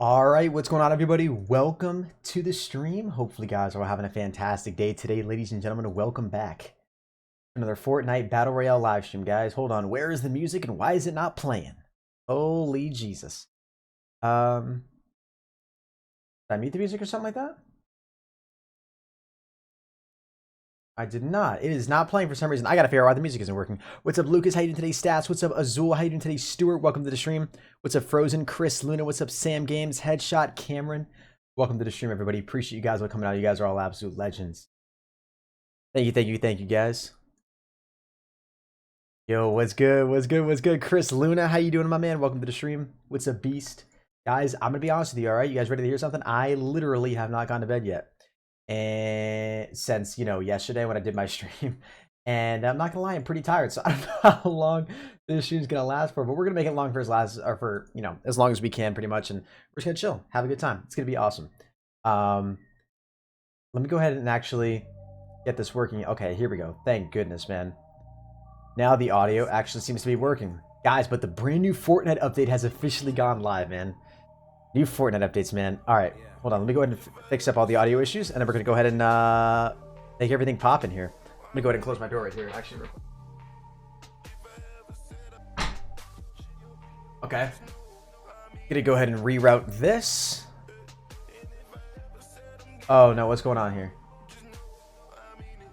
All right, what's going on, everybody? Welcome to the stream. Hopefully, guys are having a fantastic day today, ladies and gentlemen. Welcome back. Another Fortnite Battle Royale live stream, guys. Hold on, where is the music and why is it not playing? Holy Jesus. Did I mute the music or something like that? I did not. It is not playing for some reason. I gotta figure out why the music isn't working. What's up, Lucas? How you doing today? Stats. What's up, Azul? How you doing today? Stuart, welcome to the stream. What's up, Frozen? Chris, Luna. What's up, Sam Games? Headshot, Cameron. Welcome to the stream, everybody. Appreciate you guys all coming out. You guys are all absolute legends. Thank you, guys. Yo, what's good? Chris, Luna, how you doing, my man? Welcome to the stream. What's up, Beast? Guys, I'm gonna be honest with you, alright? You guys ready to hear something? I literally have not gone to bed yet. And since, yesterday when I did my stream. And I'm not gonna lie, I'm pretty tired. So I don't know how long this stream's gonna last for, but we're gonna make it long for as long as we can, pretty much. And we're just gonna chill, have a good time. It's gonna be awesome. Let me go ahead and actually get this working. Okay, here we go. Thank goodness, man. Now the audio actually seems to be working. Guys, but the brand new Fortnite update has officially gone live, man. New Fortnite updates, man. Alright, hold on. Let me go ahead and fix up all the audio issues, and then we're going to go ahead and make everything pop in here. Let me go ahead and close my door right here, actually. Okay. Gonna go ahead and reroute this. Oh, no. What's going on here?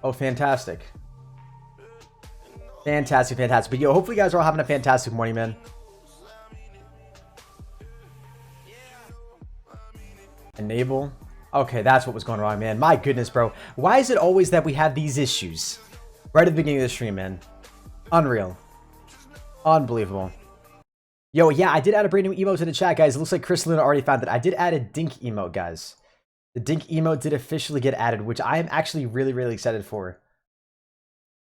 Oh, fantastic. Fantastic. But yo, hopefully you guys are all having a fantastic morning, man. Enable. Okay, that's what was going wrong, man. My goodness, bro. Why is it always that we have these issues right at the beginning of the stream, man? Unreal. Unbelievable. Yo, yeah, I did add a brand new emote to the chat, guys. It looks like Chris Luna already found it. I did add a Dink emote, guys. The Dink emote did officially get added, which I am actually really, really excited for.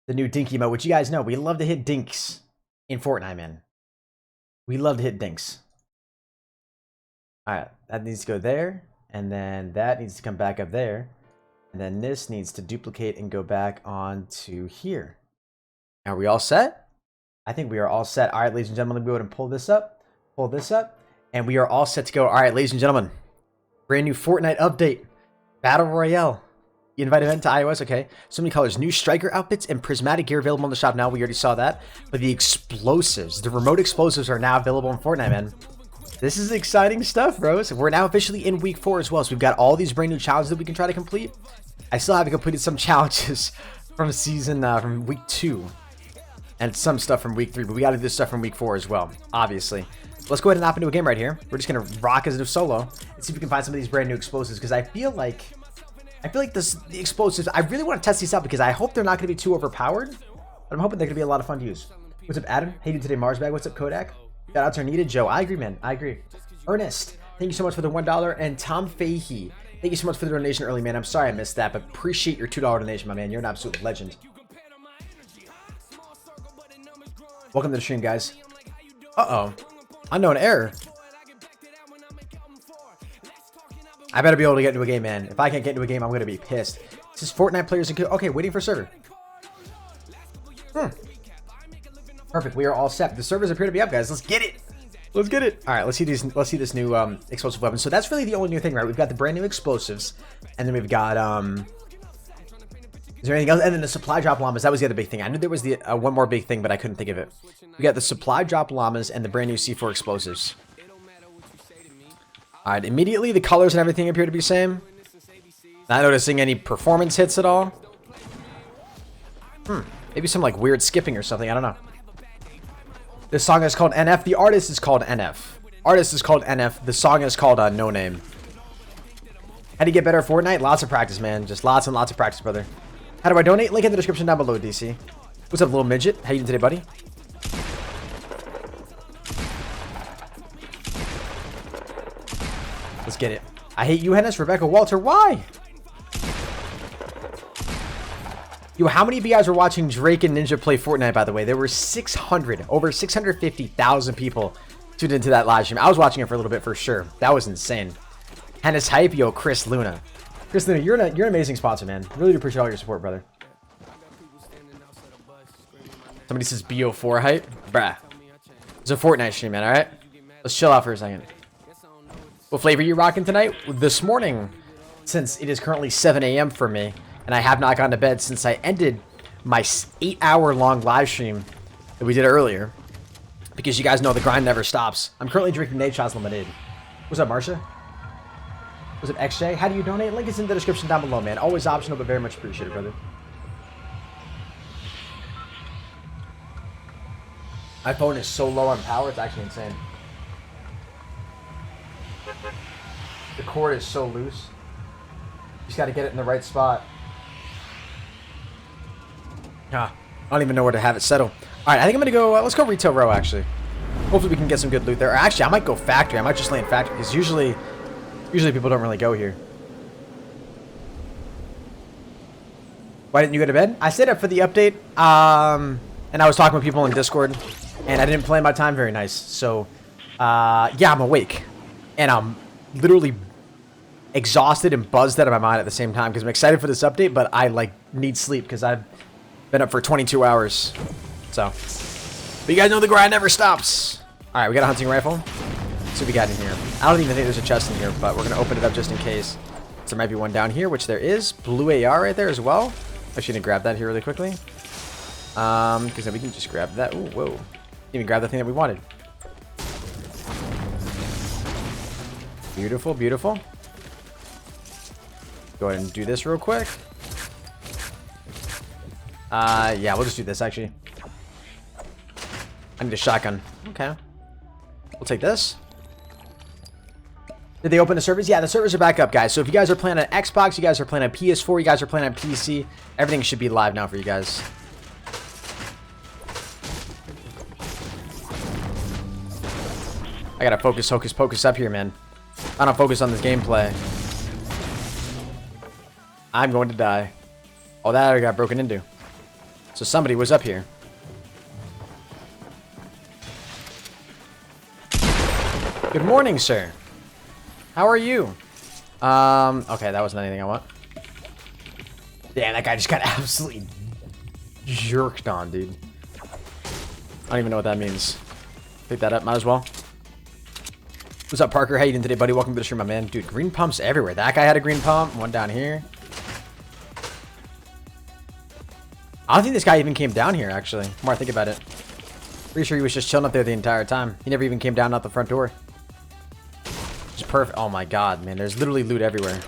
The new Dink emote, which you guys know, we love to hit dinks in Fortnite, man. We love to hit dinks. Alright, that needs to go there. And then that needs to come back up there. And then this needs to duplicate and go back onto here. Are we all set? I think we are all set. All right, ladies and gentlemen, let me go ahead and pull this up. And we are all set to go. All right, ladies and gentlemen. Brand new Fortnite update. Battle Royale. You invite event to iOS, okay. So many colors. New striker outfits and prismatic gear available in the shop now. We already saw that. But the explosives, the remote explosives are now available in Fortnite, man. This is exciting stuff, bros. We're now officially in week 4 as well. So we've got all these brand new challenges that we can try to complete. I still haven't completed some challenges from from week 2. And some stuff from week 3. But we got to do this stuff from week 4 as well, obviously. Let's go ahead and hop into a game right here. We're just going to rock as a solo. And see if we can find some of these brand new explosives. Because I feel like the explosives, I really want to test these out because I hope they're not going to be too overpowered. But I'm hoping they're going to be a lot of fun to use. What's up, Adam? Hey, today, Marsbag. What's up, Kodak? Shout out to Arnita, Joe. I agree, man. I agree. Ernest, thank you so much for the $1. And Tom Fahey, thank you so much for the donation early, man. I'm sorry I missed that, but appreciate your $2 donation, my man. You're an absolute legend. Welcome to the stream, guys. Uh-oh. Unknown error. I better be able to get into a game, man. If I can't get into a game, I'm going to be pissed. This is Fortnite players and... Okay, waiting for server. Perfect. We are all set. The servers appear to be up, guys. Let's get it. Let's get it. All right, let's see this new explosive weapon. So that's really the only new thing, right? We've got the brand new explosives, and then we've got is there anything else? And then the supply drop llamas. That was the other big thing. I knew there was the one more big thing, but I couldn't think of it. We got the supply drop llamas and the brand new C4 explosives. All right, immediately the colors and everything appear to be the same. Not noticing any performance hits at all. Maybe some like weird skipping or something. I don't know. This song is called NF. The artist is called NF. The song is called No Name. How do you get better at Fortnite? Lots of practice, man. Just lots and lots of practice, brother. How do I donate? Link in the description down below, DC. What's up, little midget? How you doing today, buddy? Let's get it. I hate you, Hennis. Rebecca Walter. Why? Yo, how many of you guys were watching Drake and Ninja play Fortnite, by the way? There were over 650,000 people tuned into that live stream. I was watching it for a little bit for sure. That was insane. Hennis Hype, yo, Chris Luna. Chris Luna, you're an amazing sponsor, man. Really do appreciate all your support, brother. Somebody says BO4 Hype. Bruh. It's a Fortnite stream, man, alright? Let's chill out for a second. What flavor are you rocking tonight? This morning, since it is currently 7 a.m. for me, and I have not gone to bed since I ended my 8-hour-long live stream that we did earlier, because you guys know the grind never stops. I'm currently drinking Nate Shots Lemonade. What's up, Marsha? Was it XJ? How do you donate? Link is in the description down below, man. Always optional, but very much appreciated, brother. My phone is so low on power, it's actually insane. The cord is so loose. You just got to get it in the right spot. I don't even know where to have it settle. All right, I think I'm going to go, let's go retail row, actually. Hopefully we can get some good loot there. Or actually, I might go factory. I might just land factory, because usually people don't really go here. Why didn't you go to bed? I stayed up for the update, and I was talking with people in Discord, and I didn't plan my time very nice. So, yeah, I'm awake, and I'm literally exhausted and buzzed out of my mind at the same time, because I'm excited for this update, but I, like, need sleep, because I've been up for 22 hours. So, but you guys know the grind never stops. All right, we got a hunting rifle. Let's see what we got in here. I don't even think there's a chest in here, but we're going to open it up just in case. So there might be one down here, which there is. Blue AR right there as well. Actually, gonna grab that here really quickly. Because then we can just grab that. Ooh, whoa. Didn't even grab the thing that we wanted. Beautiful, beautiful. Go ahead and do this real quick. Yeah, we'll just do this, actually. I need a shotgun. Okay. We'll take this. Did they open the servers? Yeah, the servers are back up, guys. So if you guys are playing on Xbox, you guys are playing on PS4, you guys are playing on PC, everything should be live now for you guys. I gotta focus, hocus pocus up here, man. I don't focus on this gameplay. I'm going to die. Oh, that I got broken into. So somebody was up here. Good morning, sir. How are you? Okay, that wasn't anything I want. Damn, that guy just got absolutely jerked on, dude. I don't even know what that means. Pick that up, might as well. What's up, Parker? How you doing today, buddy? Welcome to the stream, my man. Dude, green pumps everywhere. That guy had a green pump. One down here. I don't think this guy even came down here, actually. The more I think about it. Pretty sure he was just chilling up there the entire time. He never even came down out the front door. Just perfect. Oh my god, man. There's literally loot everywhere.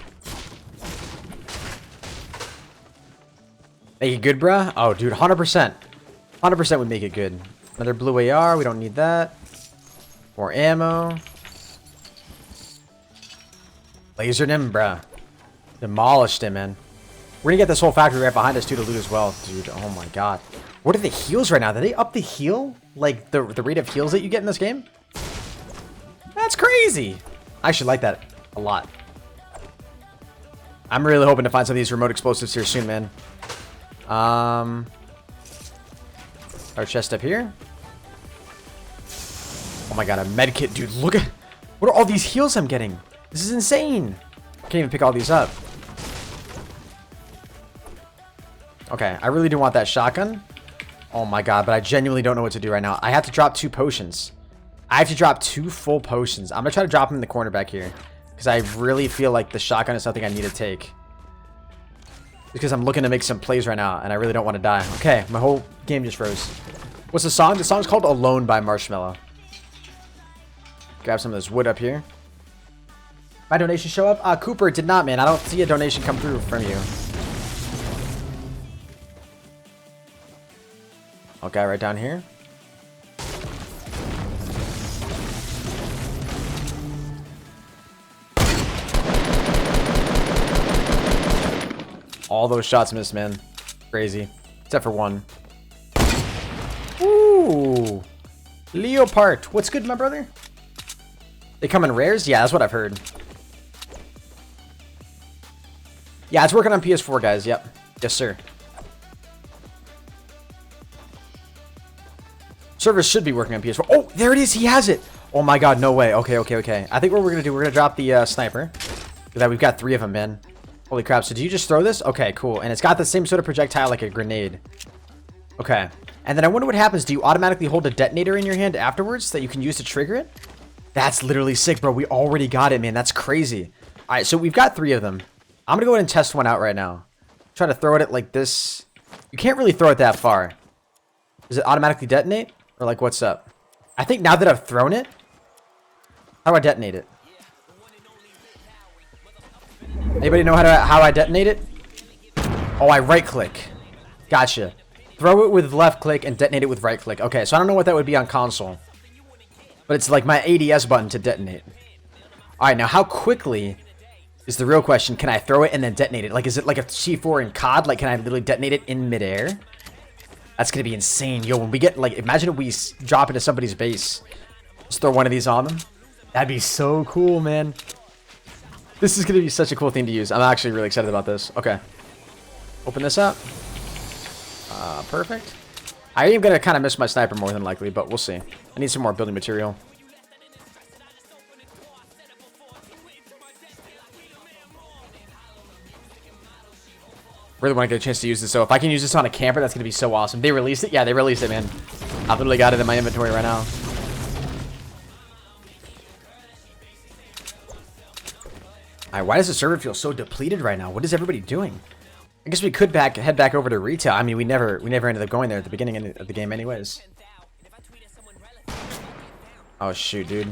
Make it good, bruh? Oh, dude, 100%. 100% would make it good. Another blue AR. We don't need that. More ammo. Lasered him, bruh. Demolished him, man. We're gonna get this whole factory right behind us, too, to loot as well. Dude, oh my god. What are the heals right now? Did they up the heal? Like, the rate of heals that you get in this game? That's crazy. I should like that a lot. I'm really hoping to find some of these remote explosives here soon, man. Our chest up here. Oh my god, a med kit, dude. Look at... What are all these heals I'm getting? This is insane. Can't even pick all these up. Okay, I really do want that shotgun. Oh my god, but I genuinely don't know what to do right now. I have to drop 2 potions. I have to drop 2 full potions. I'm going to try to drop them in the corner back here. Because I really feel like the shotgun is something I need to take. Because I'm looking to make some plays right now. And I really don't want to die. Okay, my whole game just froze. What's the song? The song's called Alone by Marshmello. Grab some of this wood up here. My donation show up? Cooper did not, man. I don't see a donation come through from you. Okay, right down here. All those shots missed, man. Crazy. Except for one. Ooh. Leopard. What's good, my brother? They come in rares? Yeah, that's what I've heard. Yeah, it's working on PS4, guys. Yep. Yes, sir. Servers should be working on PS4. Oh, there it is. He has it. Oh my god, no way. Okay, okay, okay. I think what we're going to do, we're going to drop the sniper. That we've got 3 of them, man. Holy crap. So do you just throw this? Okay, cool. And it's got the same sort of projectile like a grenade. Okay. And then I wonder what happens. Do you automatically hold a detonator in your hand afterwards that you can use to trigger it? That's literally sick, bro. We already got it, man. That's crazy. All right, so we've got 3 of them. I'm going to go ahead and test one out right now. Try to throw it at like this. You can't really throw it that far. Does it automatically detonate? Or like, what's up? I think now that I've thrown it, how do I detonate it? Anybody know how I detonate it? Oh, I right click. Gotcha. Throw it with left click and detonate it with right click. Okay, so I don't know what that would be on console. But it's like my ADS button to detonate. Alright, now how quickly is the real question. Can I throw it and then detonate it? Like, is it like a C4 in COD? Like, can I literally detonate it in midair? That's gonna be insane. Yo, when we get, like, imagine if we drop into somebody's base. Just throw one of these on them. That'd be so cool, man. This is gonna be such a cool thing to use. I'm actually really excited about this. Okay. Open this up. Perfect. I am gonna kind of miss my sniper more than likely, but we'll see. I need some more building material. Really want to get a chance to use this. So if I can use this on a camper, that's gonna be so awesome. They released it? Yeah, they released it, man. I've literally got it in my inventory right now. Alright, why does the server feel so depleted right now? What is everybody doing? I guess we could head back over to retail. I mean, we never ended up going there at the beginning of the game anyways. Oh shoot, dude.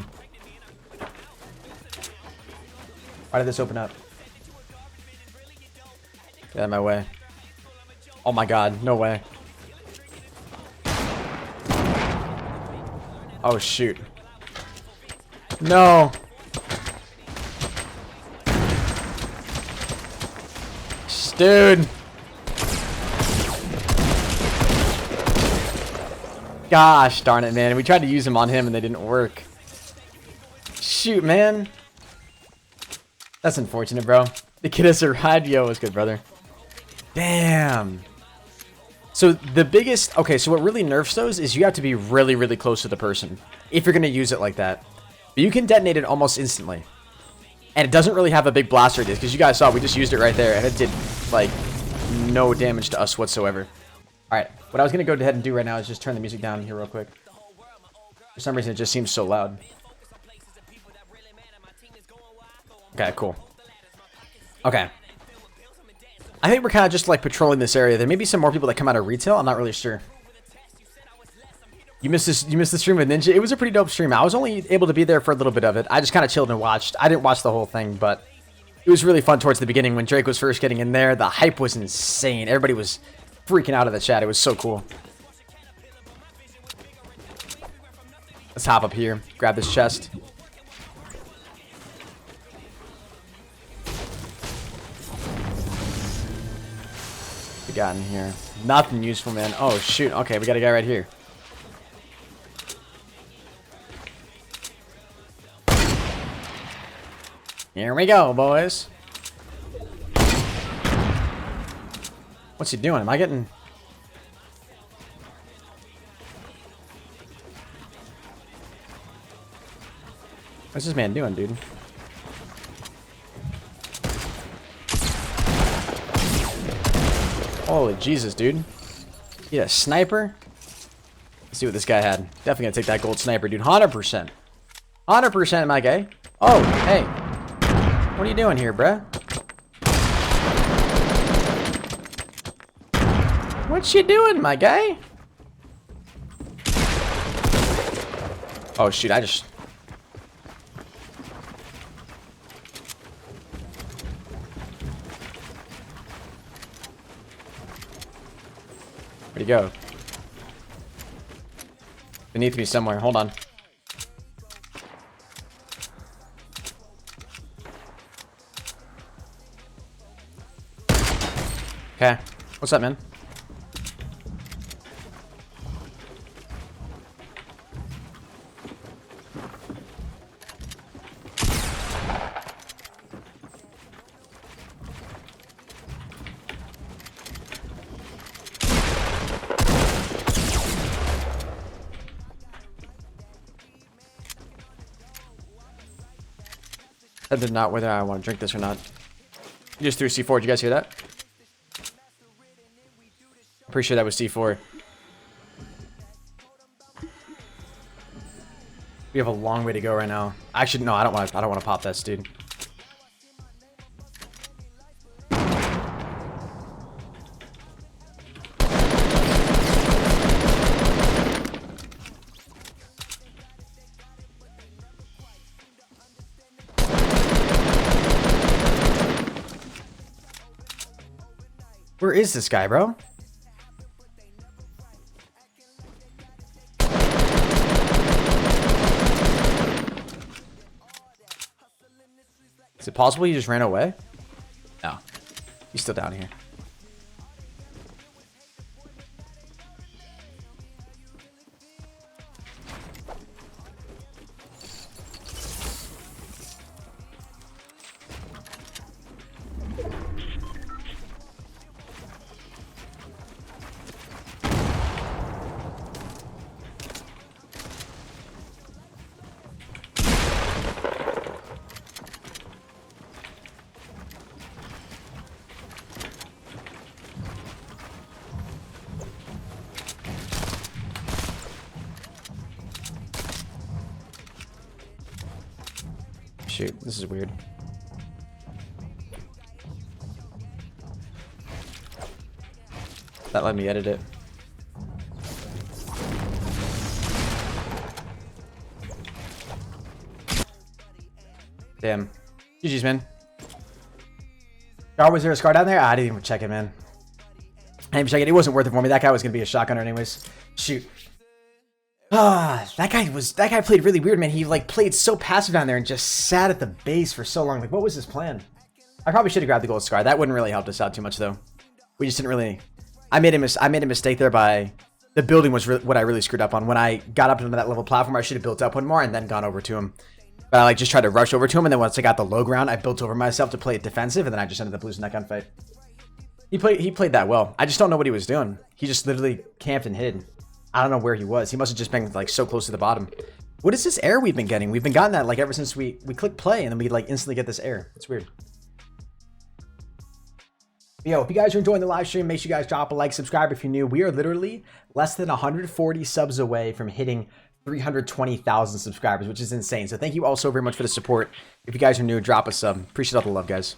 Why did this open up? Get out of my way. Oh my god, no way. Oh shoot. No. Dude. Gosh darn it, man. We tried to use them on him and they didn't work. Shoot, man. That's unfortunate, bro. The kid has arrived. Yo, what's good, brother? Damn. So the biggest... Okay, so what really nerfs those is you have to be really, really close to the person if you're going to use it like that. But you can detonate it almost instantly. And it doesn't really have a big blast radius, because you guys saw we just used it right there, and it did, like, no damage to us whatsoever. Alright, what I was going to go ahead and do right now is just turn the music down here real quick. For some reason, it just seems so loud. Okay, cool. Okay. I think we're kind of just, like, patrolling this area. There may be some more people that come out of retail. I'm not really sure. You missed the stream with Ninja. It was a pretty dope stream. I was only able to be there for a little bit of it. I just kind of chilled and watched. I didn't watch the whole thing, but it was really fun towards the beginning when Drake was first getting in there. The hype was insane. Everybody was freaking out of the chat. It was so cool. Let's hop up here. Grab this chest. What we got in here? Nothing useful, man. Oh, shoot. Okay, we got a guy right here. Here we go, boys. What's he doing? Am I getting... What's this man doing, dude? Holy Jesus, dude. He had a sniper? Let's see what this guy had. Definitely gonna take that gold sniper, dude. 100%. 100%, my guy. Oh, hey. What are you doing here, bruh? What you doing, my guy? Oh, shoot, I just... Where'd he go? Beneath me somewhere. Hold on. Okay. What's up, man? I did not whether I want to drink this or not. You just threw C4. Did you guys hear that? Pretty sure that was C4. We have a long way to go right now. Actually, no, I don't want to pop this, dude. Where is this guy, bro? Is it possible he just ran away? No. He's still down here. Shoot, this is weird. That let me edit it. Damn. GG's, man. Was there a scar down there? I didn't even check it, man. I didn't even check it. It wasn't worth it for me. That guy was gonna be a shotgunner anyways. Shoot. That guy played really weird, man. He like played so passive down there and just sat at the base for so long. Like, what was his plan? I probably should have grabbed the gold scar. That wouldn't really help us out too much, though. We just didn't really. I made a mistake there by the building was what I really screwed up on. When I got up into that level platform, I should have built up one more and then gone over to him. But I like just tried to rush over to him, and then once I got the low ground, I built over myself to play it defensive, and then I just ended up losing that gunfight. He played that well. I just don't know what he was doing. He just literally camped and hid. I don't know where he was. He must have just been like so close to the bottom. What is this air we've been getting? We've been gotten that like ever since we click play, and then we like instantly get this air. It's weird. Yo, if you guys are enjoying the live stream, make sure you guys drop a like, subscribe if you're new. We are literally less than 140 subs away from hitting 320,000 subscribers, which is insane. So thank you all so very much for the support. If you guys are new, drop a sub. Appreciate all the love, guys.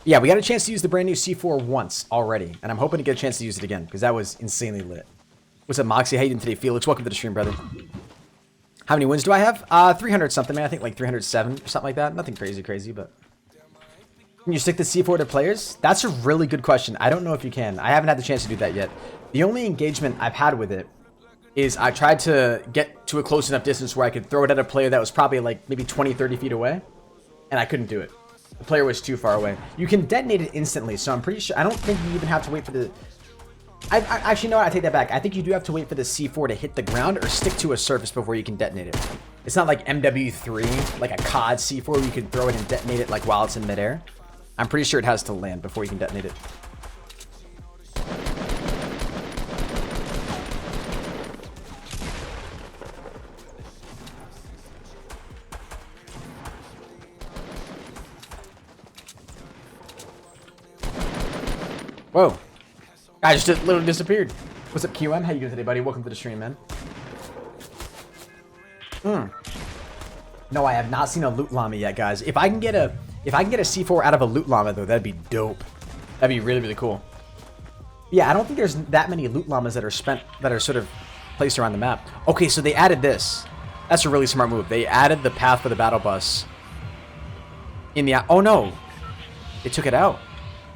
Yeah, we got a chance to use the brand new C4 once already, and I'm hoping to get a chance to use it again because that was insanely lit. What's up, Moxie? How you doing today, Felix? Welcome to the stream, brother. How many wins do I have? 300 something, man. I think like 307 or something like that. Nothing crazy, but... Can you stick the C4 to players? That's a really good question. I don't know if you can. I haven't had the chance to do that yet. The only engagement I've had with it is I tried to get to a close enough distance where I could throw it at a player that was probably like maybe 20, 30 feet away, and I couldn't do it. The player was too far away. You can detonate it instantly, so I'm pretty sure... I don't think you even have to wait for the... I actually, know what? I take that back. I think you do have to wait for the C4 to hit the ground or stick to a surface before you can detonate it. It's not like MW3, like a COD C4 where you can throw it and detonate it like while it's in midair. I'm pretty sure it has to land before you can detonate it. Whoa. I just literally disappeared. What's up, QM? How you doing today, buddy? Welcome to the stream, man. No, I have not seen a loot llama yet, guys. If I can get a C4 out of a loot llama, though, that'd be dope. That'd be really, really cool. Yeah, I don't think there's that many loot llamas that are sort of placed around the map. Okay, so they added this. That's a really smart move. They added the path for the battle bus in the... Oh, no. They took it out.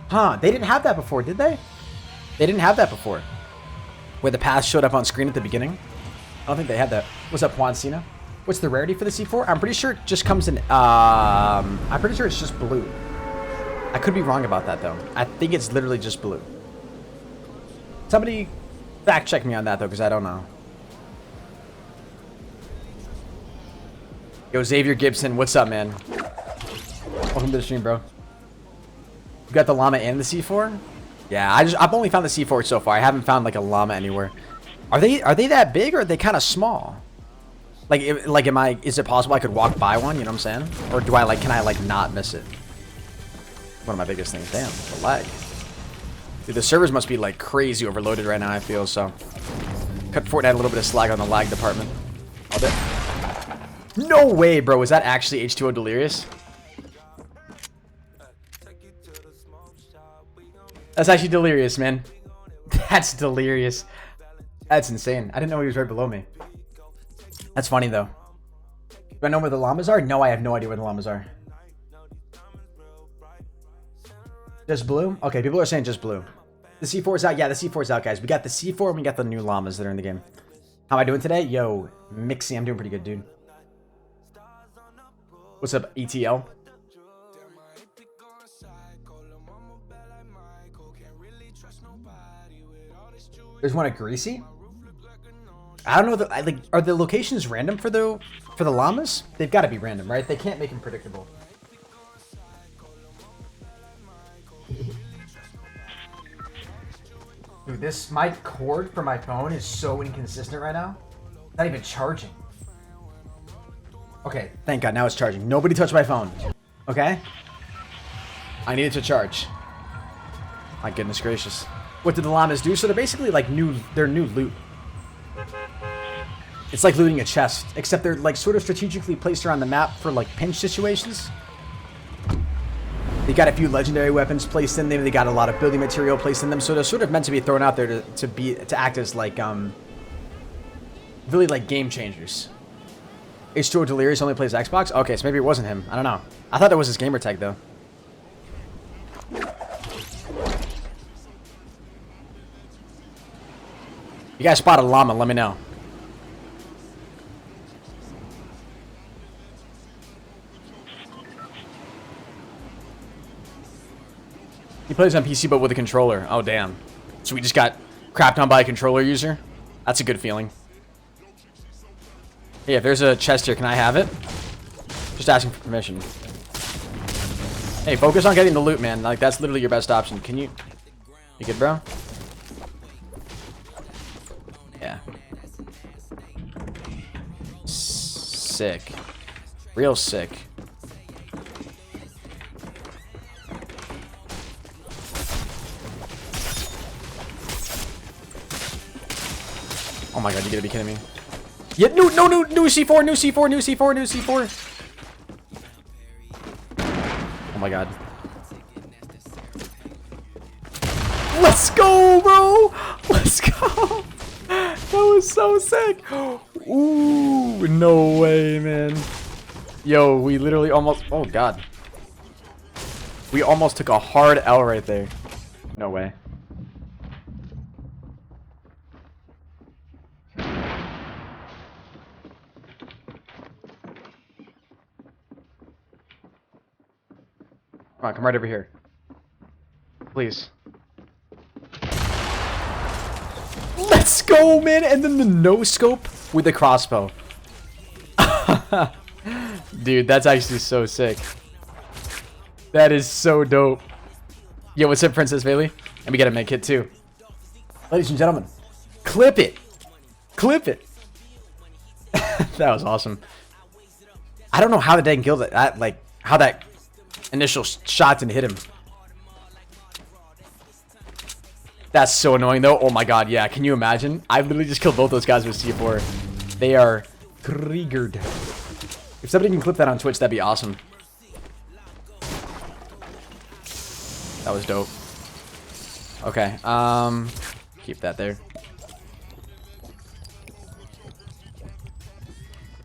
Huh, they didn't have that before, did they? They didn't have that before. Where the path showed up on screen at the beginning. I don't think they had that. What's up, Juan Cena? What's the rarity for the C4? I'm pretty sure it just comes in... I'm pretty sure it's just blue. I could be wrong about that, though. I think it's literally just blue. Somebody fact check me on that, though, because I don't know. Yo, Xavier Gibson, what's up, man? Welcome to the stream, bro. You got the llama and the C4? Yeah, I've only found the C4 so far. I haven't found like a llama anywhere. Are they that big or are they kind of small? Like is it possible I could walk by one, you know what I'm saying? Or can I like not miss it? One of my biggest things. Damn, the lag. Dude, the servers must be like crazy overloaded right now, I feel, so. Cut Fortnite a little bit of slack on the lag department. All day. No way, bro. Was that actually H2O Delirious? That's actually Delirious, man. That's Delirious. That's insane. I didn't know he was right below me. That's funny, though. Do I know where the llamas are? No, I have no idea where the llamas are. Just blue? Okay, people are saying just blue. The C4 is out. Yeah, the C4 is out, guys. We got the C4 and we got the new llamas that are in the game. How am I doing today? Yo, Mixie, I'm doing pretty good, dude. What's up, ETL? There's one at Greasy. I don't know. Like, are the locations random for the llamas? They've got to be random, right? They can't make them predictable. Dude, my cord for my phone is so inconsistent right now. Not even charging. Okay, thank God, now it's charging. Nobody touch my phone. Okay? I need it to charge. My goodness gracious. What did the llamas do? So they're basically like they're new loot. It's like looting a chest, except they're like sort of strategically placed around the map for like pinch situations. They got a few legendary weapons placed in them. They got a lot of building material placed in them. So they're sort of meant to be thrown out there to act as like really like game changers. H2O Delirious only plays Xbox? Okay, so maybe it wasn't him. I don't know. I thought that was his gamer tag though. You guys spot a llama, let me know. He plays on PC but with a controller. Oh, damn. So we just got crapped on by a controller user? That's a good feeling. Hey, if there's a chest here, can I have it? Just asking for permission. Hey, focus on getting the loot, man. Like, that's literally your best option. Can you... You good, bro? Yeah. Sick. Real sick. Oh my god, you gotta be kidding me. Yeah, new C4, new C4, new C4, new C4. Oh my god. Let's go, bro! Let's go! That was so sick! Ooh, no way, man. Yo, we literally almost... Oh god. We almost took a hard L right there. No way. Come on, come right over here. Please. Let's go, man! And then the no-scope with the crossbow. Dude, that's actually so sick. That is so dope. Yo, what's up, Princess Bailey? And we got a med kit, too. Ladies and gentlemen, clip it! Clip it! That was awesome. I don't know how the dang killed that. Like, how that... initial shot didn't hit him. That's so annoying though. Oh my god, yeah. Can you imagine? I literally just killed both those guys with C4. They are triggered. If somebody can clip that on Twitch, that'd be awesome. That was dope. Okay, keep that there.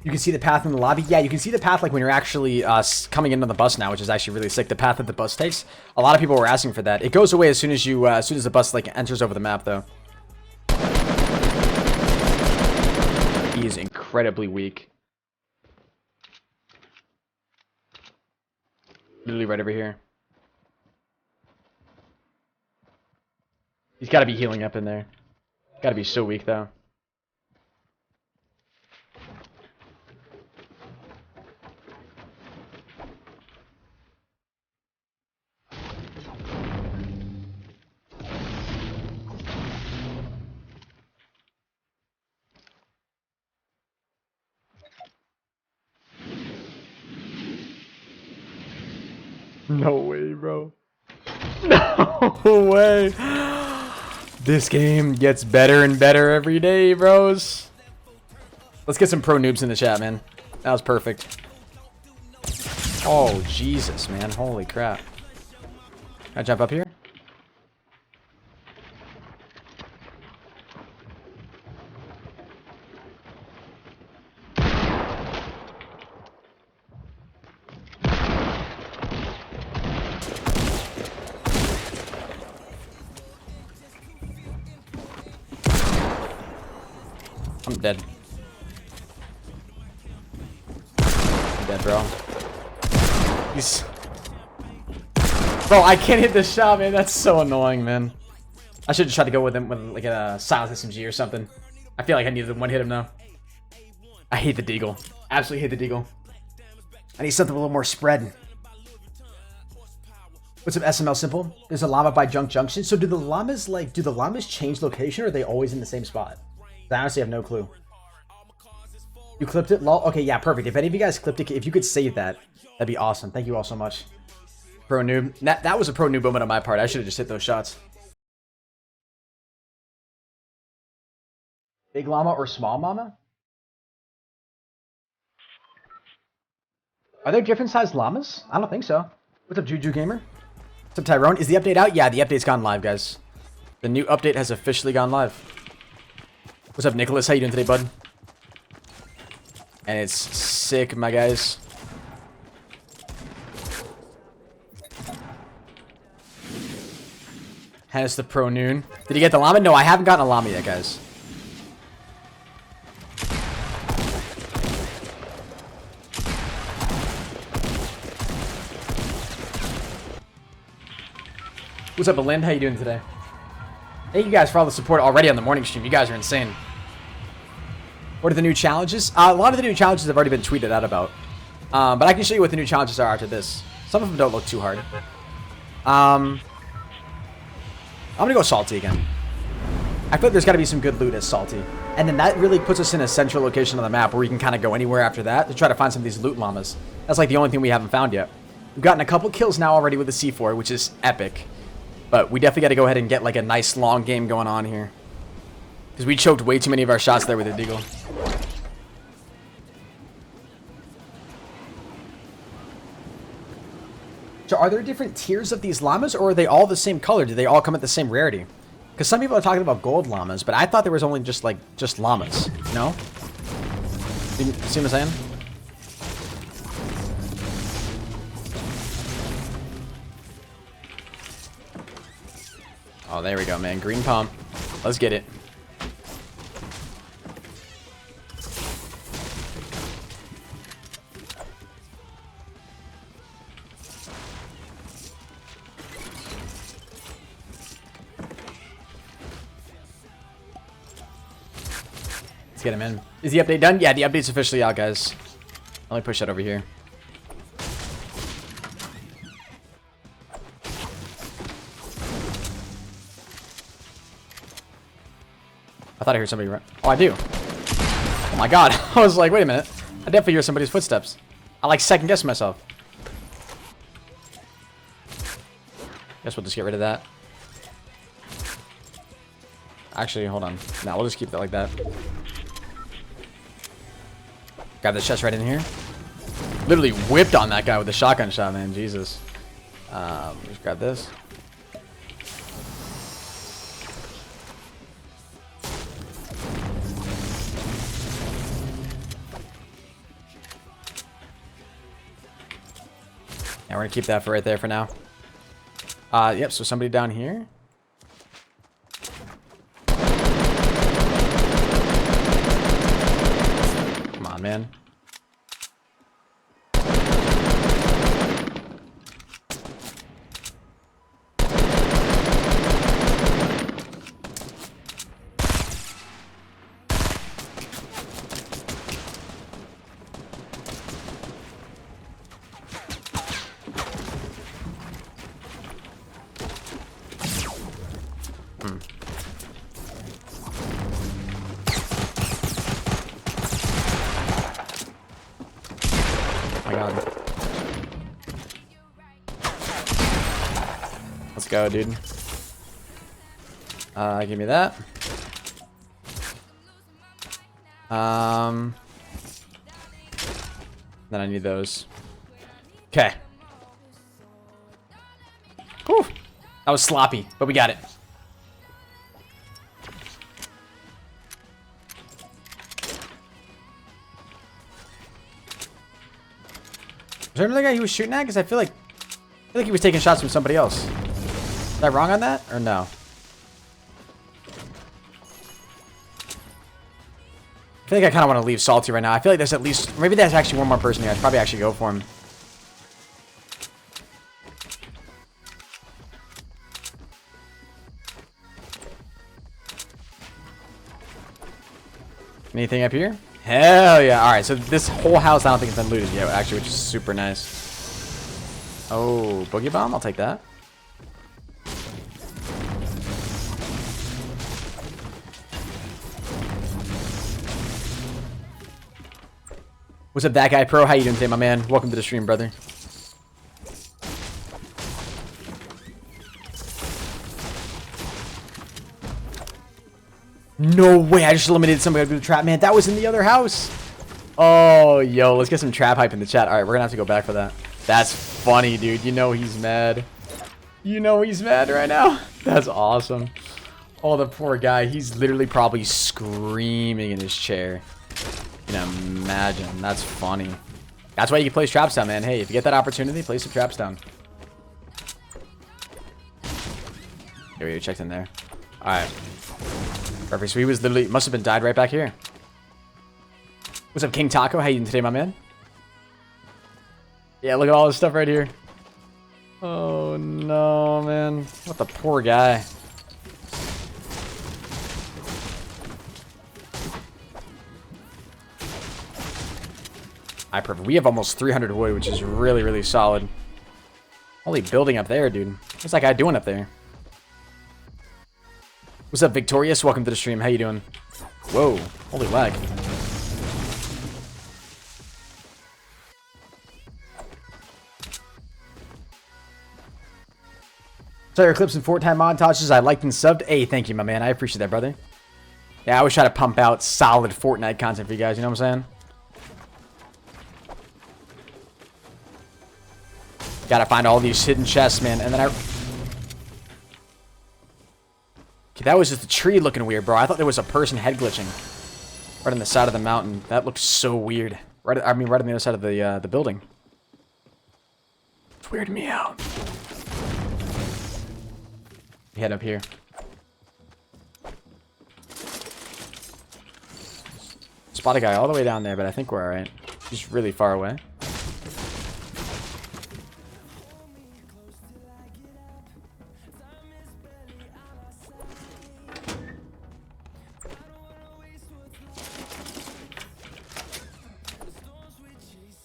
You can see the path in the lobby. Yeah, you can see the path like when you're actually coming into the bus now, which is actually really sick. The path that the bus takes. A lot of people were asking for that. It goes away as soon as you, as soon as the bus like enters over the map, though. He is incredibly weak. Literally right over here. He's got to be healing up in there. Got to be so weak though. No way, bro. No way. This game gets better and better every day, bros. Let's get some pro noobs in the chat, man. That was perfect. Oh, Jesus, man. Holy crap. Can I jump up here? I'm dead. I'm dead, bro. He's... Bro, I can't hit this shot, man. That's so annoying, man. I should just try to go with him with like a silence SMG or something. I feel like I need to one-hit him now. I hate the deagle. Absolutely hate the deagle. I need something a little more spread. What's up, SML Simple? There's a llama by Junk Junction. So do the llamas change location, or are they always in the same spot? I honestly have no clue. You clipped it? Lol. Okay, yeah, perfect. If any of you guys clipped it, if you could save that, that'd be awesome. Thank you all so much. Pro noob. That was a pro noob moment on my part. I should have just hit those shots. Big llama or small llama? Are there different sized llamas? I don't think so. What's up, Juju Gamer? What's up, Tyrone? Is the update out? Yeah, the update's gone live, guys. The new update has officially gone live. What's up, Nicholas? How you doing today, bud? And it's sick, my guys. Hence the pro noon. Did you get the llama? No, I haven't gotten a llama yet, guys. What's up, Belinda? How you doing today? Thank you guys for all the support already on the morning stream. You guys are insane. What are the new challenges? A lot of the new challenges have already been tweeted out about. But I can show you what the new challenges are after this. Some of them don't look too hard. I'm gonna go Salty again. I feel like there's gotta be some good loot as Salty. And then that really puts us in a central location on the map where we can kind of go anywhere after that to try to find some of these loot llamas. That's like the only thing we haven't found yet. We've gotten a couple kills now already with the C4, which is epic. But we definitely gotta go ahead and get like a nice long game going on here. Because we choked way too many of our shots there with the deagle. So are there different tiers of these llamas, or are they all the same color? Do they all come at the same rarity? Because some people are talking about gold llamas, but I thought there was only just llamas, you know? See what I'm saying? Oh, there we go, man. Green pump. Let's get it. Let's get him in. Is the update done? Yeah, the update's officially out, guys. Let me push that over here. I thought I heard somebody run. Oh, I do. Oh my god. I was like, wait a minute. I definitely hear somebody's footsteps. I like second guess myself. Guess we'll just get rid of that. Actually, hold on. No, we'll just keep that like that. Grab the chest right in here. Literally whipped on that guy with the shotgun shot, man. Jesus. Just grab this. And we're gonna keep that for right there for now. Yep, so somebody down here. Come on, man. My god. Let's go, dude. Give me that. Then I need those. Okay. Whew. That was sloppy, but we got it. Was there another guy he was shooting at? Because I feel like he was taking shots from somebody else. Is I wrong on that? Or no? I feel like I kind of want to leave Salty right now. I feel like there's at least... Maybe there's actually one more person here. I should probably actually go for him. Anything up here? Hell yeah. Alright, so this whole house I don't think it's been looted yet, actually, which is super nice. Oh, Boogie Bomb? I'll take that. What's up, That Guy Pro? How you doing today, my man? Welcome to the stream, brother. No way, I just eliminated somebody with the trap. Man, that was in the other house. Oh, yo, let's get some trap hype in the chat. All right, we're gonna have to go back for that. That's funny, dude. You know he's mad. You know he's mad right now. That's awesome. Oh, the poor guy. He's literally probably screaming in his chair. You can imagine. That's funny. That's why you can place traps down, man. Hey, if you get that opportunity, place some traps down. Here we go. Checked in there. All right. Perfect. So he was literally... Must have been died right back here. What's up, King Taco? How you doing today, my man? Yeah, look at all this stuff right here. Oh, no, man. What the poor guy. Alright, perfect. We have almost 300 wood, which is really, really solid. Holy building up there, dude. What's that guy doing up there? What's up, Victorious? Welcome to the stream. How you doing? Whoa. Holy lag. So your clips and Fortnite montages I liked and subbed. Hey, thank you, my man. I appreciate that, brother. Yeah, I always try to pump out solid Fortnite content for you guys. You know what I'm saying? Gotta find all these hidden chests, man. And then okay, that was just a tree looking weird, bro. I thought there was a person head glitching right on the side of the mountain. That looked so weird. Right on the other side of the building. It's weirding me out. Head up here. Spot a guy all the way down there, but I think we're alright. He's really far away.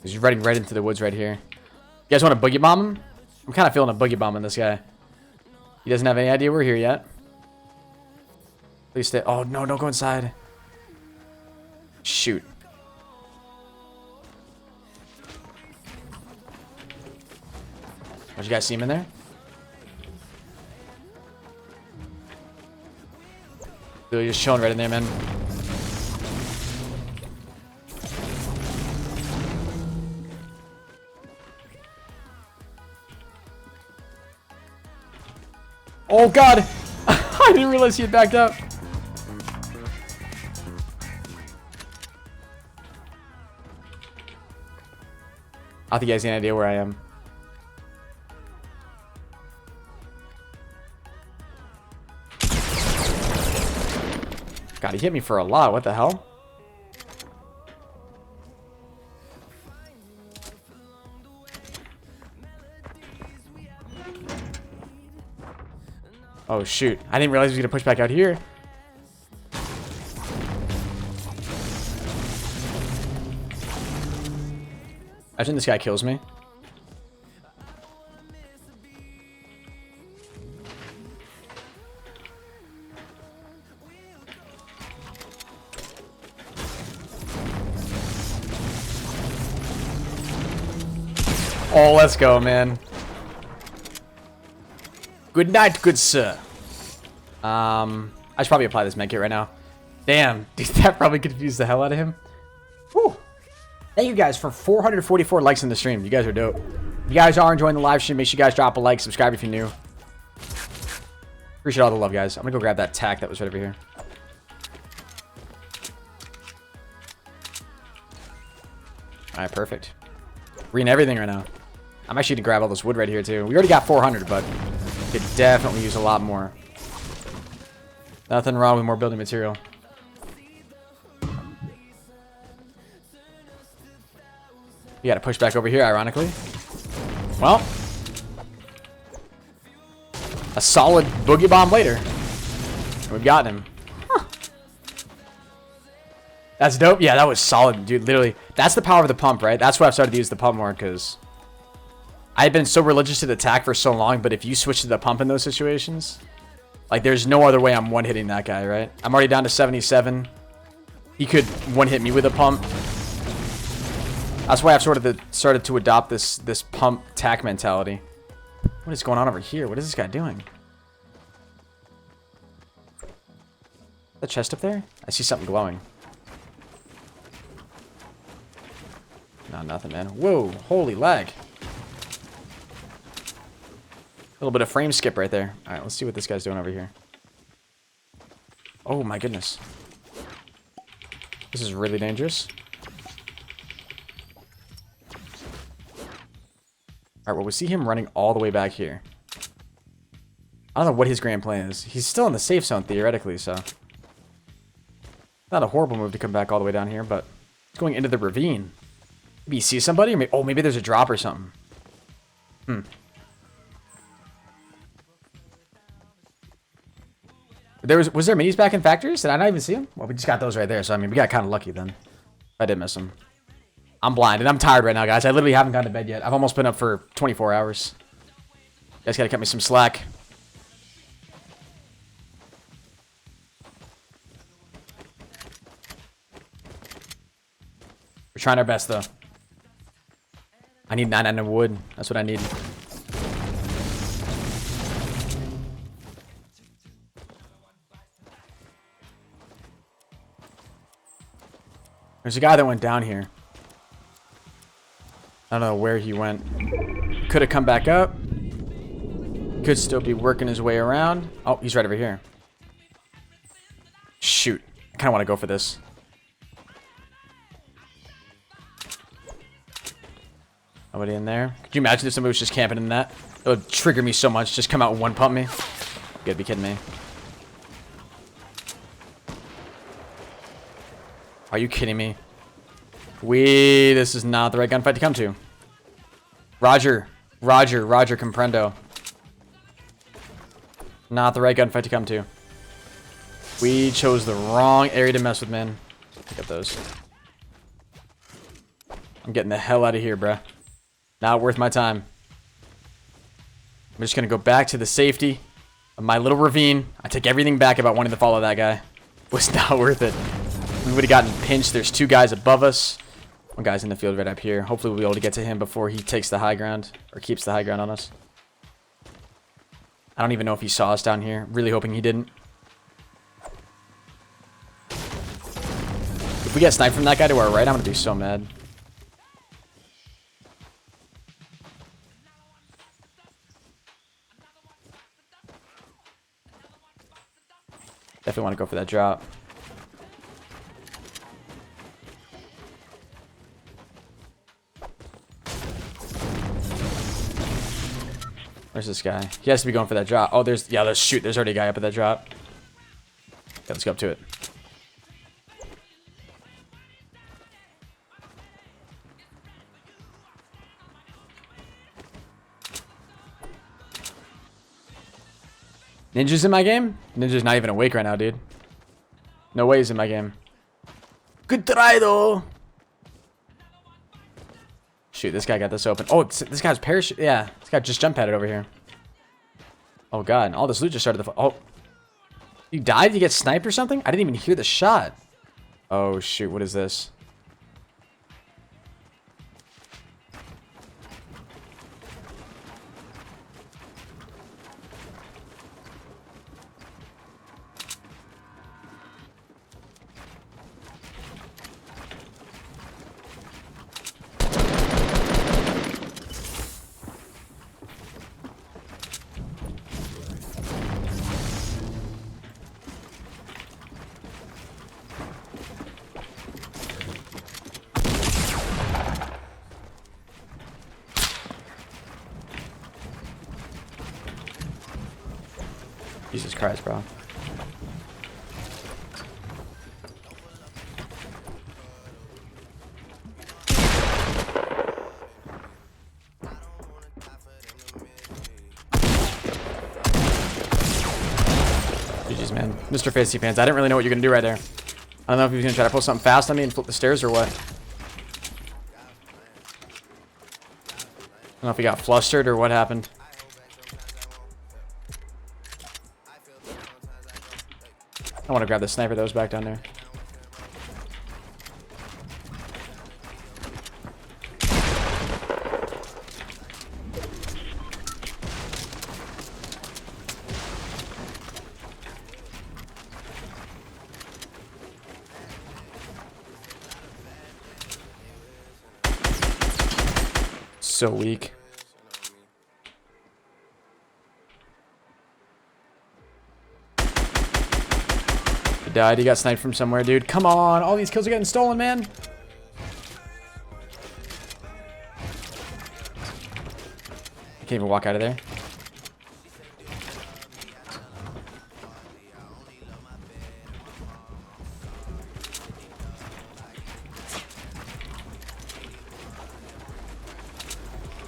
He's running right into the woods right here. You guys want to boogie bomb him? I'm kind of feeling a boogie bomb on this guy. He doesn't have any idea we're here yet. Please stay. Oh, no, don't go inside. Shoot. Did you guys see him in there? Really just chilling right in there, man. Oh god! I didn't realize he had backed up. I don't think he has any idea where I am. God, he hit me for a lot. What the hell? Oh, shoot. I didn't realize he was going to push back out here. Imagine this guy kills me. Oh, let's go, man. Good night, good sir. I should probably apply this medkit right now. Damn, dude, that probably confused the hell out of him. Whew. Thank you guys for 444 likes in the stream. You guys are dope. If you guys are enjoying the live stream, make sure you guys drop a like, subscribe if you're new. Appreciate all the love, guys. I'm gonna go grab that tack that was right over here. Alright, perfect. Reading everything right now. I'm actually gonna grab all this wood right here too. We already got 400, but could definitely use a lot more. Nothing wrong with more building material. You gotta push back over here, ironically. Well, a solid boogie bomb later. We've got him. Huh. That's dope. Yeah, that was solid, dude. Literally, that's the power of the pump, right? That's why I've started to use the pump more, because I've been so religious to the attack for so long, but if you switch to the pump in those situations, like, there's no other way I'm one-hitting that guy, right? I'm already down to 77. He could one-hit me with a pump. That's why I've started to adopt this pump tack mentality. What is going on over here? What is this guy doing? The chest up there? I see something glowing. No, nothing, man. Whoa, holy lag. A little bit of frame skip right there. Alright, let's see what this guy's doing over here. Oh my goodness. This is really dangerous. Alright, well, we see him running all the way back here. I don't know what his grand plan is. He's still in the safe zone, theoretically, so... Not a horrible move to come back all the way down here, but... He's going into the ravine. Maybe he sees somebody? Or maybe, oh, maybe there's a drop or something. Was there minis back in factories? Did I not even see them? Well, we just got those right there, so I mean, we got kind of lucky then. I did miss them. I'm blind, and I'm tired right now, guys. I literally haven't gone to bed yet. I've almost been up for 24 hours. You guys gotta cut me some slack. We're trying our best, though. I need 9 of wood. That's what I need. There's a guy that went down here. I don't know where he went. Could have come back up. Could still be working his way around. Oh, he's right over here. Shoot. I kind of want to go for this. Nobody in there. Could you imagine if somebody was just camping in that? It would trigger me so much. Just come out and one pump me. You gotta be kidding me. Are you kidding me? This is not the right gunfight to come to. Roger, comprendo. Not the right gunfight to come to. We chose the wrong area to mess with, man. Pick up those. I'm getting the hell out of here, bruh. Not worth my time. I'm just gonna go back to the safety of my little ravine. I take everything back about wanting to follow that guy. Was not worth it. We would have gotten pinched. There's 2 guys above us. One guy's in the field right up here. Hopefully we'll be able to get to him before he takes the high ground. Or keeps the high ground on us. I don't even know if he saw us down here. Really hoping he didn't. If we get sniped from that guy to our right, I'm going to be so mad. Definitely want to go for that drop. Where's this guy? He has to be going for that drop. Oh, there's shoot. There's already a guy up at that drop. Okay, let's go up to it. Ninja's in my game? Ninja's not even awake right now, dude. No way he's in my game. Good try, though. Shoot, this guy got this open. Oh, this guy's parachute. Yeah, this guy just jump padded over here. Oh, God. All this loot just started to... Oh. You died? You get sniped or something? I didn't even hear the shot. Oh, shoot. What is this? Jesus Christ, bro. GG's, man. Mr. Fantasy Fans, I didn't really know what you're going to do right there. I don't know if he was going to try to pull something fast on me and flip the stairs or what. I don't know if he got flustered or what happened. I want to grab the sniper that was back down there. So weak. He died. He got sniped from somewhere, dude. Come on. All these kills are getting stolen, man. I can't even walk out of there.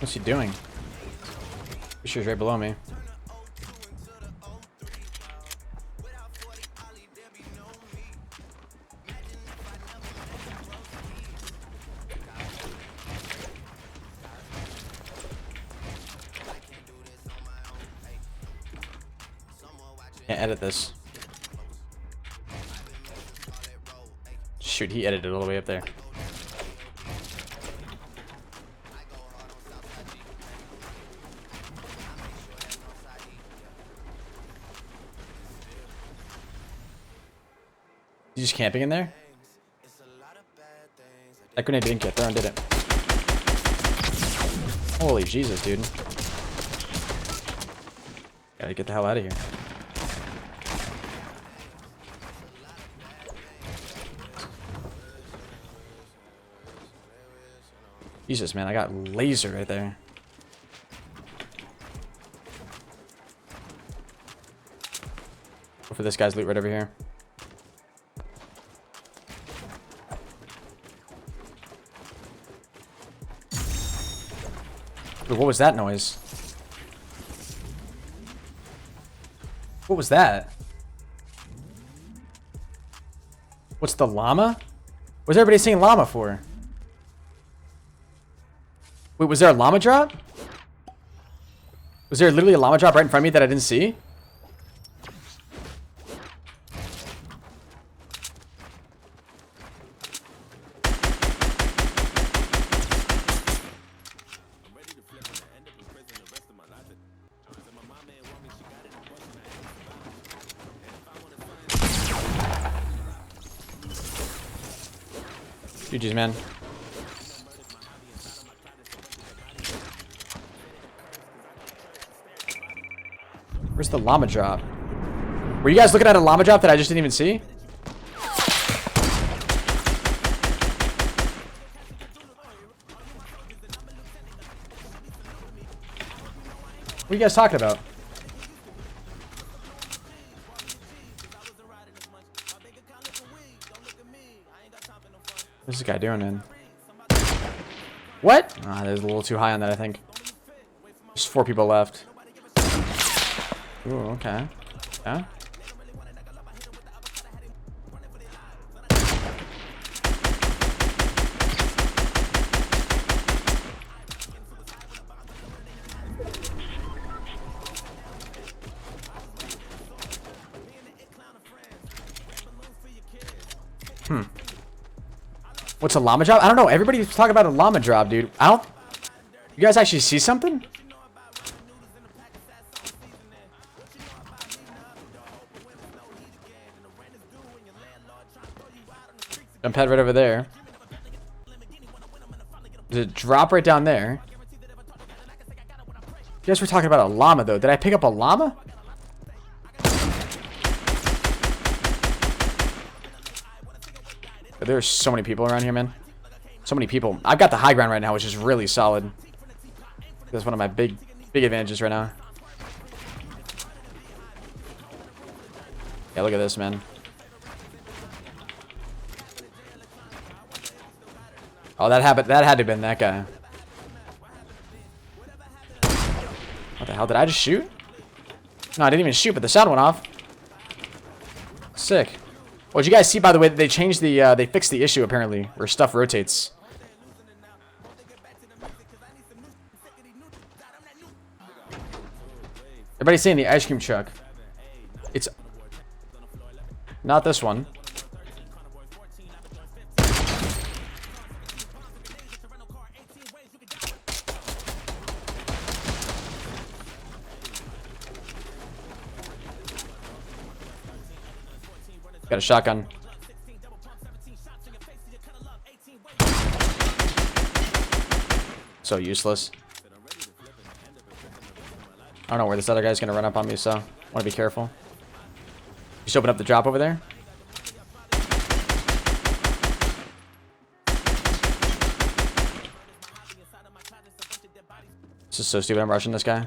What's he doing? Pretty sure he's right below me. Can't edit this. Shoot, he edited it all the way up there. You just camping in there? That grenade didn't get thrown, did it? Holy Jesus, dude. Gotta get the hell out of here. Jesus, man, I got laser right there. Go for this guy's loot right over here. What was that noise? What was that? What's the llama? What's everybody saying llama for? Wait, was there a llama drop? Was there literally a llama drop right in front of me that I didn't see? GG's, man. Where's the llama drop? Were you guys looking at a llama drop that I just didn't even see? What are you guys talking about? What's this guy doing, man? What? Ah, there's a little too high on that, I think. There's 4 people left. Ooh, okay. Yeah. What's a llama drop? I don't know. Everybody's talking about a llama drop, dude. I don't... You guys actually see something? Jump pad right over there. There's a drop right down there. You guys were talking about a llama, though. Did I pick up a llama? There's so many people around here, man. So many people. I've got the high ground right now, which is really solid. That's one of my big advantages right now. Yeah, look at this, man. Oh, that had to have been that guy. What the hell? Did I just shoot? No, I didn't even shoot, but the sound went off. Sick. Well, did you guys see, by the way, that they changed the, they fixed the issue, apparently, where stuff rotates. Everybody's saying the ice cream truck. It's not this one. Got a shotgun. So useless. I don't know where this other guy's gonna run up on me, so I want to be careful. Just open up the drop over there. This is so stupid. I'm rushing this guy.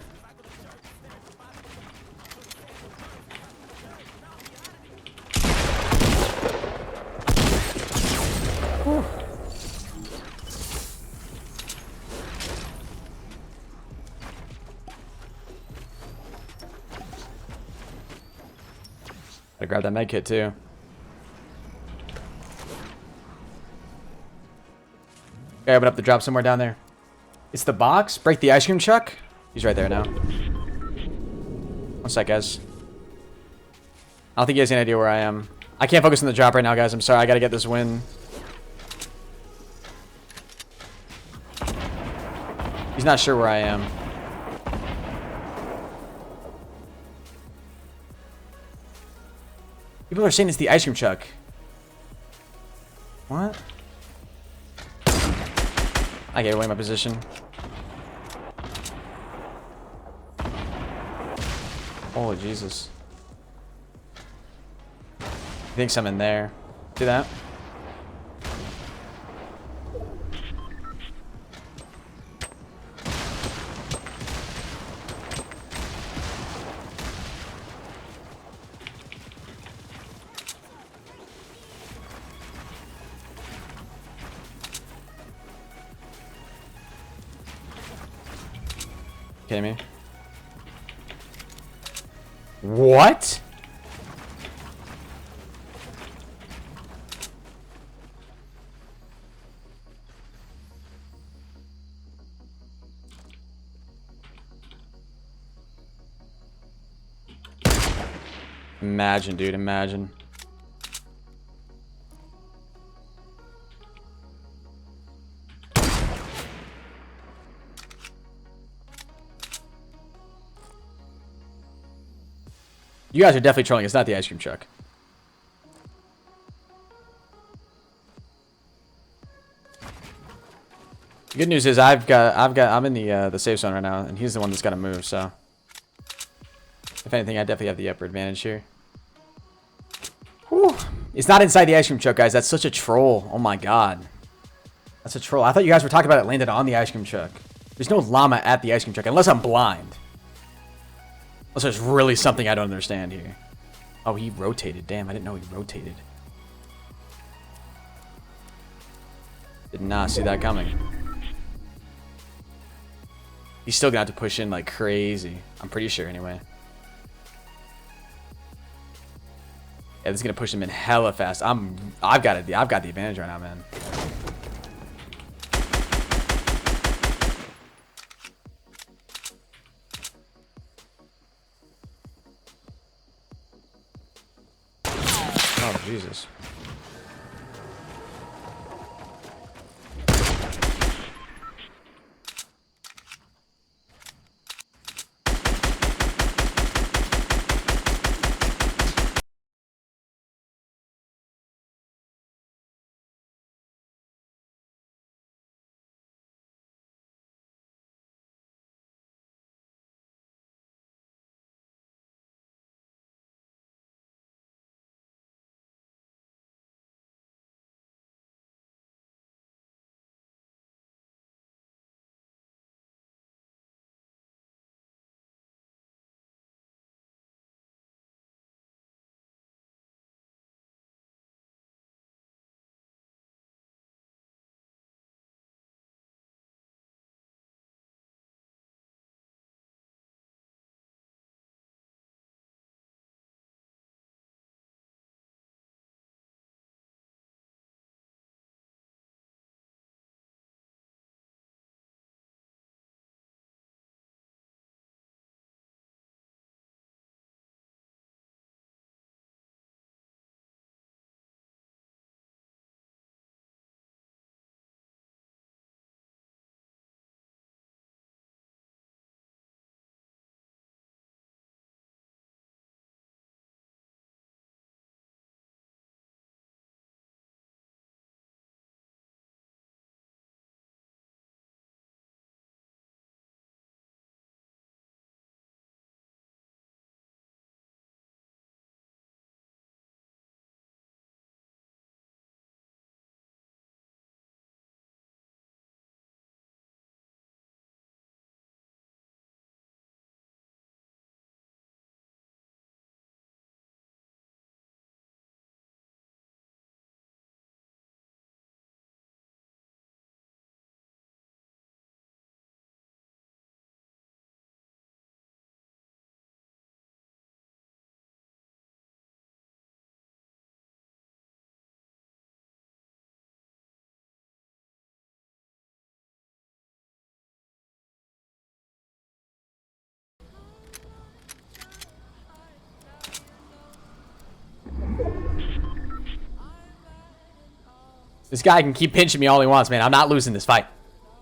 Gotta grab that med kit too. Okay, open up the drop somewhere down there. It's the box. Break the ice cream truck. He's right there now. One sec, guys. I don't think he has any idea where I am. I can't focus on the drop right now, guys. I'm sorry. I gotta get this win. He's not sure where I am. People are saying it's the ice cream truck. What? I gave away my position. Holy Jesus. He thinks I'm in there. Do that. Kidding me? What? Imagine, dude, imagine. You guys are definitely trolling. It's not the ice cream truck. The good news is I'm in the safe zone right now, and he's the one that's got to move. So, if anything, I definitely have the upper advantage here. Whew. It's not inside the ice cream truck, guys. That's such a troll. Oh my god, that's a troll. I thought you guys were talking about it landed on the ice cream truck. There's no llama at the ice cream truck unless I'm blind. Unless there's really something I don't understand here. Oh, he rotated. Damn, I didn't know he rotated. Did not see that coming. He's still gonna have to push in like crazy. I'm pretty sure anyway. Yeah, this is gonna push him in hella fast. I've got the advantage right now, man. Oh, Jesus. This guy can keep pinching me all he wants, man. I'm not losing this fight.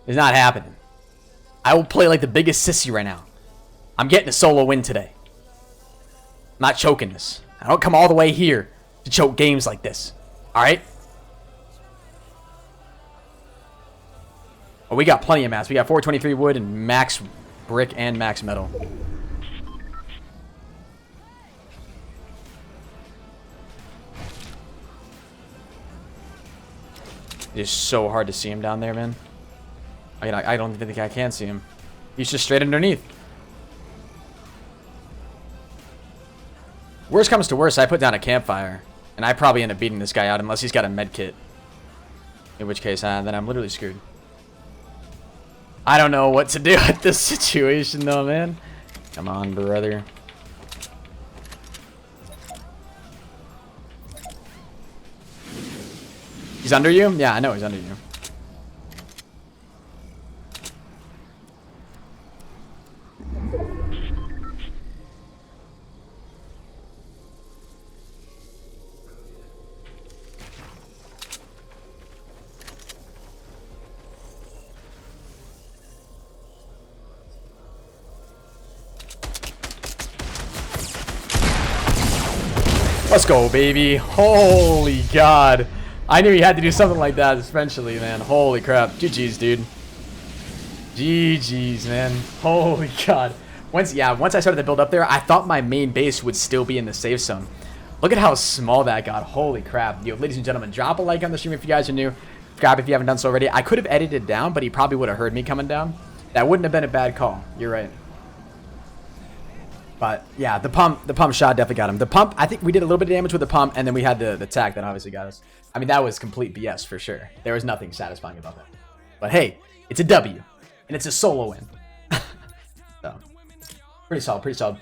It's not happening. I will play like the biggest sissy right now. I'm getting a solo win today. I'm not choking this. I don't come all the way here to choke games like this. Alright? Oh, we got plenty of mats. We got 423 wood and max brick and max metal. It's so hard to see him down there, man. I don't think I can see him. He's just straight underneath. Worst comes to worst, I put down a campfire. And I probably end up beating this guy out unless he's got a med kit. In which case, then I'm literally screwed. I don't know what to do with this situation, though, man. Come on, brother. He's under you? Yeah, I know he's under you. Let's go, baby. Holy God. I knew he had to do something like that eventually, man. Holy crap. GG's, dude. GG's, man. Holy God. Once I started to build up there, I thought my main base would still be in the safe zone. Look at how small that got. Holy crap. Yo, ladies and gentlemen, drop a like on the stream if you guys are new. Subscribe if you haven't done so already. I could have edited down, but he probably would have heard me coming down. That wouldn't have been a bad call. You're right. But yeah, the pump shot definitely got him. The pump, I think we did a little bit of damage with the pump, and then we had the tack that obviously got us. I mean, that was complete BS for sure. There was nothing satisfying about that. But hey, it's a W, and it's a solo win. So, pretty solid, pretty solid.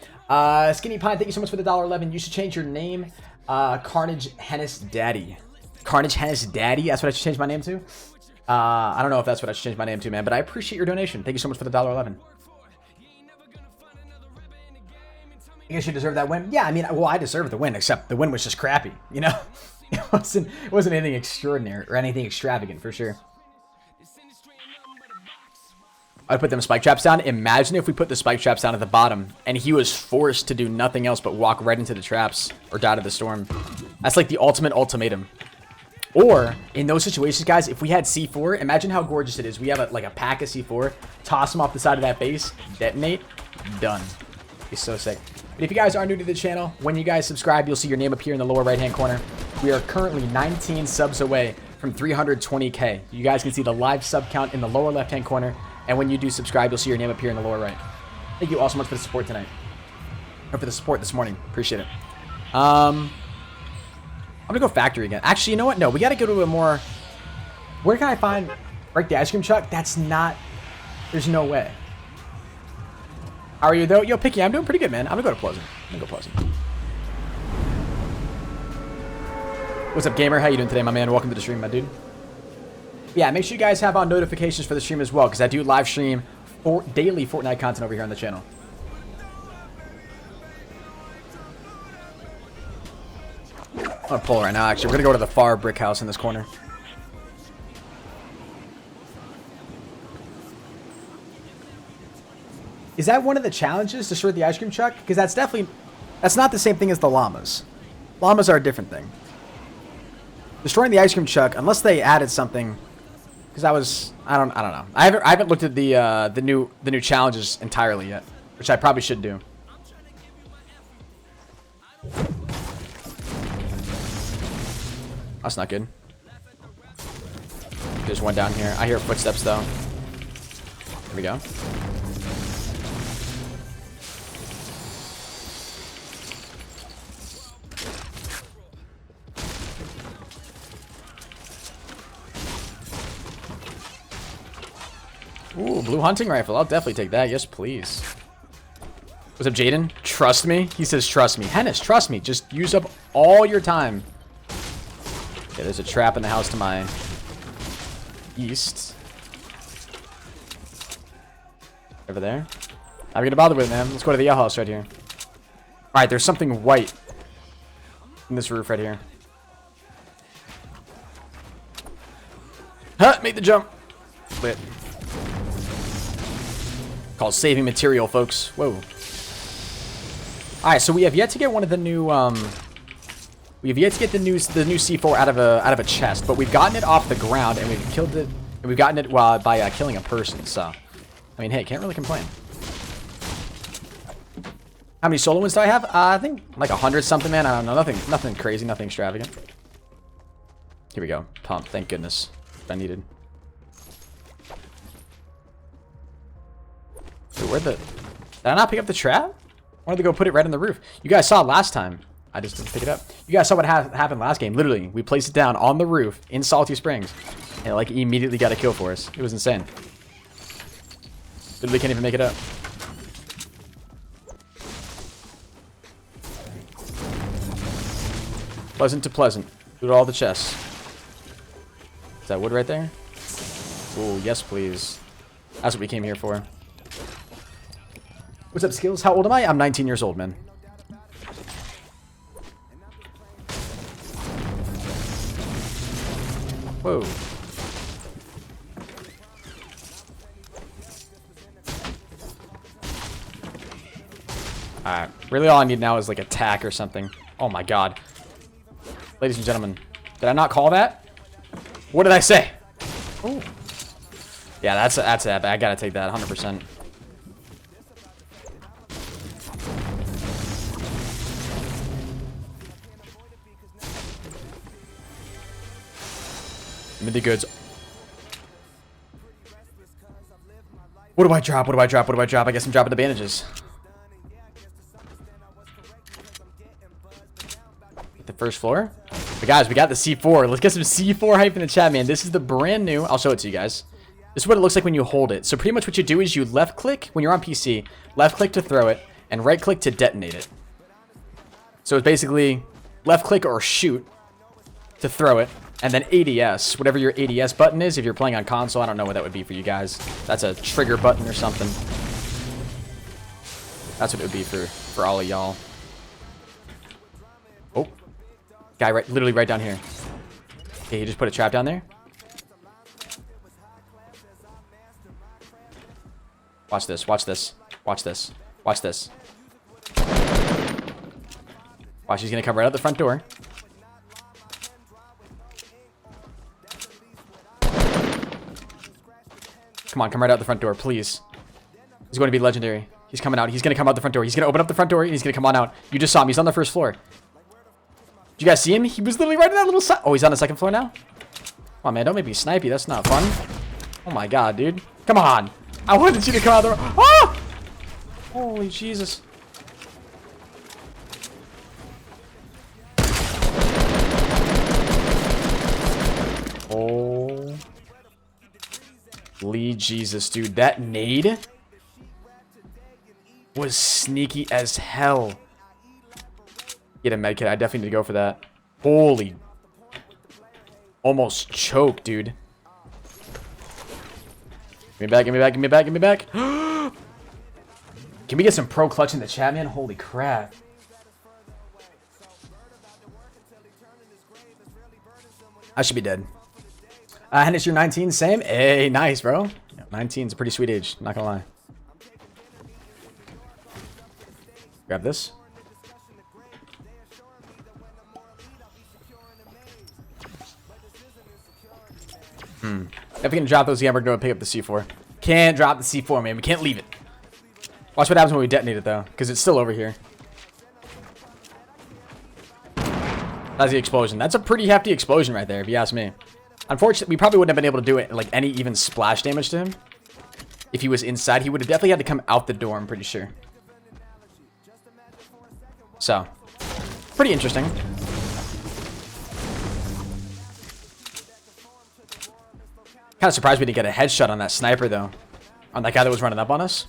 Skinny Pine, thank you so much for the $1.11. You should change your name. Carnage Hennis Daddy. Carnage Hennis Daddy, that's what I should change my name to? I don't know if that's what I should change my name to, man, but I appreciate your donation. Thank you so much for the $1.11. I guess you deserve that win. Yeah, I mean, well, I deserve the win, except the win was just crappy, you know? It wasn't anything extraordinary or anything extravagant, for sure. I'd put them spike traps down. Imagine if we put the spike traps down at the bottom, and he was forced to do nothing else but walk right into the traps or die to the storm. That's like the ultimate ultimatum. Or, in those situations, guys, if we had C4, imagine how gorgeous it is. We have like a pack of C4, toss them off the side of that base, detonate, done. It's so sick. But if you guys are new to the channel, when you guys subscribe, you'll see your name appear in the lower right-hand corner. We are currently 19 subs away from 320K. You guys can see the live sub count in the lower left-hand corner. And when you do subscribe, you'll see your name appear in the lower right. Thank you all so much for the support tonight. Or for the support this morning. Appreciate it. I'm going to go factory again. Actually, you know what? No, we got to go to a more... Where can I find... Break the ice cream truck? That's not... There's no way. How are you, though? Yo, Picky, I'm doing pretty good, man. I'm going to go to Pleasant. I'm going to go Pleasant. What's up, gamer? How you doing today, my man? Welcome to the stream, my dude. Yeah, make sure you guys have on notifications for the stream as well, because I do live stream daily Fortnite content over here on the channel. I'm going to pull right now, actually. We're going to go to the far brick house in this corner. Is that one of the challenges, destroy the ice cream truck? Because that's not the same thing as the llamas. Llamas are a different thing. Destroying the ice cream truck, unless they added something, because I don't know. I haven't looked at the new challenges entirely yet, which I probably should do. That's not good. There's one down here. I hear footsteps though. Here we go. Ooh, blue hunting rifle. I'll definitely take that. Yes, please. What's up, Jaden? Trust me? He says trust me. Hennis, trust me. Just use up all your time. Okay, there's a trap in the house to my east. Over there. I'm gonna bother with it, man. Let's go to the yellow house right here. Alright, there's something white in this roof right here. Huh, made the jump. Lit. Called saving material, folks. Whoa. Alright, so we have yet to get one of the new, we have yet to get the new C4 out of a chest, but we've gotten it off the ground, and we've killed it, and we've gotten it by killing a person, so. I mean, hey, can't really complain. How many solo wins do I have? I think like 100 something, man. I don't know. Nothing crazy, nothing extravagant. Here we go. Pump, thank goodness. I needed. Dude, did I not pick up the trap? I wanted to go put it right on the roof. You guys saw it last time. I just didn't pick it up. You guys saw what happened last game. Literally, we placed it down on the roof in Salty Springs. And it, like, immediately got a kill for us. It was insane. Literally can't even make it up. Pleasant to pleasant. Loot all the chests. Is that wood right there? Ooh, yes please. That's what we came here for. What's up, Skills? How old am I? I'm 19 years old, man. Whoa. Alright. Really all I need now is like attack or something. Oh my god. Ladies and gentlemen. Did I not call that? What did I say? Ooh. Yeah, that's it. I gotta take that 100%. Give me the goods. What do I drop? What do I drop? What do I drop? I guess I'm dropping the bandages. The first floor. But guys, we got the C4. Let's get some C4 hype in the chat, man. This is the brand new. I'll show it to you guys. This is what it looks like when you hold it. So pretty much what you do is you left click when you're on PC, left click to throw it, and right click to detonate it. So it's basically left click or shoot to throw it, and then ADS, whatever your ADS button is. If you're playing on console, I don't know what that would be for you guys. That's a trigger button or something. That's what it would be for all of y'all. Oh. Guy literally right down here. Okay, he just put a trap down there. Watch this, watch this, watch this, watch this. Watch, he's gonna come right out the front door. Come on, come right out the front door, please. He's going to be legendary. He's coming out. He's going to come out the front door. He's going to open up the front door, and he's going to come on out. You just saw him. He's on the first floor. Did you guys see him? He was literally right in that little side. Oh, he's on the second floor now? Come on, man. Don't make me snipey. That's not fun. Oh, my God, dude. Come on. I wanted you to come out the... Ah! Holy Jesus. Holy Jesus, dude. That nade was sneaky as hell. Get a medkit. I definitely need to go for that. Holy. Almost choked, dude. Give me back, give me back, give me back, give me back. Can we get some pro clutch in the chat, man? Holy crap. I should be dead. Hennis, you're 19, same? Hey, nice, bro. 19 is a pretty sweet age, not gonna lie. Grab this. If we can drop those, yeah, we're gonna pick up the C4. Can't drop the C4, man. We can't leave it. Watch what happens when we detonate it, though, because it's still over here. That's the explosion. That's a pretty hefty explosion right there, if you ask me. Unfortunately, we probably wouldn't have been able to do it, like, any even splash damage to him. If he was inside, he would have definitely had to come out the door, I'm pretty sure. So, pretty interesting. Kind of surprised we didn't get a headshot on that sniper, though. On that guy that was running up on us.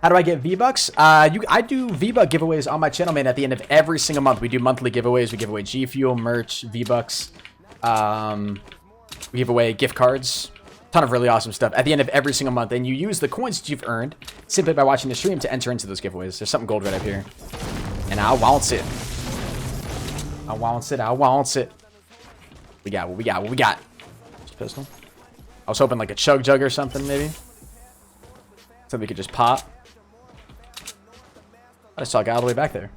How do I get V-Bucks? I do V-Buck giveaways on my channel, man, at the end of every single month. We do monthly giveaways. We give away G Fuel, merch, V-Bucks. We give away gift cards. Ton of really awesome stuff at the end of every single month. And you use the coins that you've earned simply by watching the stream to enter into those giveaways. There's something gold right up here. And I wants it. I wants it. I wants it. We got what we got. What we got. pistol. I was hoping like a chug jug or something, maybe. So we could just pop. I saw a guy all the way back there.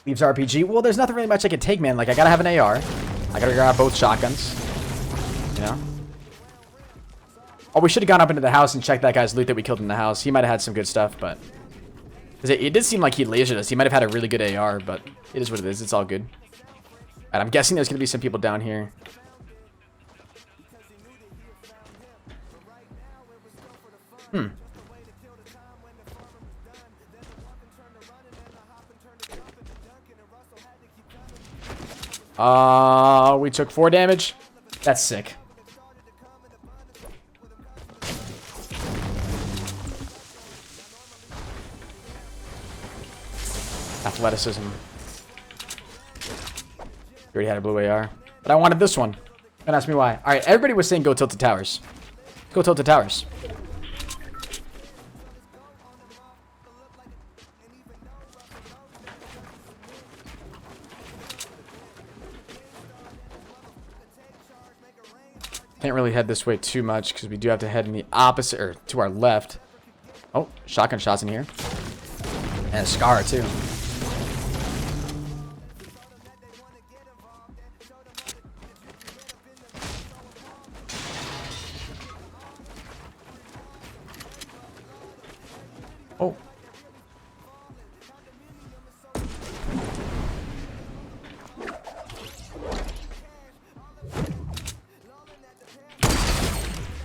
Leaves RPG. Well, there's nothing really much I can take, man. Like, I gotta have an AR. I gotta grab both shotguns. You know? Oh, we should have gone up into the house and checked that guy's loot that we killed in the house. He might have had some good stuff, but... It did seem like he lasered us. He might have had a really good AR, but it is what it is. It's all good. Alright, I'm guessing there's gonna be some people down here. We took 4 damage. That's sick. Athleticism. We already had a blue AR. But I wanted this one. Don't ask me why. Alright, everybody was saying go Tilted Towers. Go Tilted Towers. Can't really head this way too much because we do have to head in the opposite, or to our left. Oh, shotgun shots in here. And a Scar too. Oh.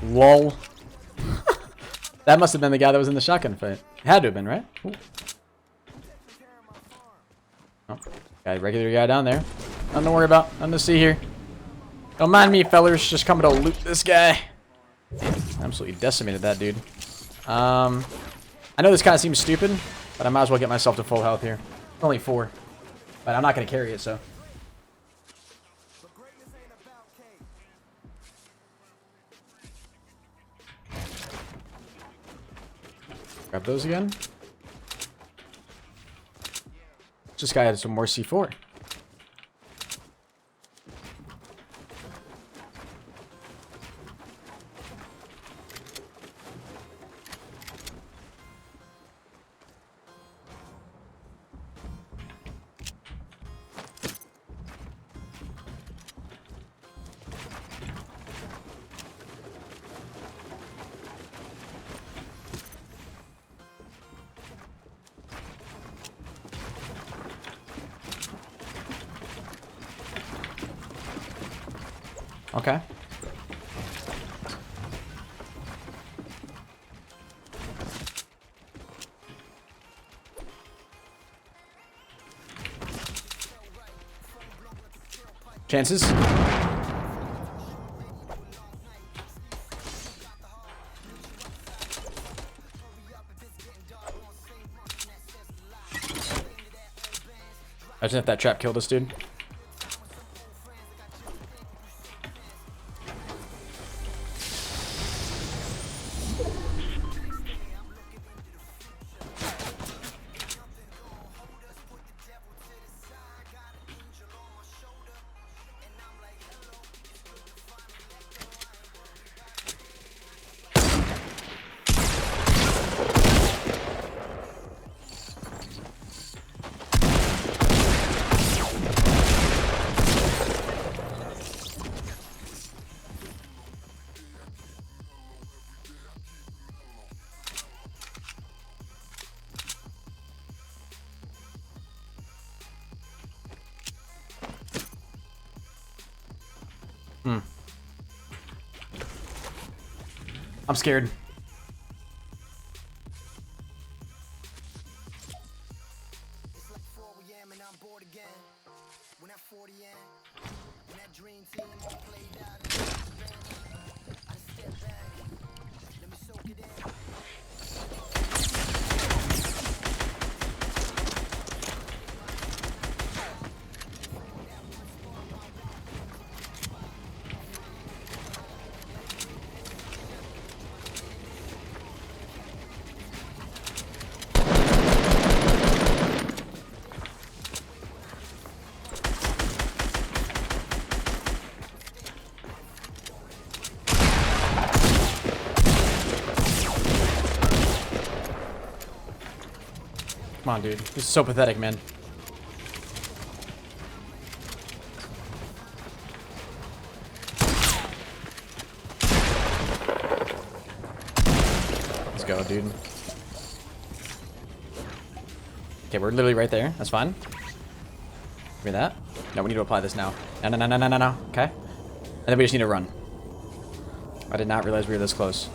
Lol. That must have been the guy that was in the shotgun fight. Had to have been, right? Ooh. Oh, got a regular guy down there. Nothing to worry about. Nothing to see here. Don't mind me, fellers. Just coming to loot this guy. Damn, absolutely decimated that dude. I know this kind of seems stupid, but I might as well get myself to full health here. Only 4. But I'm not going to carry it, so. Grab those again. This guy had some more C4. Okay. Chances? Imagine if that trap killed us, dude. I'm scared. Come on, dude. This is so pathetic, man. Let's go, dude. Okay, we're literally right there. That's fine. Give me that. No, we need to apply this now. No, no, no, no, no, no, no. Okay. And then we just need to run. I did not realize we were this close.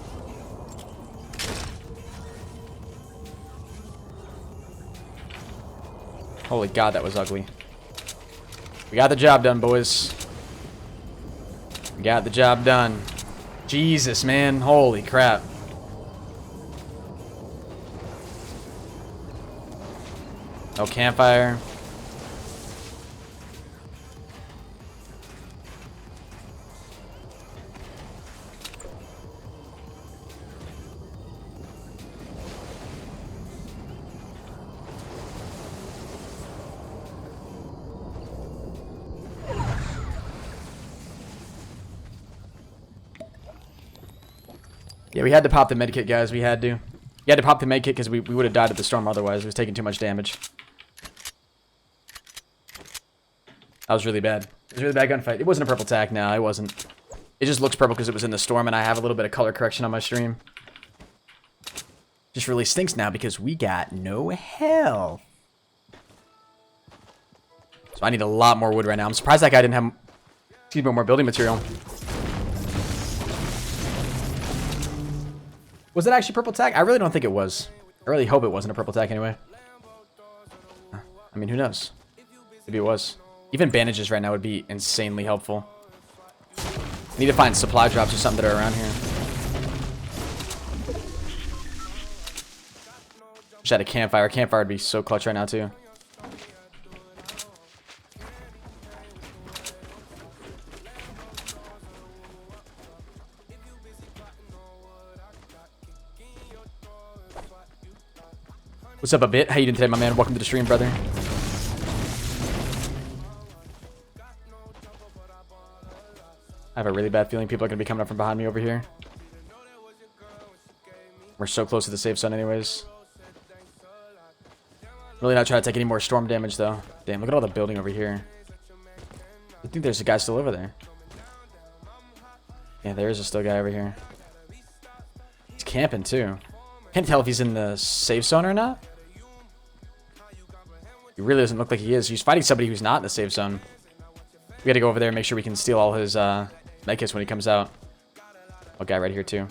Holy God, that was ugly. We got the job done, boys. We got the job done. Jesus, man. Holy crap. No campfire. Yeah, we had to pop the medkit, guys. We had to. You had to pop the medkit because we would have died of the storm otherwise. It was taking too much damage. That was really bad. It was a really bad gunfight. It wasn't a purple tack. No, it wasn't. It just looks purple because it was in the storm, and I have a little bit of color correction on my stream. Just really stinks now because we got no health. So I need a lot more wood right now. I'm surprised that guy didn't have, excuse me, more building material. Was it actually purple tack? I really don't think it was. I really hope it wasn't a purple tack anyway. I mean, who knows? Maybe it was. Even bandages right now would be insanely helpful. I need to find supply drops or something that are around here. Just had a campfire. Campfire would be so clutch right now too. What's up, a bit? How you doing today, my man? Welcome to the stream, brother. I have a really bad feeling people are going to be coming up from behind me over here. We're so close to the safe zone anyways. Really not trying to take any more storm damage, though. Damn, look at all the building over here. I think there's a guy still over there. Yeah, there is a still guy over here. He's camping, too. Can't tell if he's in the safe zone or not. He really doesn't look like he is. He's fighting somebody who's not in the safe zone. We gotta go over there and make sure we can steal all his medkits when he comes out. Oh, guy right here too.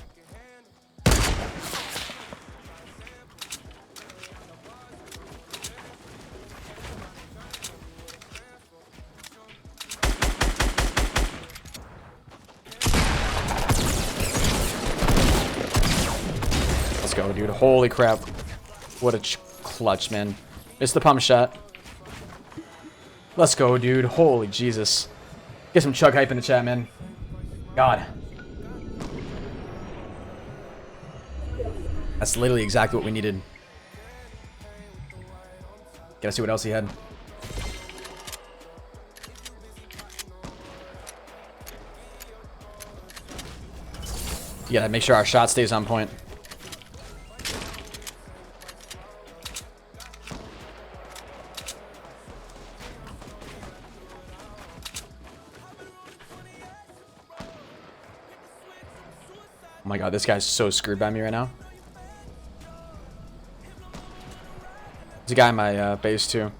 Let's go, dude. Holy crap. What a clutch, man. Missed the pump shot. Let's go, dude. Holy Jesus. Get some chug hype in the chat, man. God. That's literally exactly what we needed. Gotta see what else he had. You gotta make sure our shot stays on point. Oh my God, this guy's so screwed by me right now. There's a guy in my base too.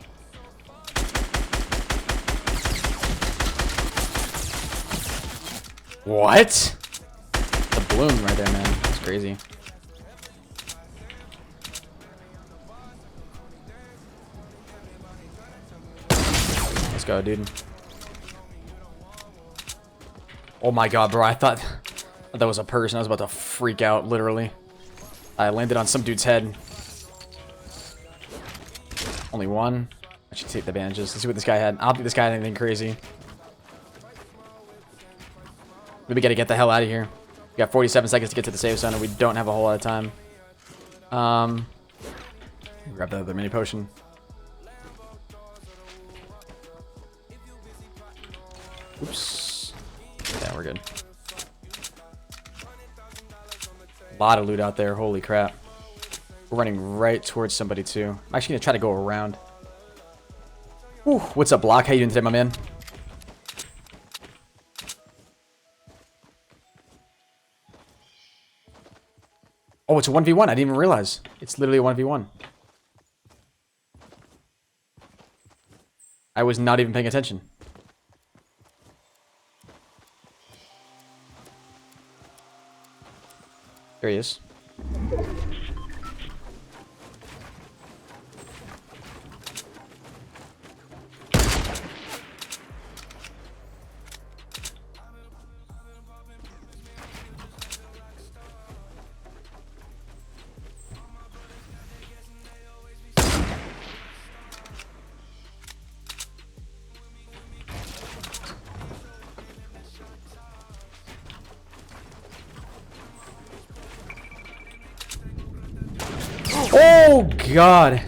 What? The balloon right there, man. That's crazy. Let's go, dude. Oh my God, bro. I thought that was a person. I was about to freak out, literally. I landed on some dude's head. Only one. I should take the bandages. Let's see what this guy had. I don't think this guy had anything crazy. We gotta get the hell out of here. We got 47 seconds to get to the safe zone, and we don't have a whole lot of time. Grab the other mini potion. Oops. Yeah, we're good. A lot of loot out there. Holy crap. We're running right towards somebody too. I'm actually gonna try to go around. Whew. What's up, Block? How you doing today, my man? Oh, it's a 1v1. I didn't even realize. It's literally a 1v1. I was not even paying attention. There he is. Oh, God.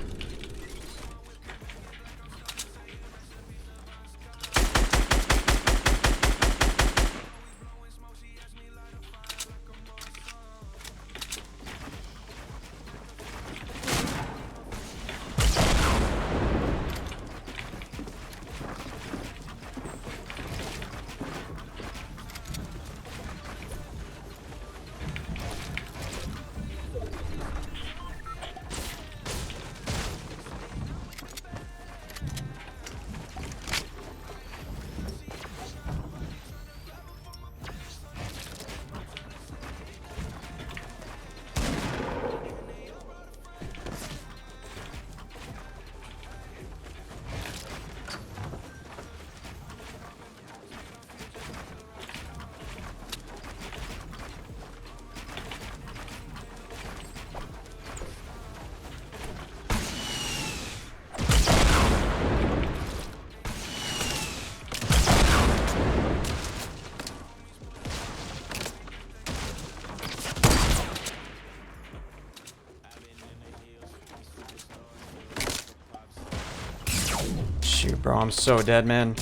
Shoot, bro, I'm so dead, man.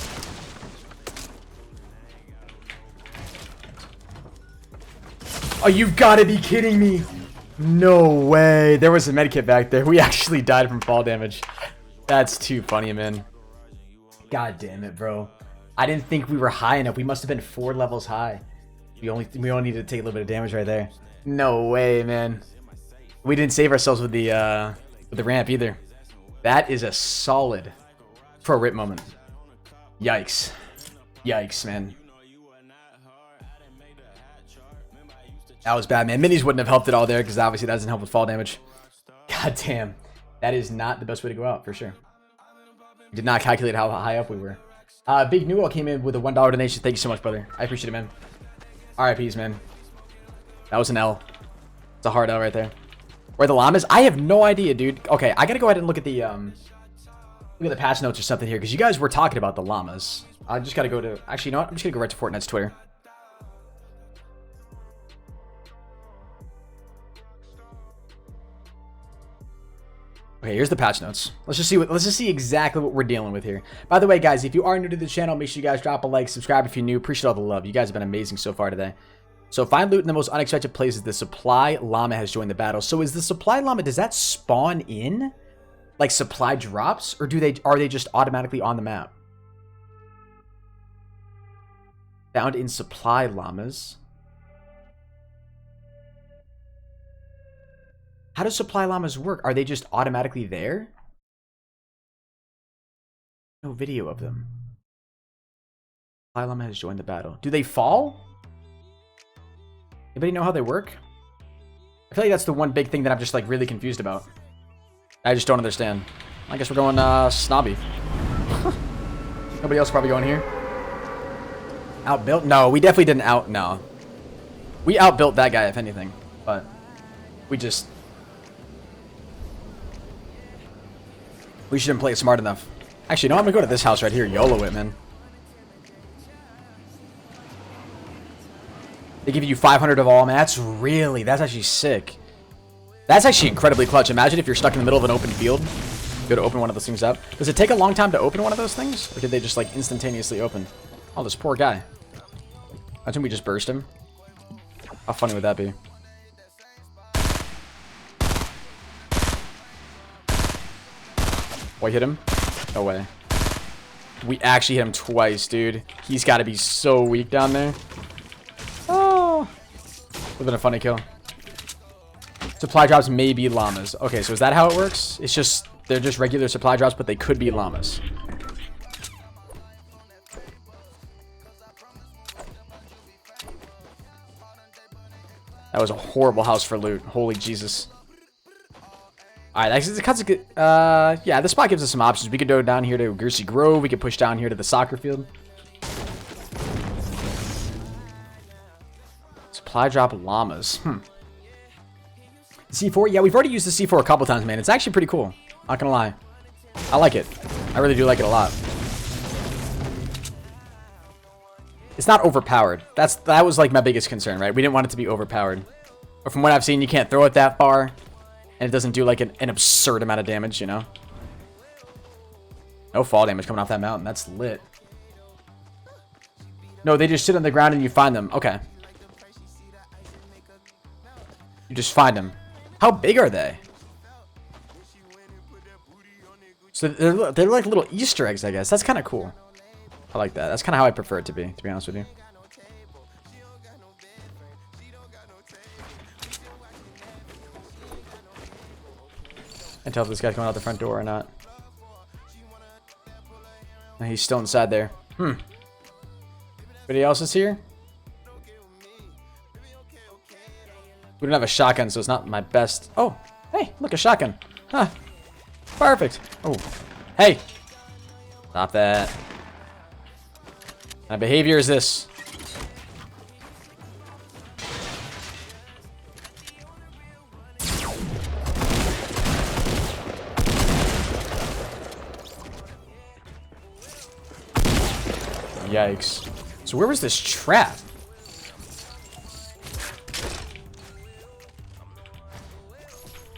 Oh, you've got to be kidding me. No way. There was a medkit back there. We actually died from fall damage. That's too funny, man. God damn it, bro. I didn't think we were high enough. We must have been 4 levels high. We only needed to take a little bit of damage right there. No way, man. We didn't save ourselves with the ramp either. That is a solid pro rip moment. Yikes. Yikes, man. That was bad, man. Minis wouldn't have helped at all there because obviously that doesn't help with fall damage. God damn. That is not the best way to go out, for sure. Did not calculate how high up we were. Big Newell came in with a $1 donation. Thank you so much, brother. I appreciate it, man. RIPs, man. That was an L. It's a hard L right there. Where the llamas? I have no idea, dude. Okay, I gotta go ahead and look at the patch notes or something here because you guys were talking about the llamas. I just gotta go to. Actually, you know what? I'm just gonna go right to Fortnite's Twitter. Okay, here's the patch notes. Let's just see exactly what we're dealing with here. By the way, guys, if you are new to the channel, make sure you guys drop a like, subscribe if you're new. Appreciate all the love. You guys have been amazing so far today. So find loot in the most unexpected places. The supply llama has joined the battle. So is the supply llama, does that spawn in like supply drops, or are they just automatically on the map? Found in supply llamas. How do supply llamas work? Are they just automatically there? No video of them. Supply llama has joined the battle. Do they fall? Anybody know how they work? I feel like that's the one big thing that I'm just like really confused about. I just don't understand. I guess we're going snobby. Nobody else probably going here. Outbuilt? No, we definitely didn't no. We outbuilt that guy, if anything. But we shouldn't play it smart enough. Actually, no, I'm gonna go to this house right here. YOLO it, man. They give you 500 of all, man. That's actually sick. That's actually incredibly clutch. Imagine if you're stuck in the middle of an open field. Go to open one of those things up. Does it take a long time to open one of those things? Or did they just like instantaneously open? Oh, this poor guy. Imagine we just burst him. How funny would that be? Oh, I hit him? No way. We actually hit him twice, dude. He's got to be so weak down there. Oh. Would have been a funny kill. Supply drops may be llamas. Okay, so is that how it works? It's just, they're just regular supply drops, but they could be llamas. That was a horrible house for loot. Holy Jesus. Alright, that's a good... yeah, this spot gives us some options. We could go down here to Goosey Grove. We could push down here to the soccer field. Supply drop llamas. C4? Yeah, we've already used the C4 a couple times, man. It's actually pretty cool. Not gonna lie. I like it. I really do like it a lot. It's not overpowered. That was like my biggest concern, right? We didn't want it to be overpowered. But from what I've seen, you can't throw it that far. And it doesn't do like an absurd amount of damage, you know? No fall damage coming off that mountain. That's lit. No, they just sit on the ground and you find them. Okay. You just find them. How big are they? So they're like little Easter eggs, I guess. That's kind of cool. I like that. That's kind of how I prefer it to be honest with you. Can't tell if this guy's coming out the front door or not. No, he's still inside there. Anybody else is here? We don't have a shotgun, so it's not my best. Oh, hey, look, a shotgun. Huh. Perfect. Oh, hey. Stop that. What kind of behavior is this? Yikes. So where was this trap?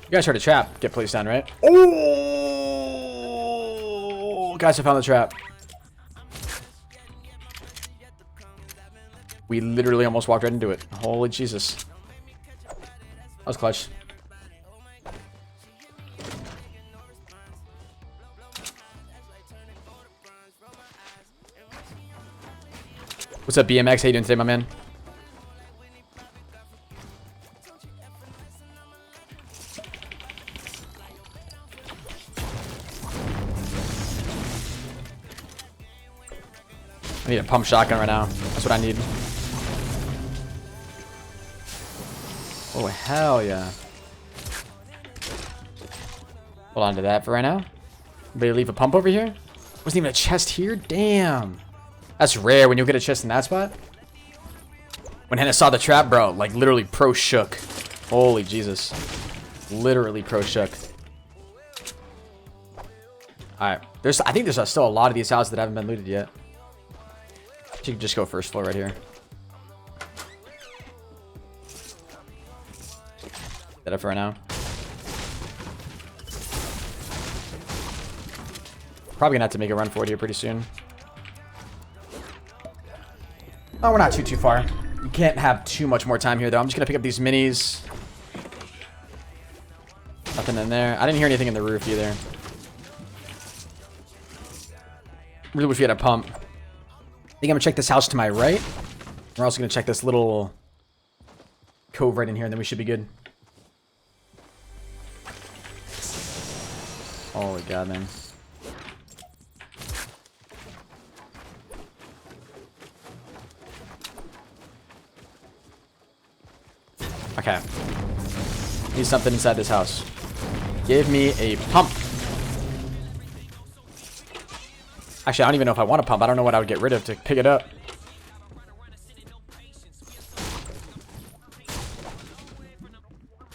You guys heard a trap get placed down, right? Oh! Guys, I found the trap. We literally almost walked right into it. Holy Jesus. That was clutch. What's up, BMX? How you doing today, my man? I need a pump shotgun right now. That's what I need. Oh, hell yeah. Hold on to that for right now. Anybody leave a pump over here? Wasn't even a chest here? Damn. That's rare when you'll get a chest in that spot. When Hannah saw the trap, bro, like literally pro shook. Holy Jesus. Literally pro shook. Alright. I think there's still a lot of these houses that haven't been looted yet. You can just go first floor right here. That up for right now. Probably gonna have to make a run for it here pretty soon. Oh, we're not too far. You can't have too much more time here, though. I'm just gonna pick up these minis. Nothing in there. I didn't hear anything in the roof either. Really wish we had a pump. I think I'm gonna check this house to my right. We're also gonna check this little cove right in here, and then we should be good. Holy God, man. Okay. Need something inside this house. Give me a pump. Actually, I don't even know if I want a pump. I don't know what I would get rid of to pick it up.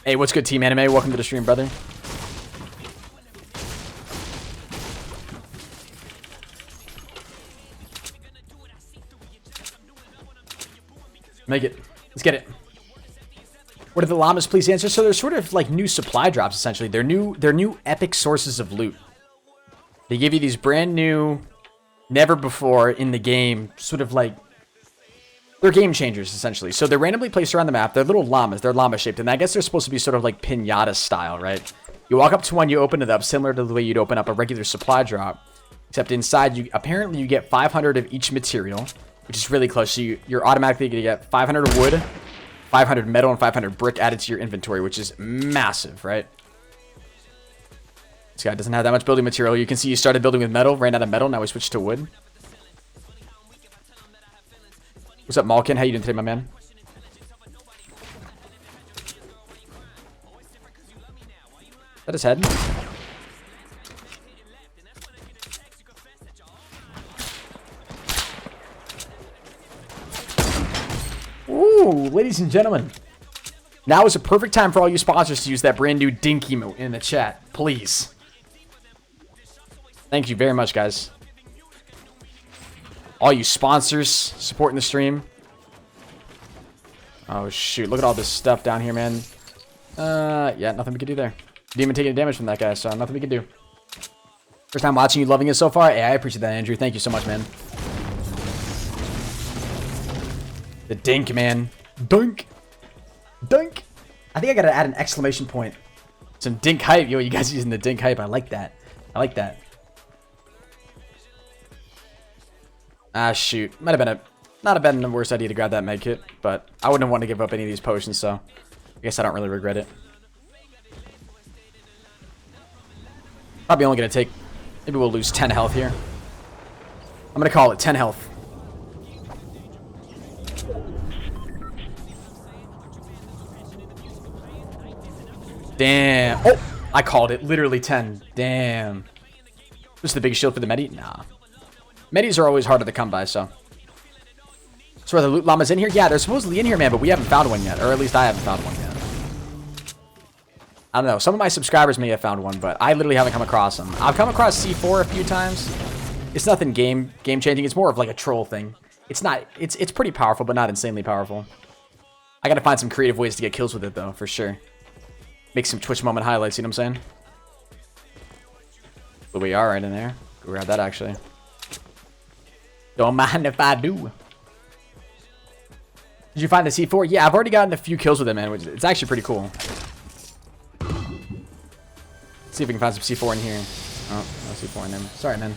Hey, what's good, Team Anime? Welcome to the stream, brother. Make it. Let's get it. What are the llamas? Please answer. So they're sort of like new supply drops, essentially. They're new epic sources of loot. They give you these brand new, never before in the game, sort of like, they're game changers, essentially. So they're randomly placed around the map. They're little llamas. They're llama shaped. And I guess they're supposed to be sort of like pinata style, right? You walk up to one, you open it up, similar to the way you'd open up a regular supply drop. Except inside, you apparently you get 500 of each material, which is really close. So you're automatically going to get 500 of wood, 500 metal, and 500 brick added to your inventory, which is massive, right? This guy doesn't have that much building material. You can see you started building with metal, ran out of metal, now we switched to wood. What's up, Malkin? How you doing today, my man? Is that his head? Ooh, ladies and gentlemen. Now is a perfect time for all you sponsors to use that brand new dink emote in the chat. Please. Thank you very much, guys. All you sponsors supporting the stream. Oh, shoot. Look at all this stuff down here, man. Yeah, nothing we can do there. Didn't even take any damage from that guy, so nothing we can do. First time watching, you loving it so far? Yeah, I appreciate that, Andrew. Thank you so much, man. The dink, man. Dunk. Dunk. I think I gotta add an exclamation point. Some dink hype. Yo, you guys using the dink hype. I like that. I like that. Ah, shoot. Might have been not have been the worst idea to grab that med kit, but I wouldn't want to give up any of these potions, so I guess I don't really regret it. Probably only gonna take, maybe we'll lose 10 health here. I'm gonna call it 10 health. Damn. Oh, I called it. Literally 10. Damn. This is the biggest shield for the Medi? Nah. Medis are always harder to come by, so. So are the loot llamas in here? Yeah, they're supposedly in here, man, but we haven't found one yet. Or at least I haven't found one yet. I don't know. Some of my subscribers may have found one, but I literally haven't come across them. I've come across C4 a few times. It's nothing game changing. It's more of like a troll thing. It's not. It's pretty powerful, but not insanely powerful. I gotta find some creative ways to get kills with it, though, for sure. Make some Twitch moment highlights, you know what I'm saying? But we are right in there. Go grab that, actually. Don't mind if I do. Did you find the C4? Yeah, I've already gotten a few kills with it, man. Which it's actually pretty cool. Let's see if we can find some C4 in here. Oh, no C4 in there. Sorry, man.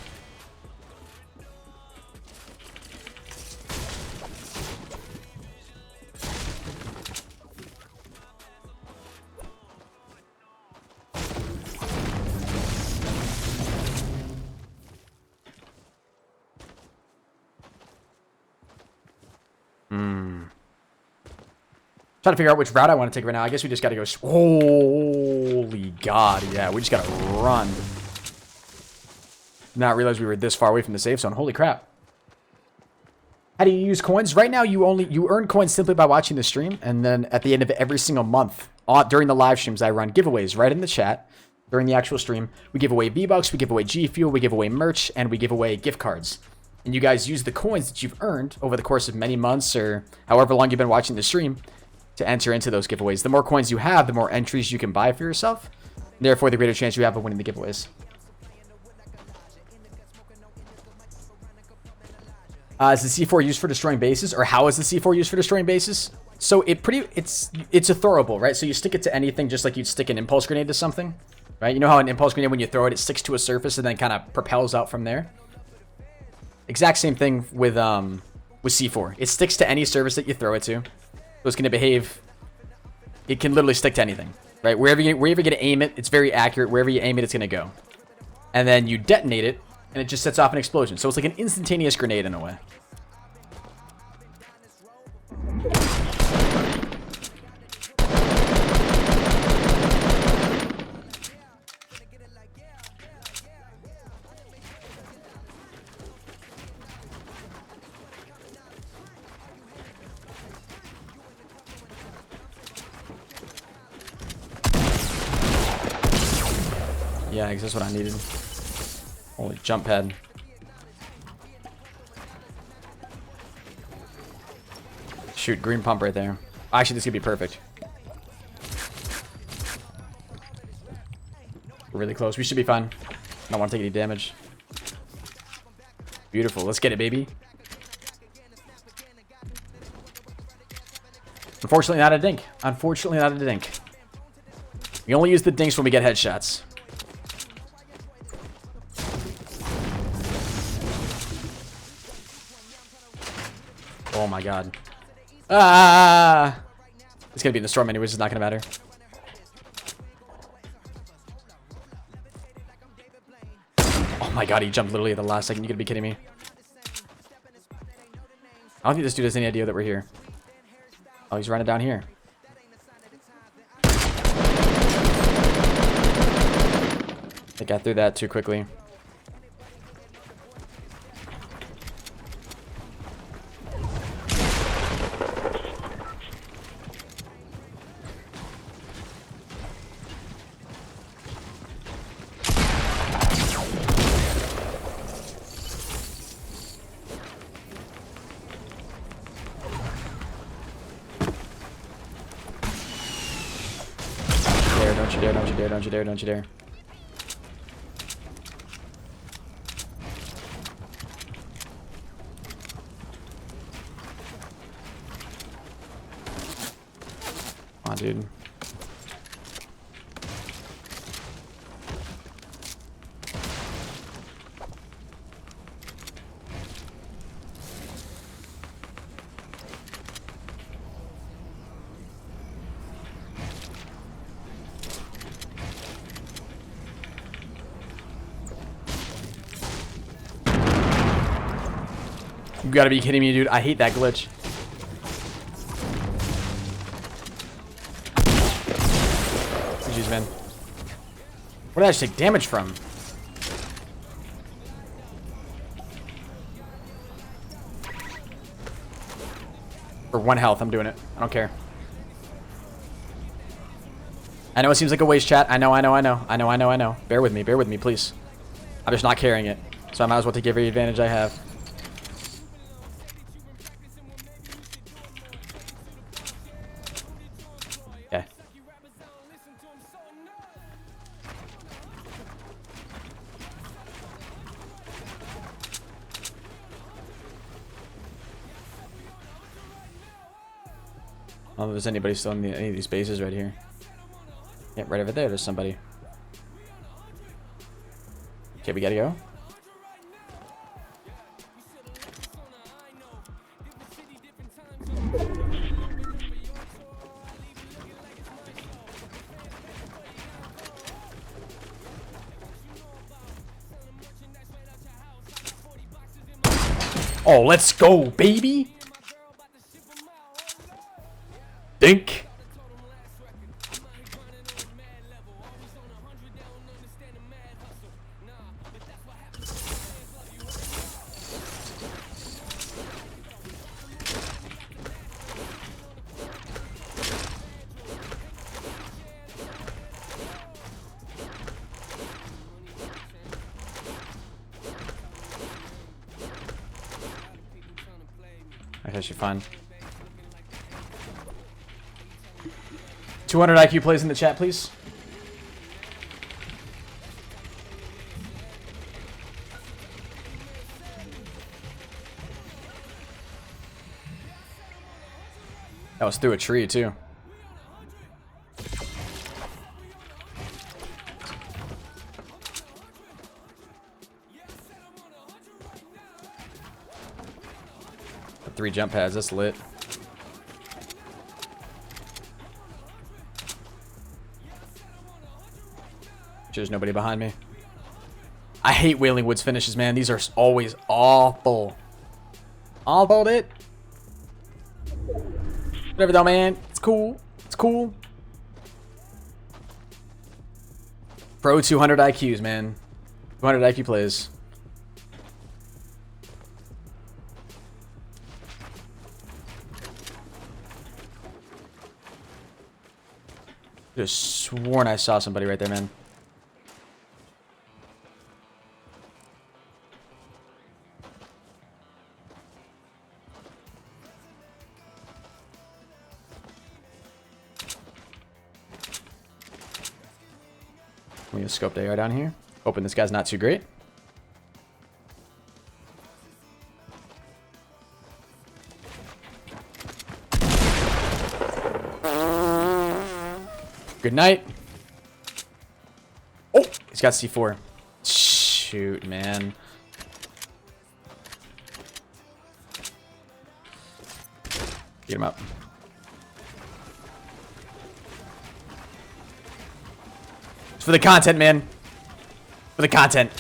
Trying to figure out which route I want to take right now. I guess we just got to go. Holy God. Yeah, we just got to run. Not realize we were this far away from the safe zone. Holy crap. How do you use coins? Right now, you earn coins simply by watching the stream. And then at the end of every single month, during the live streams, I run giveaways right in the chat. During the actual stream, we give away V-Bucks, we give away G Fuel, we give away merch, and we give away gift cards. And you guys use the coins that you've earned over the course of many months or however long you've been watching the stream to enter into those giveaways. The more coins you have, the more entries you can buy for yourself. Therefore, the greater chance you have of winning the giveaways. Is the C4 used for destroying bases, or how is the C4 used for destroying bases? So it's a throwable, right? So you stick it to anything just like you'd stick an impulse grenade to something, right? You know how an impulse grenade, when you throw it, it sticks to a surface and then kind of propels out from there. Exact same thing with C4. It sticks to any surface that you throw it to. So it's going to behave. It can literally stick to anything, right? Wherever you're going to aim it, it's very accurate. Wherever you aim it, it's going to go. And then you detonate it, and it just sets off an explosion. So it's like an instantaneous grenade in a way. Yeah, that's what I needed. Holy jump pad. Shoot, green pump right there. Actually, this could be perfect. We're really close. We should be fine. I don't want to take any damage. Beautiful. Let's get it, baby. Unfortunately, not a dink. Unfortunately, not a dink. We only use the dinks when we get headshots. Oh my god. Ah! It's gonna be in the storm anyways, it's not gonna matter. Oh my god, he jumped literally at the last second. You gotta be kidding me. I don't think this dude has any idea that we're here. Oh, he's running down here. I got through that too quickly. Don't you dare, don't you dare, don't you dare, don't you dare. Come on, dude. You gotta be kidding me, dude. I hate that glitch. Jeez, man. What did I just take damage from? For 1 health, I'm doing it. I don't care. I know it seems like a waste, chat. I know. Bear with me, please. I'm just not carrying it. So I might as well take every advantage I have. Okay. I don't know if there's anybody still in any of these bases right here. Yeah, right over there, there's somebody. Okay, we gotta go. Oh, let's go, baby! Dink! That's actually fun. 200 IQ plays in the chat, please. That was through a tree, too. The 3 jump pads, that's lit. There's nobody behind me. I hate Wailing Woods finishes, man. These are always awful. Awful, dude. Whatever though, man. It's cool. It's cool. Pro 200 IQs, man. 200 IQ plays. Just sworn I saw somebody right there, man. We have scoped AR down here. Hoping this guy's not too great. Good night. He's got C4. Shoot, man. Get him up. It's for the content, man. For the content.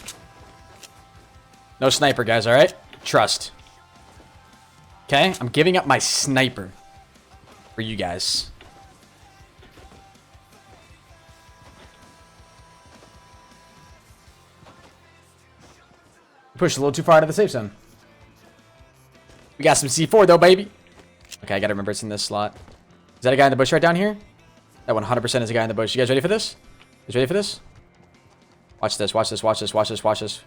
No sniper, guys, alright? Trust. Okay? I'm giving up my sniper for you guys. Pushed a little too far out of the safe zone. We got some C4 though, baby. Okay, I gotta remember it's in this slot. Is that a guy in the bush right down here? That 100% is a guy in the bush. You guys ready for this? You guys ready for this? Watch this, watch this, watch this, watch this, watch this.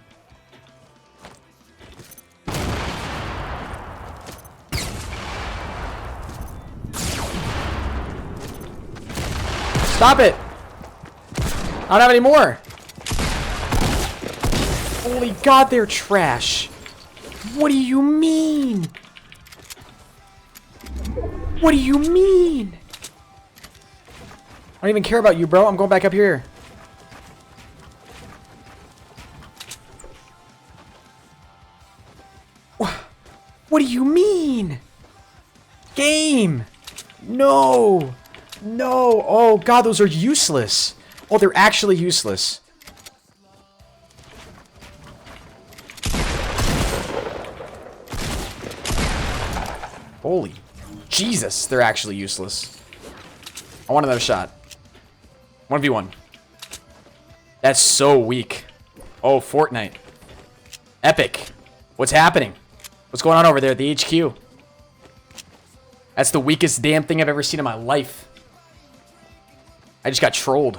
Stop it! I don't have any more. Holy God, they're trash. What do you mean? What do you mean? I don't even care about you, bro. I'm going back up here. What do you mean? Game. No. No. Oh, God, those are useless. Oh, they're actually useless. Holy Jesus, they're actually useless. I want another shot. 1v1. That's so weak. Oh, Fortnite. Epic. What's happening? What's going on over there at the HQ? That's the weakest damn thing I've ever seen in my life. I just got trolled.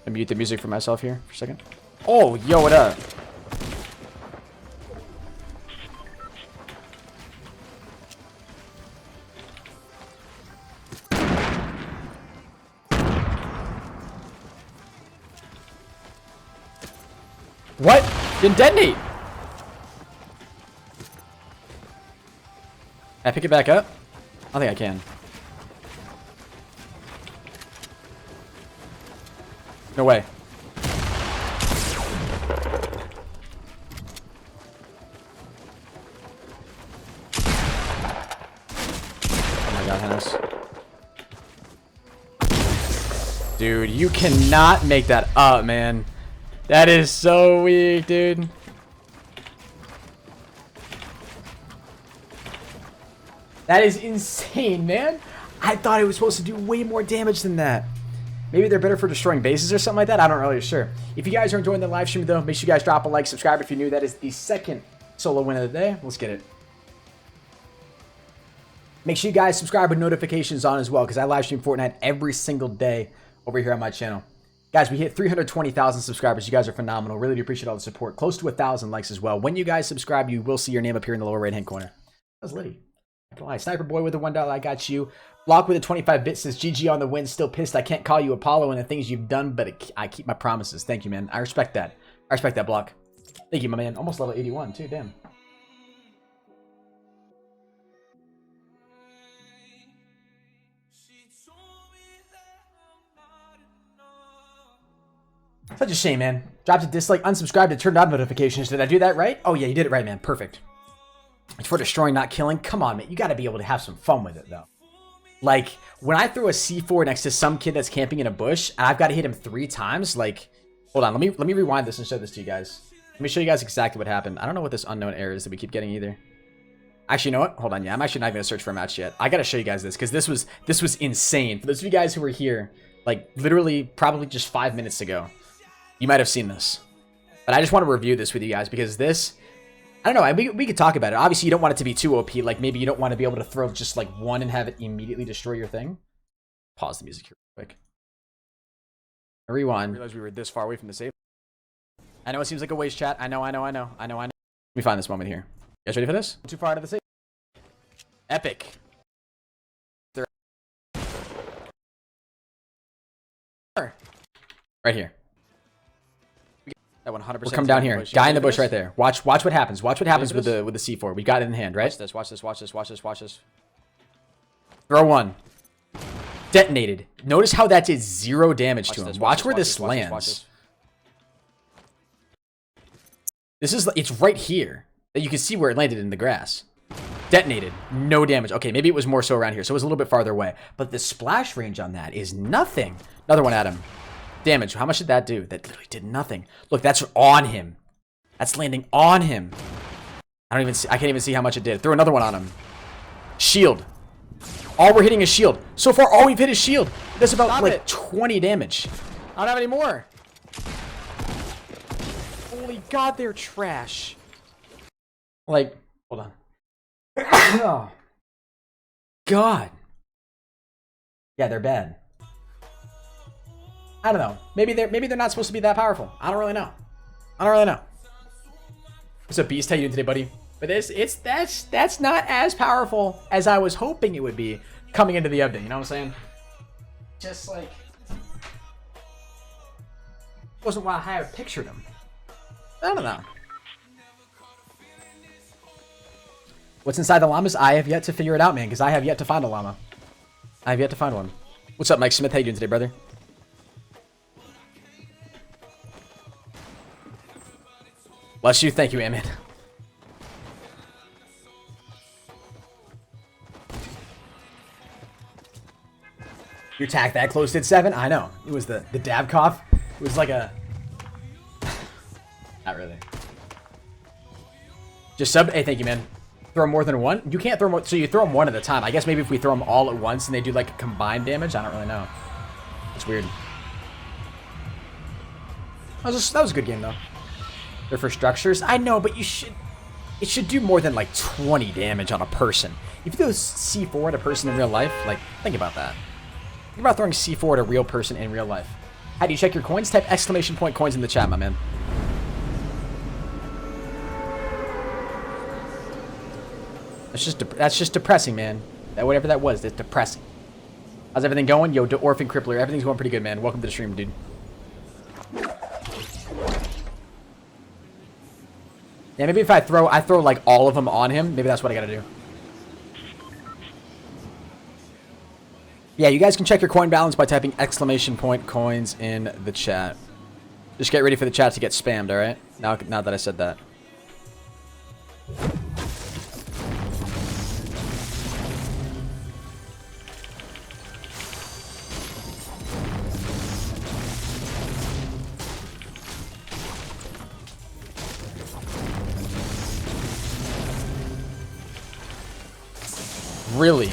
I mute the music for myself here for a second. Oh, yo, what up? What? Didn't detonate. Can I pick it back up? I think I can. No way. Oh my God, Hennis. Dude, you cannot make that up, man. That is so weak, dude. That is insane, man. I thought it was supposed to do way more damage than that. Maybe they're better for destroying bases or something like that. I don't really sure. If you guys are enjoying the live stream, though, make sure you guys drop a like, subscribe if you're new. That is the second solo win of the day. Let's get it. Make sure you guys subscribe with notifications on as well, because I live stream Fortnite every single day over here on my channel. Guys, we hit 320,000 subscribers. You guys are phenomenal. Really do appreciate all the support. Close to 1,000 likes as well. When you guys subscribe, you will see your name appear in the lower right-hand corner. That was Liddy. Sniper Boy with the $1, I got you. Block with a 25-bit says GG on the win. Still pissed I can't call you Apollo and the things you've done, but I keep my promises. Thank you, man. I respect that. I respect that, Block. Thank you, my man. Almost level 81, too. Damn. Such a shame, man. Dropped a dislike, unsubscribed, and turned on notifications. Did I do that right? Oh, yeah, you did it right, man. Perfect. It's for destroying, not killing. Come on, man. You got to be able to have some fun with it, though. Like, when I throw a C4 next to some kid that's camping in a bush, and I've got to hit him 3 times, like... Hold on, let me rewind this and show this to you guys. Let me show you guys exactly what happened. I don't know what this unknown error is that we keep getting either. Actually, you know what? Hold on, yeah. I'm actually not going to search for a match yet. I got to show you guys this, because this was insane. For those of you guys who were here, like, literally, probably just 5 minutes ago, you might have seen this. But I just want to review this with you guys, because this... I don't know, we could talk about it. Obviously, you don't want it to be too OP. Like, maybe you don't want to be able to throw just, like, one and have it immediately destroy your thing. Pause the music here real quick. Rewind. I realized we were this far away from the save. I know it seems like a waste, chat. I know. Let me find this moment here. You guys ready for this? Too far out of the save. Epic. Right here. That 100%. We'll come down here. Guy in the bush right there. Watch what happens. Watch what happens with the C4. We got it in hand, right? Watch this. Watch this. Throw one. Detonated. Notice how that did 0 damage to him. Watch where this lands. This is, it's right here. You can see where it landed in the grass. Detonated. No damage. Okay, maybe it was more so around here. So it was a little bit farther away. But the splash range on that is nothing. Another one at him. Damage. How much did that do? That literally did nothing. Look, that's on him. That's landing on him. I can't even see how much it did. Throw another one on him. Shield. All we're hitting is shield. So far, all we've hit is shield. That's about 20 damage. I don't have any more. Holy God, they're trash. Like, hold on. Oh. God. Yeah, they're bad. I don't know. Maybe they're not supposed to be that powerful. I don't really know. What's up, Beast? How you doing today, buddy? But that's not as powerful as I was hoping it would be coming into the update. You know what I'm saying? Just like wasn't what I had pictured them. I don't know. What's inside the llamas? I have yet to figure it out, man, because I have yet to find a llama. I have yet to find one. What's up, Mike Smith? How you doing today, brother? Bless you. Thank you, Amen. Your attack that close did 7? I know. It was the dab cough. It was like a... Not really. Just sub... Hey, thank you, man. Throw more than one? You can't throw more... So you throw them one at a time. I guess maybe if we throw them all at once and they do like a combined damage. I don't really know. It's weird. That was a good game, though. They're for structures. I know, but you should... It should do more than like 20 damage on a person. If you throw C4 at a person in real life, like, think about that. Think about throwing C4 at a real person in real life. How do you check your coins? Type exclamation point coins in the chat, my man. That's just depressing, man. Whatever that was, that's depressing. How's everything going? Yo, Orphan Crippler, everything's going pretty good, man. Welcome to the stream, dude. Yeah, maybe if I throw like all of them on him, maybe that's what I gotta do. Yeah, you guys can check your coin balance by typing exclamation point coins in the chat. Just get ready for the chat to get spammed, alright? Now that I said that. Really?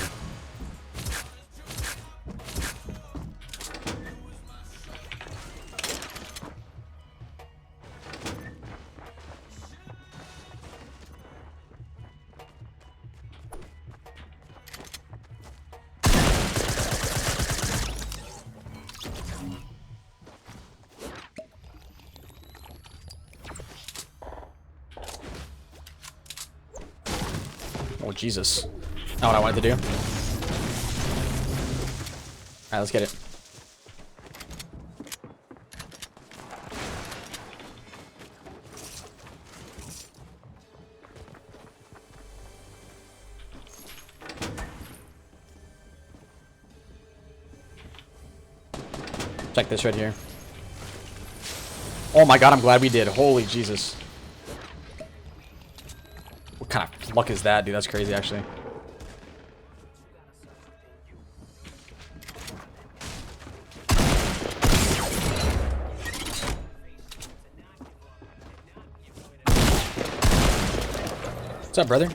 Oh, Jesus. Not what I wanted to do. Alright, let's get it. Check this right here. Oh my God, I'm glad we did. Holy Jesus. What kind of luck is that, dude? That's crazy, actually. What's up, brother? Do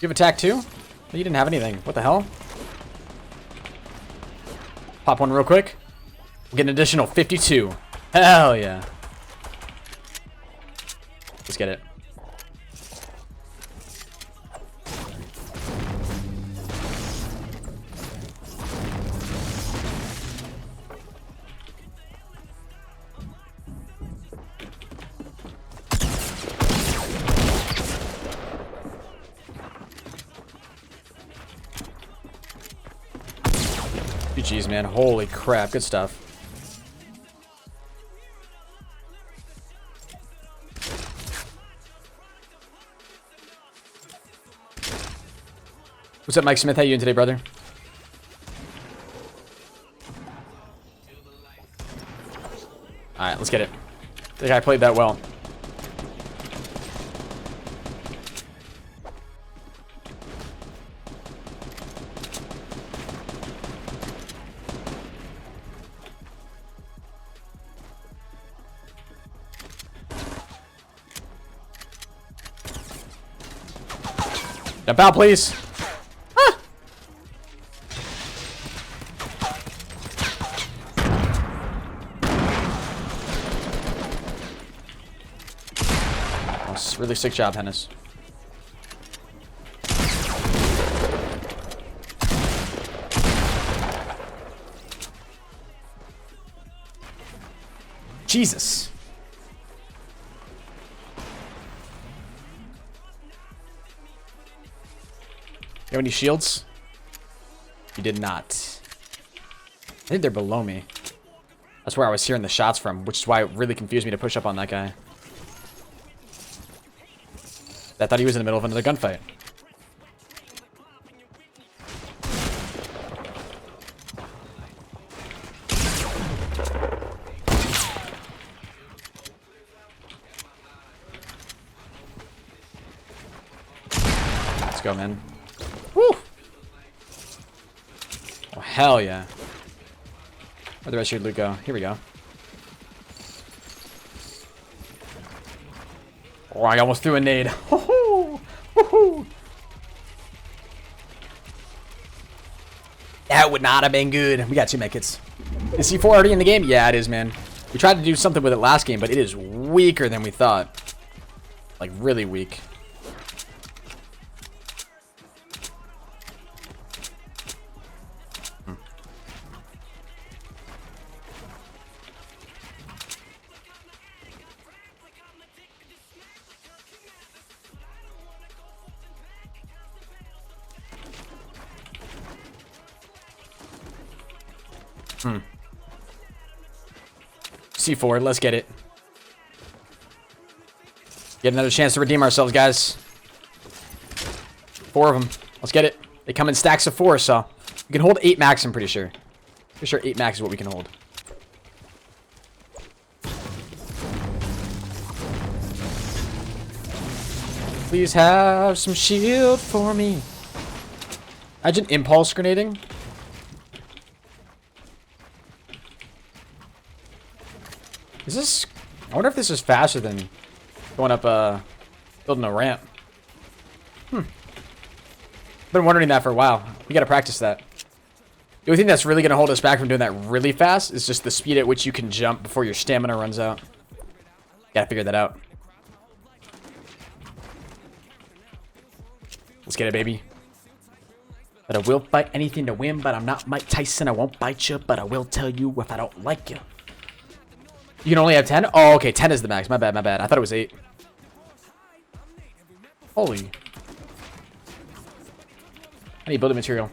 you have attack too? No, you didn't have anything. What the hell? Pop one real quick. We'll get an additional 52. Hell yeah. Let's get it. GG's, man. Holy crap. Good stuff. What's up, Mike Smith? How you doing today, brother? Alright, let's get it. I think I played that well. Jump out, please. Ah! That's a really sick job, Hennis. Jesus. You have any shields? You did not. I think they're below me. That's where I was hearing the shots from, which is why it really confused me to push up on that guy. I thought he was in the middle of another gunfight. Let's go, man. Woo! Oh, hell yeah. Where'd the rest of your loot go? Here we go. Oh, I almost threw a nade. That would not have been good. We got 2 medkits. Is C4 already in the game? Yeah, it is, man. We tried to do something with it last game, but it is weaker than we thought. Like, really weak. C4, let's get it. Get another chance to redeem ourselves, guys. 4 of them. Let's get it. They come in stacks of 4, so we can hold 8 max, I'm pretty sure. Pretty sure 8 max is what we can hold. Please have some shield for me. Imagine impulse grenading. Is this... I wonder if this is faster than going up, building a ramp. Been wondering that for a while. We gotta practice that. The only thing that's really gonna hold us back from doing that really fast is just the speed at which you can jump before your stamina runs out. Gotta figure that out. Let's get it, baby. But I will fight anything to win, but I'm not Mike Tyson. I won't bite you, but I will tell you if I don't like you. You can only have 10? Oh, okay. 10 is the max. My bad, my bad. I thought it was 8. Holy. I need building material.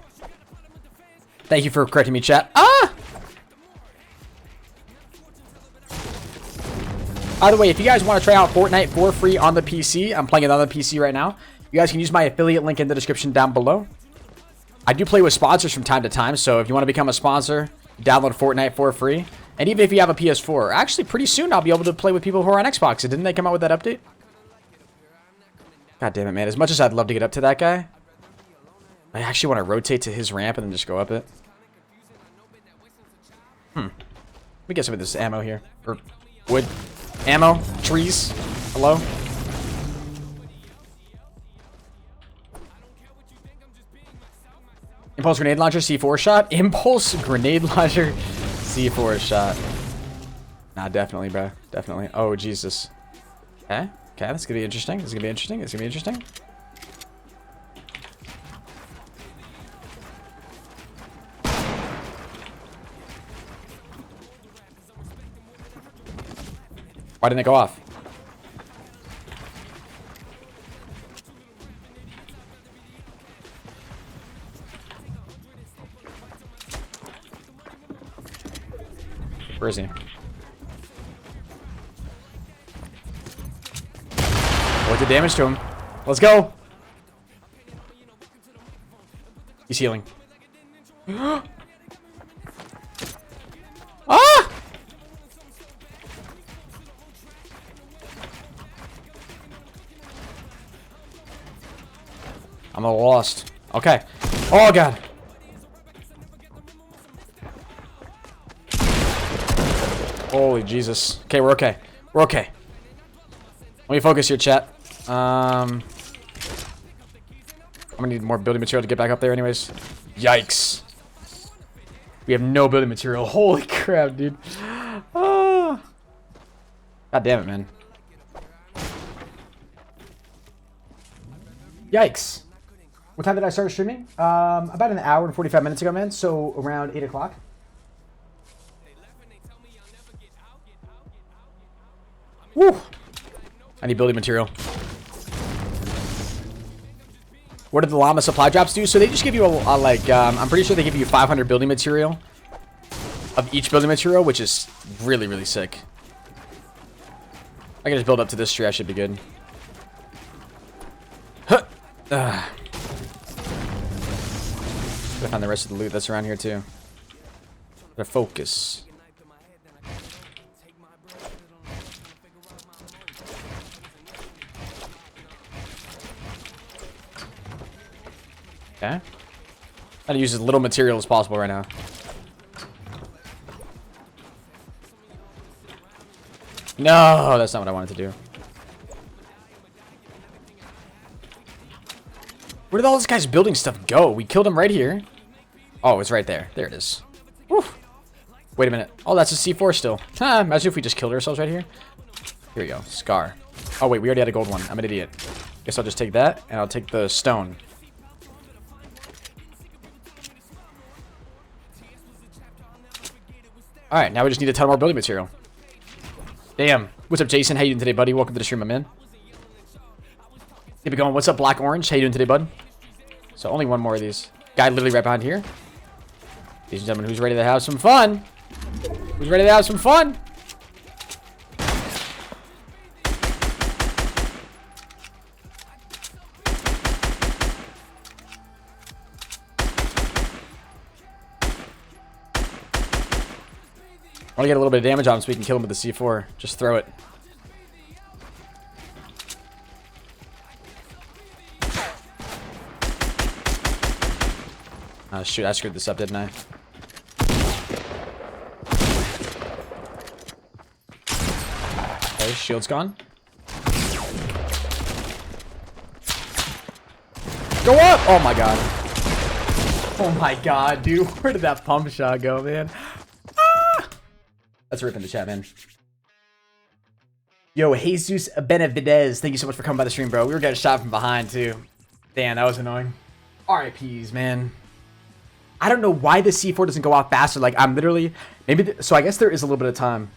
Thank you for correcting me, chat. Ah! By the way, if you guys want to try out Fortnite for free on the PC, I'm playing it on the PC right now. You guys can use my affiliate link in the description down below. I do play with sponsors from time to time, so if you want to become a sponsor, download Fortnite for free. And even if you have a PS4, actually pretty soon I'll be able to play with people who are on Xbox. Didn't they come out with that update? God damn it, man. As much as I'd love to get up to that guy, I actually want to rotate to his ramp and then just go up it. Let me get some of this ammo here. Or wood. Ammo. Trees. Hello? Impulse grenade launcher, C4 shot. Impulse grenade launcher, C4 shot. Nah, definitely, bro. Definitely. Oh, Jesus. Okay. Okay, that's gonna be interesting. This is gonna be interesting. This is gonna be interesting. Why didn't it go off? Where is he? What did damage to him? Let's go! He's healing. Ah! I'm a little lost. Okay. Oh, God. Holy Jesus. Okay, we're okay. We're okay. Let me focus here, chat. I'm gonna need more building material to get back up there anyways. Yikes. We have no building material. Holy crap, dude. Ah. God damn it, man. Yikes. What time did I start streaming? About an hour and 45 minutes ago, man. So around 8 o'clock. Woo! I need building material. What did the llama supply drops do? So they just give you a like, I'm pretty sure they give you 500 building material of each building material, which is really, really sick. I can just build up to this tree. I should be good. Huh. Gotta find the rest of the loot that's around here too. Gotta focus. Okay. Try to use as little material as possible right now. No, that's not what I wanted to do. Where did all this guy's building stuff go? We killed him right here. Oh, it's right there. There it is. Woo. Wait a minute. Oh, that's a C4 still. Imagine if we just killed ourselves right here. Here we go. Scar. Oh, wait. We already had a gold one. I'm an idiot. Guess I'll just take that, and I'll take the stone. Alright, now we just need a ton more building material. Damn. What's up, Jason? How you doing today, buddy? Welcome to the stream, my man. Keep it going. What's up, Black Orange? How you doing today, bud? So only one more of these. Guy literally right behind here. Ladies and gentlemen, who's ready to have some fun? Who's ready to have some fun? I want to get a little bit of damage on him so we can kill him with the C4. Just throw it. Oh, shoot. I screwed this up, didn't I? Okay, shield's gone. Go up! Oh, my God. Oh, my God, dude. Where did that pump shot go, man? Let's rip in the chat, man. Yo, Jesus Benavidez, thank you so much for coming by the stream, bro. We were getting shot from behind, too. Damn, that was annoying. RIPs, man. I don't know why the C4 doesn't go off faster. Like, I'm literally... Maybe... So, I guess there is a little bit of time.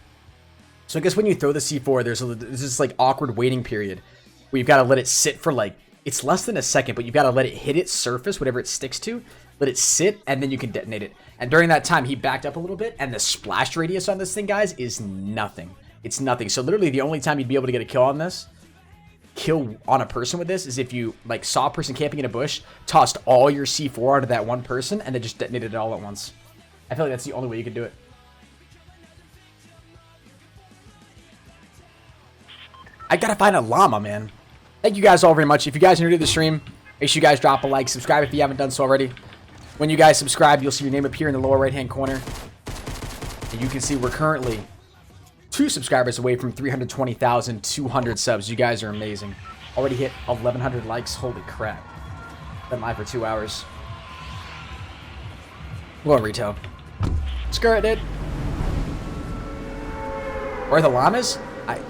So, I guess when you throw the C4, there's this, like, awkward waiting period where you've got to let it sit for, like... It's less than a second, but you've got to let it hit its surface, whatever it sticks to. Let it sit, and then you can detonate it. And during that time, he backed up a little bit, and the splash radius on this thing, guys, is nothing. It's nothing. So literally, the only time you'd be able to get a kill on a person with this, is if you, like, saw a person camping in a bush, tossed all your C4 onto that one person, and then just detonated it all at once. I feel like that's the only way you can do it. I gotta find a llama, man. Thank you guys all very much. If you guys are new to the stream, make sure you guys drop a like, subscribe if you haven't done so already. When you guys subscribe, you'll see your name appear in the lower right-hand corner. And you can see we're currently 2 subscribers away from 320,200 subs. You guys are amazing. Already hit 1,100 likes. Holy crap. Been live for 2 hours. We're on retail. Screw it, dude. Where are the llamas?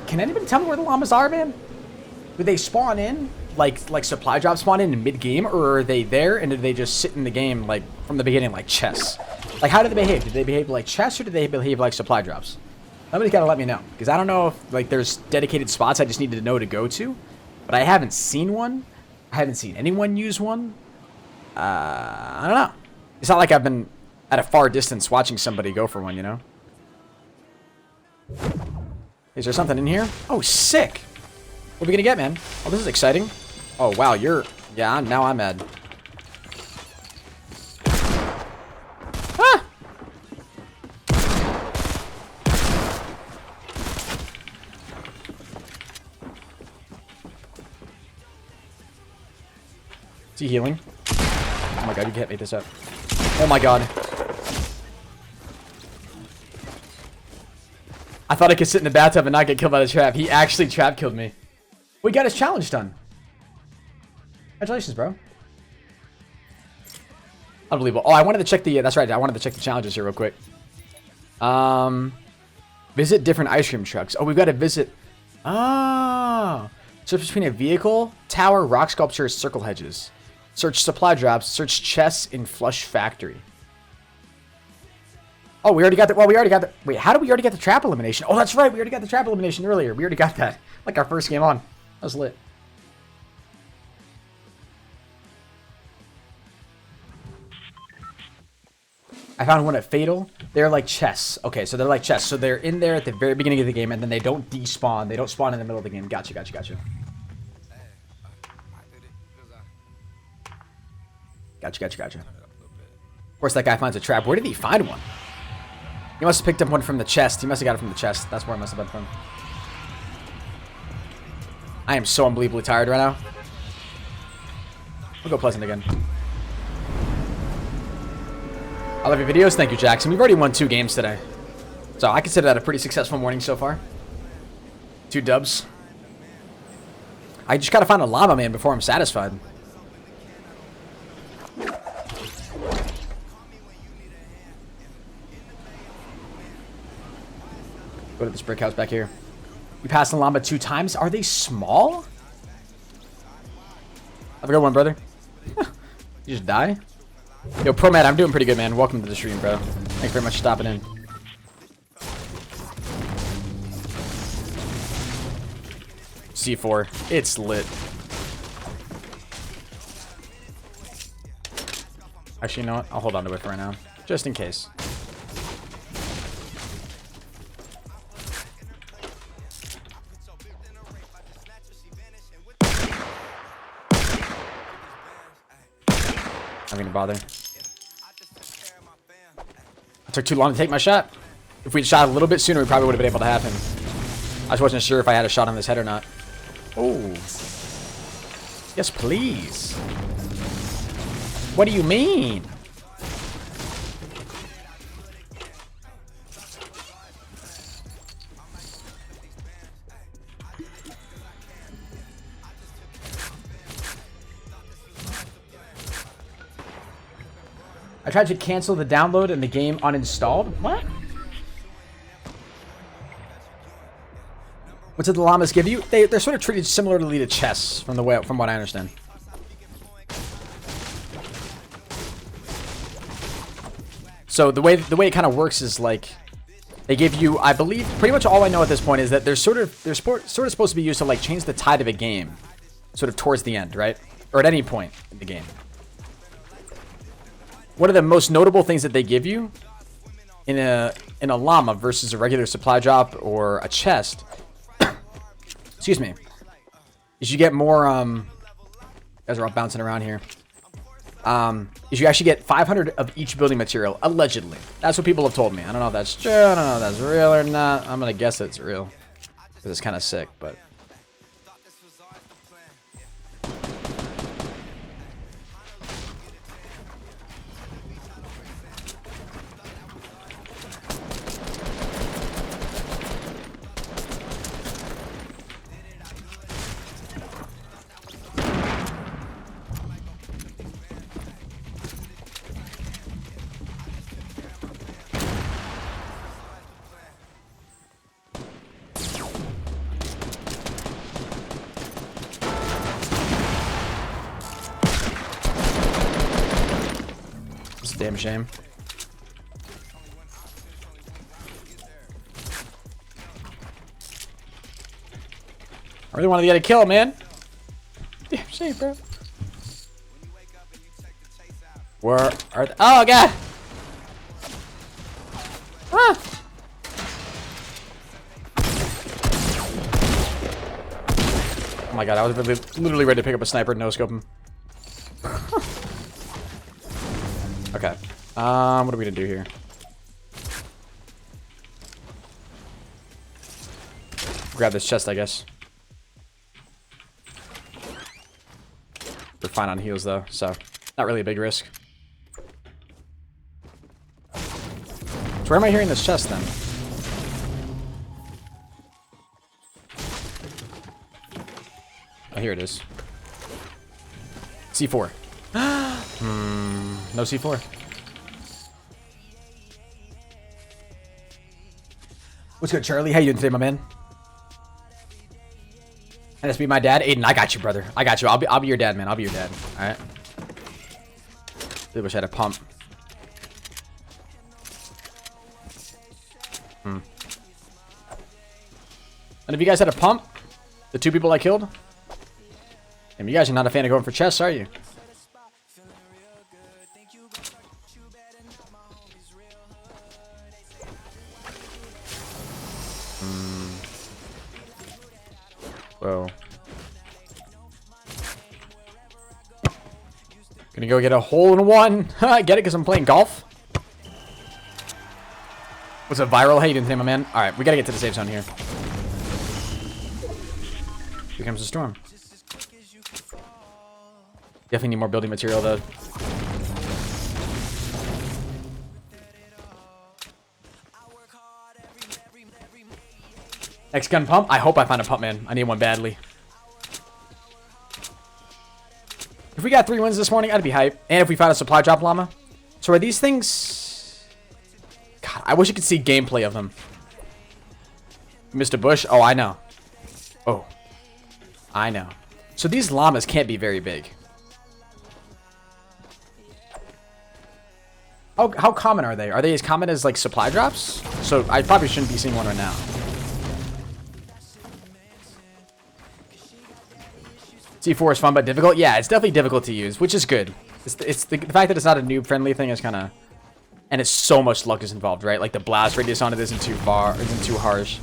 Can anybody tell me where the llamas are, man? Do they spawn in? Like supply drops spawn in mid-game, or are they there and do they just sit in the game like from the beginning like chess? Like, how do they behave? Do they behave like chess or do they behave like supply drops? Somebody's gotta let me know, because I don't know if like there's dedicated spots I just needed to know to go to, but I haven't seen one. I haven't seen anyone use one. I don't know. It's not like I've been at a far distance watching somebody go for one, you know? Is there something in here? Oh, sick! What are we gonna get, man? Oh, this is exciting. Oh, wow, you're... Yeah, now I'm mad. Ah! Is he healing? Oh my god, you can't make this up. Oh my god. I thought I could sit in the bathtub and not get killed by the trap. He actually trap killed me. We got his challenge done. Congratulations, bro. Unbelievable. Oh, I wanted to check the... that's right. I wanted to check the challenges here real quick. Visit different ice cream trucks. Oh, we've got to visit... Oh. Search between a vehicle, tower, rock sculptures, circle hedges. Search supply drops. Search chests in Flush Factory. Oh, we already got the... well, we already got the... wait, how did we already get the trap elimination? Oh, that's right. We already got the trap elimination earlier. We already got that. Like our first game on. That was lit. I found one at Fatal. They're like chests. Okay, so they're like chests. So they're in there at the very beginning of the game, and then they don't despawn. They don't spawn in the middle of the game. Gotcha, gotcha, gotcha. Gotcha, gotcha, gotcha. Of course, that guy finds a trap. Where did he find one? He must have picked up one from the chest. He must have got it from the chest. That's where it must have been from. I am so unbelievably tired right now. We'll go Pleasant again. I love your videos. Thank you, Jackson. We've already won 2 games today. So I consider that a pretty successful morning so far. 2 dubs. I just gotta find a llama man before I'm satisfied. Go to this brick house back here. We passed the llama 2 times. Are they small? Have a good one, brother. You just die? Yo, Pro Matt, I'm doing pretty good, man. Welcome to the stream, bro. Thanks very much for stopping in. C4. It's lit. Actually, you know what? I'll hold on to it for right now. Just in case. Not gonna bother. It took too long to take my shot. If we'd shot a little bit sooner, we probably would have been able to have him. I just wasn't sure if I had a shot on this head or not. Oh. Yes, please. What do you mean? I tried to cancel the download and the game uninstalled. What? What did the llamas give you? They're sort of treated similarly to chests, from what I understand. So the way it kind of works is like they give you, I believe, pretty much all I know at this point is that they're sort of supposed to be used to like change the tide of a game, sort of towards the end, right? Or at any point in the game. One of the most notable things that they give you in a llama versus a regular supply drop or a chest, excuse me, is you get more, guys are all bouncing around here, is you actually get 500 of each building material, allegedly. That's what people have told me. I don't know if that's true, I don't know if that's real or not. I'm gonna guess it's real, because it's kind of sick, but... It's a damn shame. I really wanted to get a kill, man. Damn shame, bro. Where are they? Oh, God! Ah! Oh my God, I was literally ready to pick up a sniper and no-scope him. Okay. What are we gonna do here? Grab this chest, I guess. For fine on heals, though, so not really a big risk. So where am I hearing this chest, then? Oh, here it is. C4. No C4. What's good, Charlie? How you doing today, my man? And this be my dad, Aiden. I got you, brother. I got you. I'll be your dad, man. I'll be your dad. All right. Really wish I had a pump. And if you guys had a pump, the 2 people I killed, and you guys are not a fan of going for chests, are you? Whoa. Gonna go get a hole in one. Get it because I'm playing golf? What's up, Viral? How you doing today, my man? Alright, we gotta get to the safe zone here. Here comes the storm. Definitely need more building material, though. Next gun pump? I hope I find a pump, man. I need one badly. If we got 3 wins this morning, I'd be hype. And if we found a supply drop llama. So are these things... God, I wish you could see gameplay of them. Mr. Bush? Oh, I know. Oh. I know. So these llamas can't be very big. How common are they? Are they as common as, like, supply drops? So I probably shouldn't be seeing one right now. C4 is fun but difficult. Yeah, it's definitely difficult to use, which is good. It's the fact that it's not a noob-friendly thing is kind of... And it's so much luck is involved, right? Like, the blast radius on it isn't too far, isn't too harsh.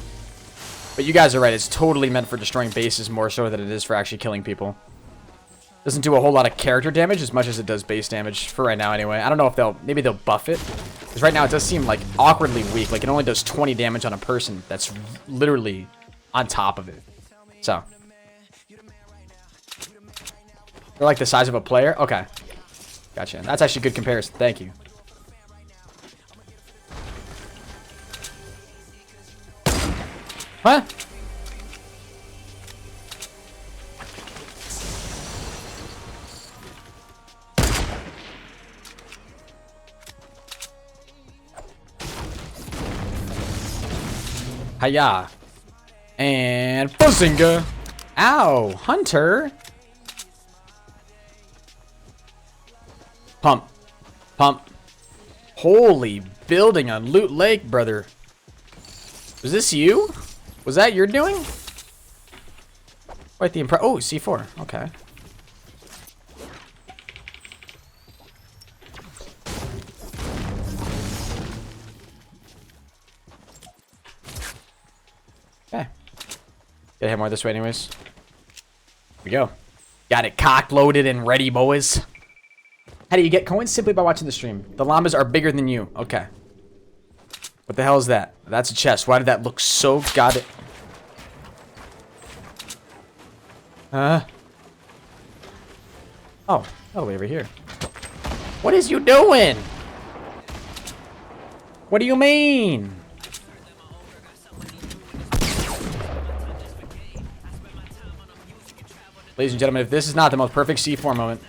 But you guys are right. It's totally meant for destroying bases more so than it is for actually killing people. Doesn't do a whole lot of character damage as much as it does base damage for right now anyway. I don't know if maybe they'll buff it. Because right now it does seem like awkwardly weak. Like, it only does 20 damage on a person that's literally on top of it. So... They're like the size of a player? Okay. Gotcha. That's actually a good comparison. Thank you. Huh? Hiya. And Bazinga. Ow. Hunter. Pump. Pump. Holy building on Loot Lake, brother. Was this you? Was that your doing? Quite the Oh, C4. Okay. Okay. Gotta have more this way anyways. Here we go. Got it cock loaded and ready, boys. How do you get coins? Simply by watching the stream. The llamas are bigger than you. Okay. What the hell is that? That's a chest. Why did that look so god... Oh, all the way over here. What is you doing? What do you mean? Ladies and gentlemen, if this is not the most perfect C4 moment...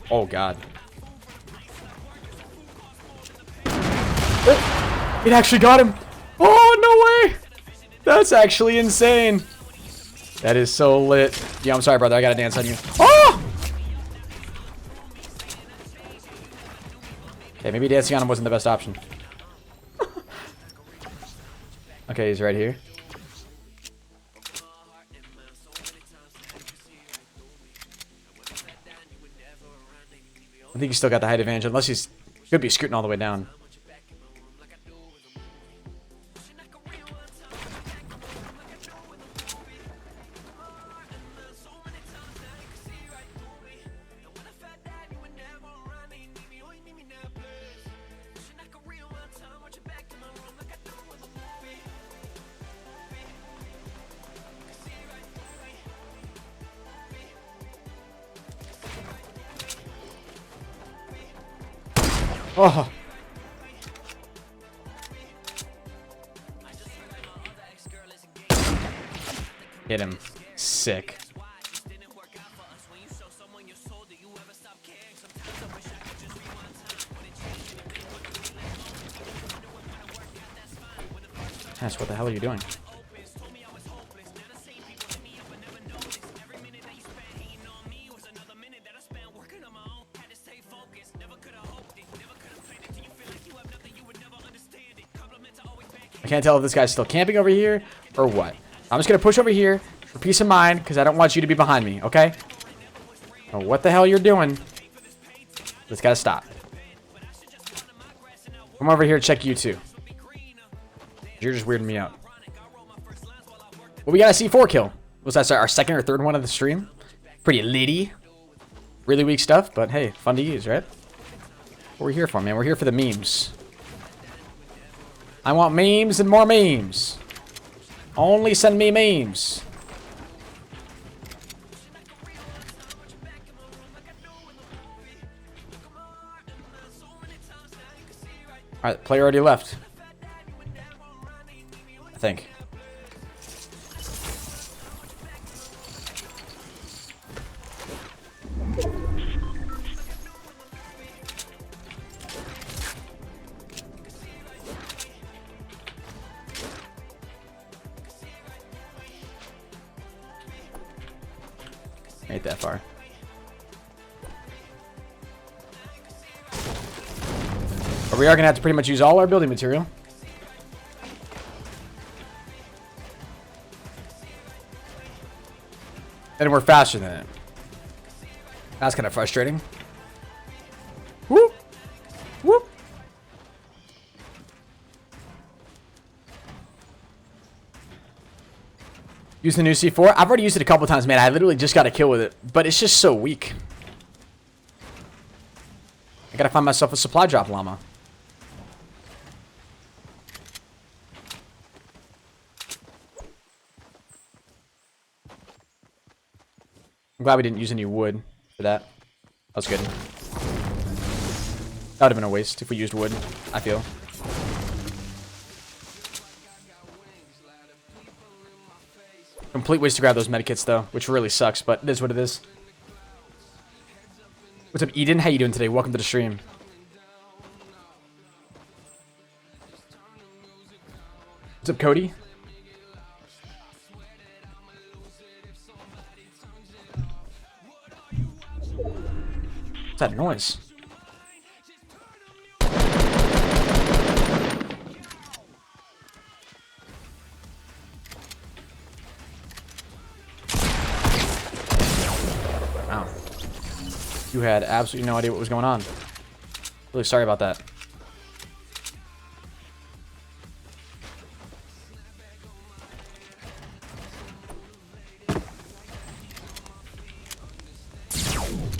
Oh, God. Oh, it actually got him. Oh, no way. That's actually insane. That is so lit. Yeah, I'm sorry, brother. I got to dance on you. Oh! Okay, maybe dancing on him wasn't the best option. Okay, he's right here. I think he's still got the height advantage, unless he's could be scooting all the way down. Oh. Hit him. Sick. Yes, what the hell are you doing? I can't tell if this guy's still camping over here or what. I'm just going to push over here for peace of mind because I don't want you to be behind me, okay? Oh, what the hell you're doing? This got to stop. Come over here and check you too. You're just weirding me out. Well, we got a C4 kill. Was that our second or third one of the stream? Pretty litty. Really weak stuff, but hey, fun to use, right? What we're here for, man. We're here for the memes. I want memes and more memes. Only send me memes. Alright, player already left. I think. Ain't that far. But we are gonna have to pretty much use all our building material. And we're faster than it. That's kind of frustrating. Whoop! Whoop! Use the new C4. I've already used it a couple times, man. I literally just got a kill with it. But it's just so weak. I gotta find myself a supply drop llama. I'm glad we didn't use any wood for that. That was good. That would have been a waste if we used wood, I feel. Complete waste to grab those medikits, though, which really sucks, but it is what it is. What's up, Eden? How you doing today? Welcome to the stream. What's up, Cody? What's that noise? Wow. You had absolutely no idea what was going on. Really sorry about that.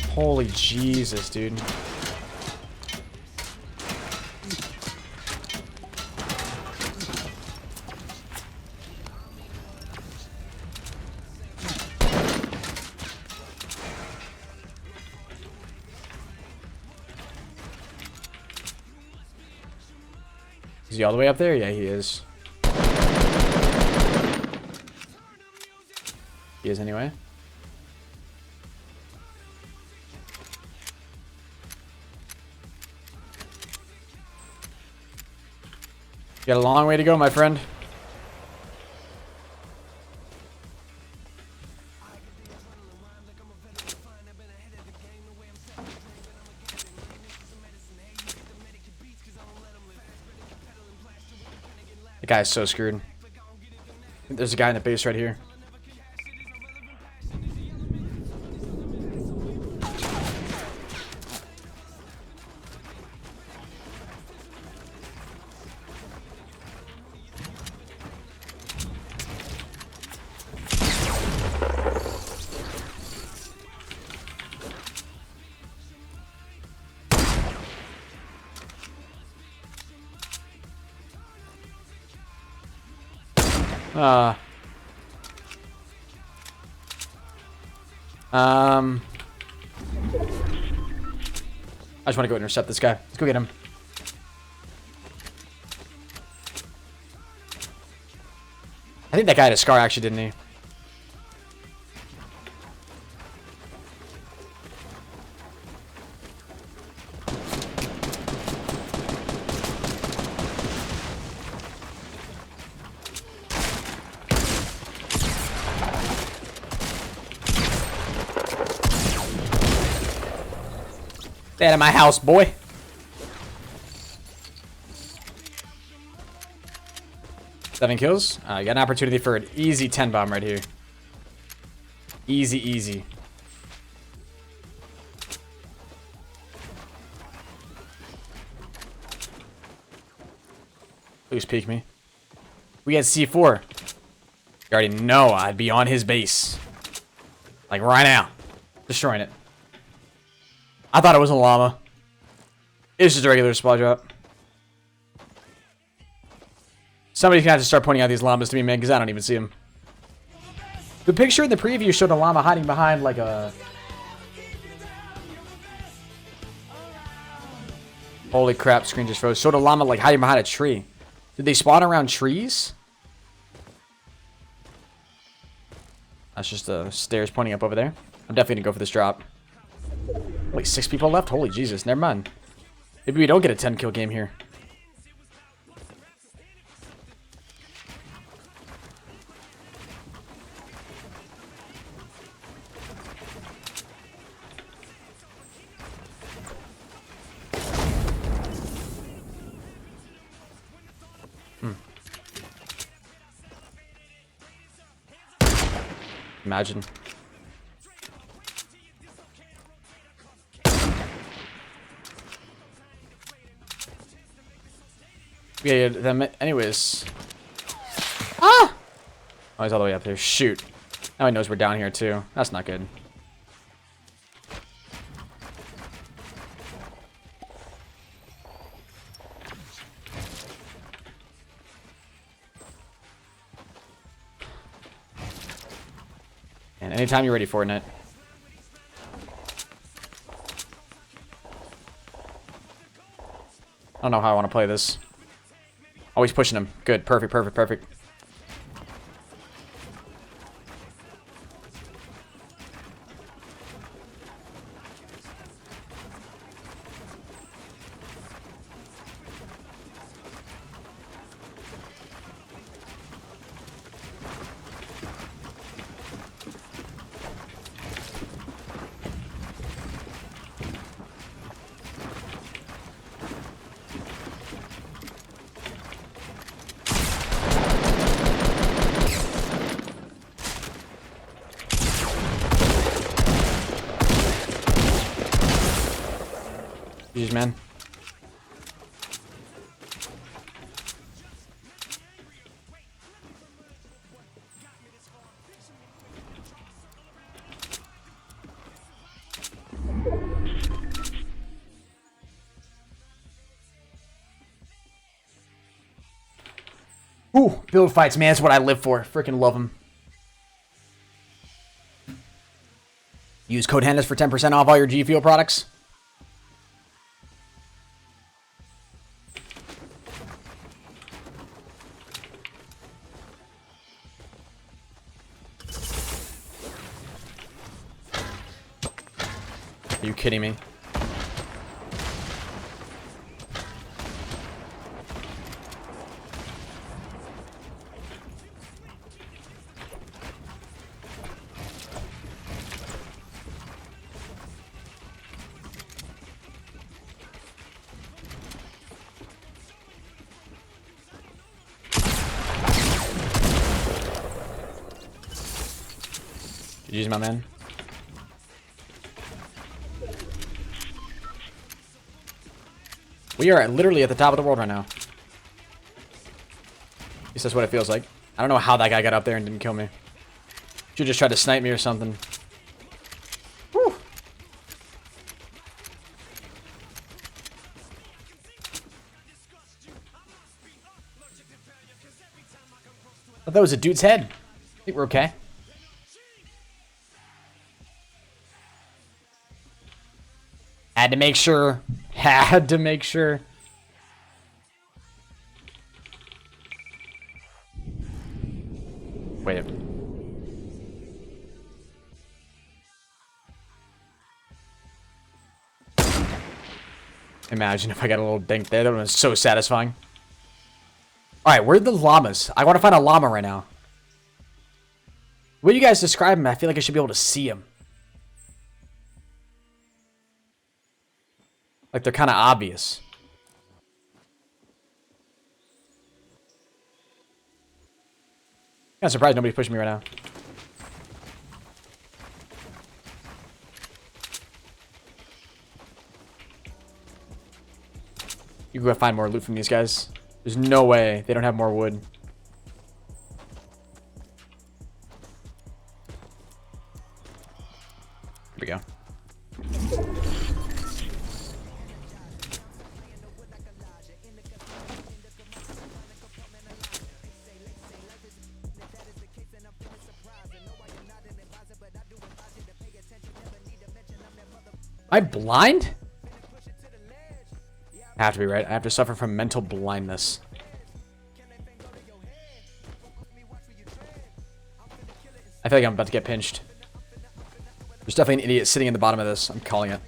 Holy Jesus, dude. Is he all the way up there? Yeah, he is. He is anyway. You got a long way to go, my friend. The guy's so screwed. There's a guy in the base right here. I just want to go intercept this guy. Let's go get him. think that guy had a scar actually, didn't he? Stay out of my house, boy. Seven kills. You got an opportunity for an easy 10 bomb right here. Easy, easy. Please peek me. We got C4. You already know I'd be on his base. Like right now. Destroying it. I thought it was a llama. It's just a regular supply drop. Somebody's gonna have to start pointing out these llamas to me, man, because I don't even see them. The picture in the preview showed a llama hiding behind like a... Holy crap, screen just froze. Showed a llama like hiding behind a tree. Did they spawn around trees? That's just the stairs pointing up over there. I'm definitely gonna go for this drop. Only 6 people left? Holy Jesus, never mind. Maybe we don't get a 10 kill game here. Imagine. Yeah, them. Anyways. Ah! Oh, he's all the way up there. Shoot. Now he knows we're down here too. That's not good. And anytime you're ready, Fortnite. I don't know how I want to play this. Oh, he's pushing him. Good. Perfect, perfect, perfect. Jeez, man. Ooh, build fights, man. That's what I live for. Freaking love them. Use code HANDLES for 10% off all your G Fuel products. Are you kidding me? GG's, my man. We are literally at the top of the world right now. At least that's what it feels like. I don't know how that guy got up there and didn't kill me. Should just tried to snipe me or something. Whew. I thought that was a dude's head. I think we're okay. Had to make sure. Had to make sure. Imagine if I got a little dink there. That would have been so satisfying. Alright, where are the llamas? I want to find a llama right now. What do you guys describe them? I feel like I should be able to see them. Like they're kind of obvious. Kind of surprised nobody's pushing me right now. You go find more loot from these guys. There's no way they don't have more wood. Here we go. Am I blind? I have to be, right? I have to suffer from mental blindness. I feel like I'm about to get pinched. There's definitely an idiot sitting in the bottom of this. I'm calling it.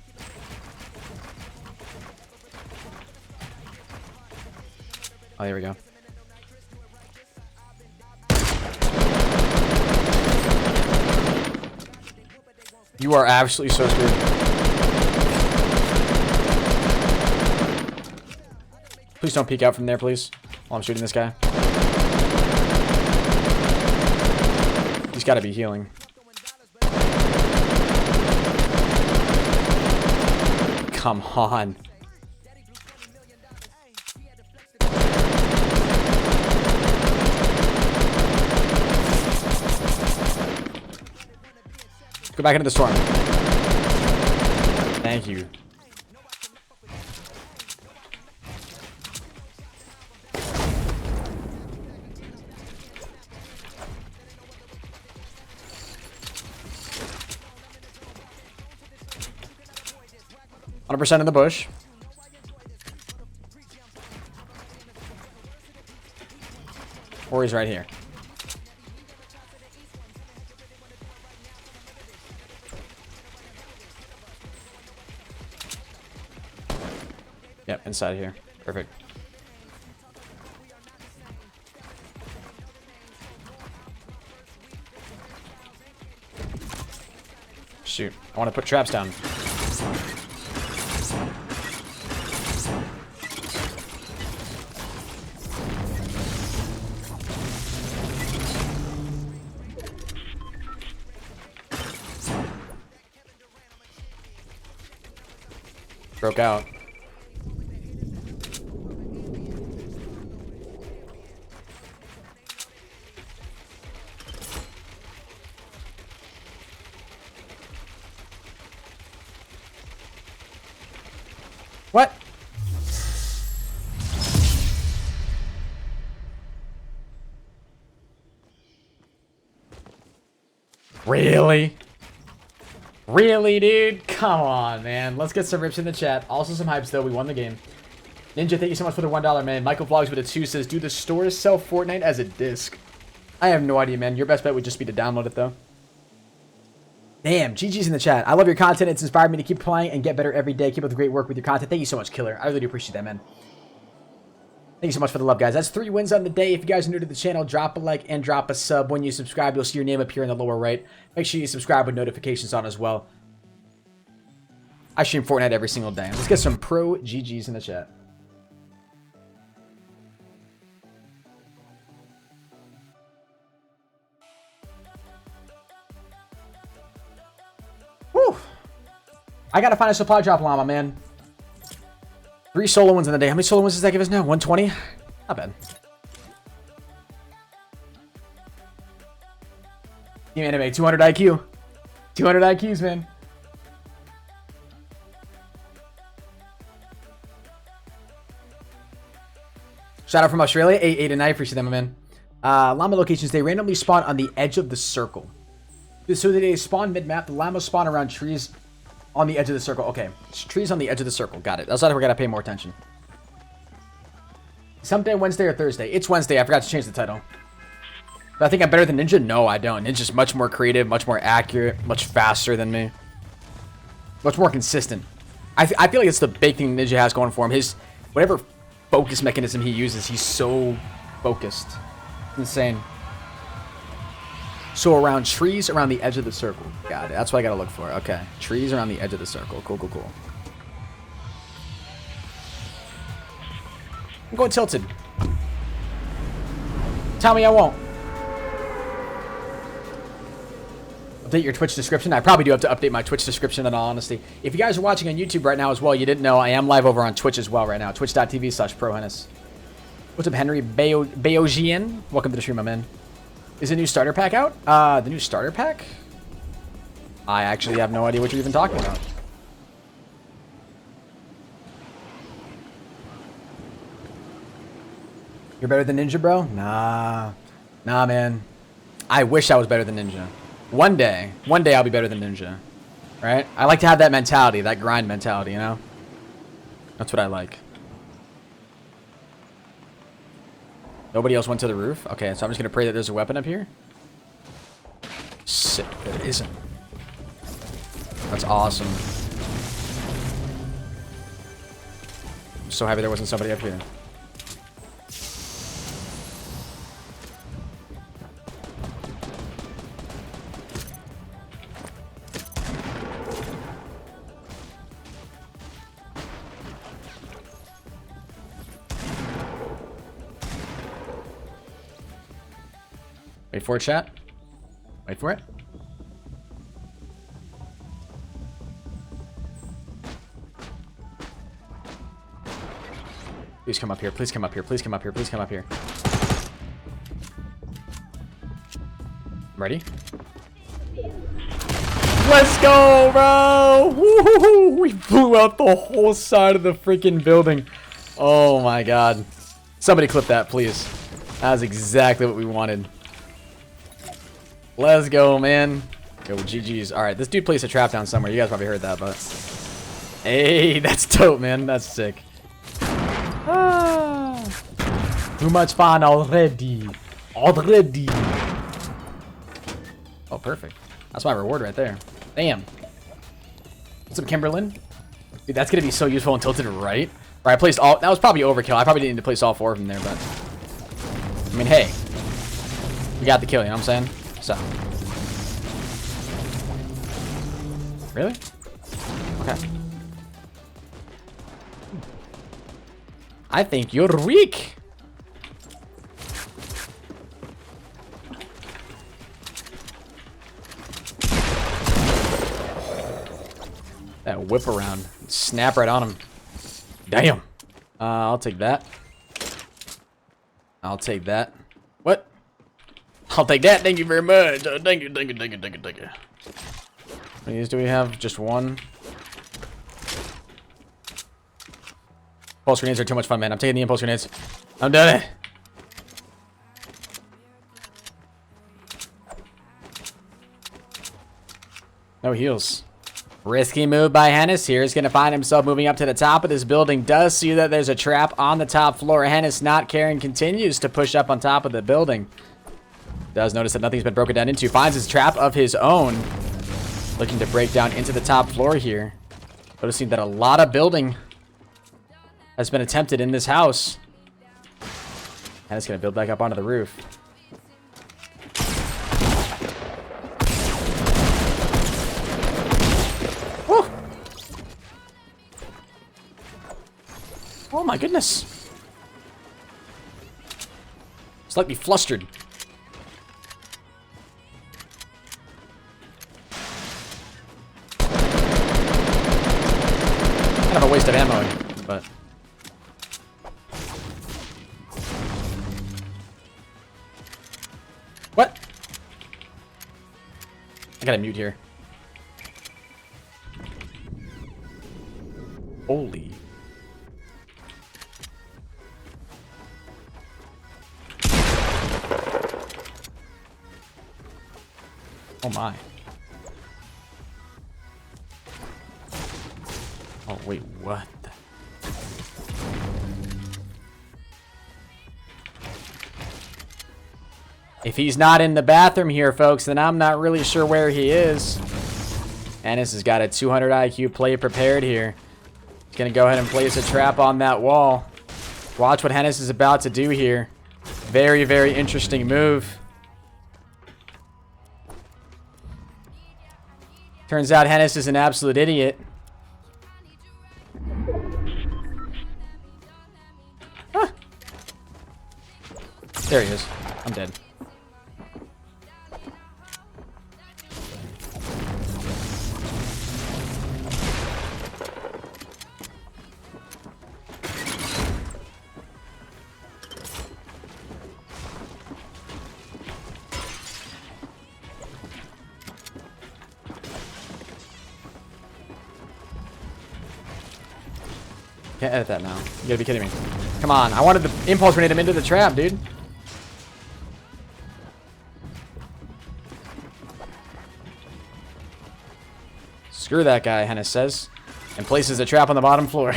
Oh, here we go. You are absolutely so screwed. Please don't peek out from there, please. While I'm shooting this guy. He's got to be healing. Come on. Go back into the storm. Thank you. %, in the bush. Or he's right here. Yep, inside here. Perfect. Shoot. I want to put traps down. Broke out. What? Really? Really, dude? Come on, man. Let's get some rips in the chat. Also some hypes, though. We won the game. Ninja, thank you so much for the $1, man. Michael Vlogs with a 2 says, do the stores sell Fortnite as a disc? I have no idea, man. Your best bet would just be to download it, though. Damn, GG's in the chat. I love your content. It's inspired me to keep playing and get better every day. Keep up the great work with your content. Thank you so much, Killer. I really do appreciate that, man. Thank you so much for the love, guys. That's 3 wins on the day. If you guys are new to the channel, drop a like and drop a sub. When you subscribe, you'll see your name appear in the lower right. Make sure you subscribe with notifications on as well. I stream Fortnite every single day. Let's get some pro GG's in the chat. Whew. I gotta find a supply drop llama, man. 3 solo wins in the day. How many solo wins does that give us now? 120? Not bad. Team Anime, 200 IQ. 200 IQs, man. Shout out from Australia. 8 and I appreciate them, man. Llama locations, they randomly spawn on the edge of the circle. So they spawn mid-map. The llamas spawn around trees on the edge of the circle. Okay. It's trees on the edge of the circle. Got it. That's why we gotta pay more attention. Someday Wednesday or Thursday. It's Wednesday. I forgot to change the title. But I think I'm better than Ninja? No, I don't. Ninja's much more creative, much more accurate, much faster than me. Much more consistent. I feel like it's the big thing Ninja has going for him. His whatever focus mechanism he uses, he's so focused. It's insane. So around trees around the edge of the circle. Got it. That's what I gotta look for. Okay. Trees around the edge of the circle. Cool, cool, cool. I'm going tilted. Tell me I won't. Update your Twitch description. I probably do have to update my Twitch description in all honesty. If you guys are watching on YouTube right now as well, you didn't know I am live over on Twitch as well right now. Twitch.tv/ProHennis. What's up, Henry Bayogian? Welcome to the stream, my man. Is a new starter pack out? The new starter pack? I actually have no idea what you're even talking about. You're better than Ninja, bro? Nah. Nah, man. I wish I was better than Ninja. One day I'll be better than Ninja. Right? I like to have that mentality, that grind mentality, you know? That's what I like. Nobody else went to the roof? Okay, so I'm just gonna pray that there's a weapon up here. Sick. There isn't. That's awesome. I'm so happy there wasn't somebody up here. Wait for it, chat. Wait for it. Please come up here. Please come up here. Please come up here. Please come up here. Ready? Let's go, bro! Woo-hoo-hoo! We blew out the whole side of the freaking building. Oh my god. Somebody clip that, please. That's exactly what we wanted. Let's go, man. Go, GG's. Alright, this dude placed a trap down somewhere. You guys probably heard that, but... Hey, that's dope, man. That's sick. Ah. Too much fun already. Already. Oh, perfect. That's my reward right there. Damn. What's up, Kimberlyn? Dude, that's gonna be so useful and tilted right. Right, I placed all... That was probably overkill. I probably didn't need to place all 4 of them there, but... I mean, hey. We got the kill, you know what I'm saying? So. Really? Okay. I think you're weak. That whip around. Snap right on him. Damn. I'll take that. I'll take that. What? I'll take that. Thank you very much. Thank you, thank you, thank you, thank you, thank you. How many of these do we have? Just one. Impulse grenades are too much fun, man. I'm taking the impulse grenades. I'm done it. No heals. Risky move by Hennis here. He's going to find himself moving up to the top of this building. Does see that there's a trap on the top floor. Hennis not caring, continues to push up on top of the building. Does notice that nothing's been broken down into. Finds his trap of his own. Looking to break down into the top floor here. Noticing that a lot of building has been attempted in this house. Hennis going to build back up onto the roof. Oh my goodness. Slightly flustered. Kind of a waste of ammo, but... What? I gotta mute here. Holy... Oh my. Oh wait, what? If he's not in the bathroom here, folks, then I'm not really sure where he is. Hennis has got a 200 IQ play prepared here. He's going to go ahead and place a trap on that wall. Watch what Hennis is about to do here. Very, very interesting move. Turns out Hennis is an absolute idiot. Huh. There he is. I'm dead. Can't edit that now. You gotta be kidding me. Come on, I wanted to impulse grenade him into the trap, dude. Screw that guy, Hennis says. And places a trap on the bottom floor.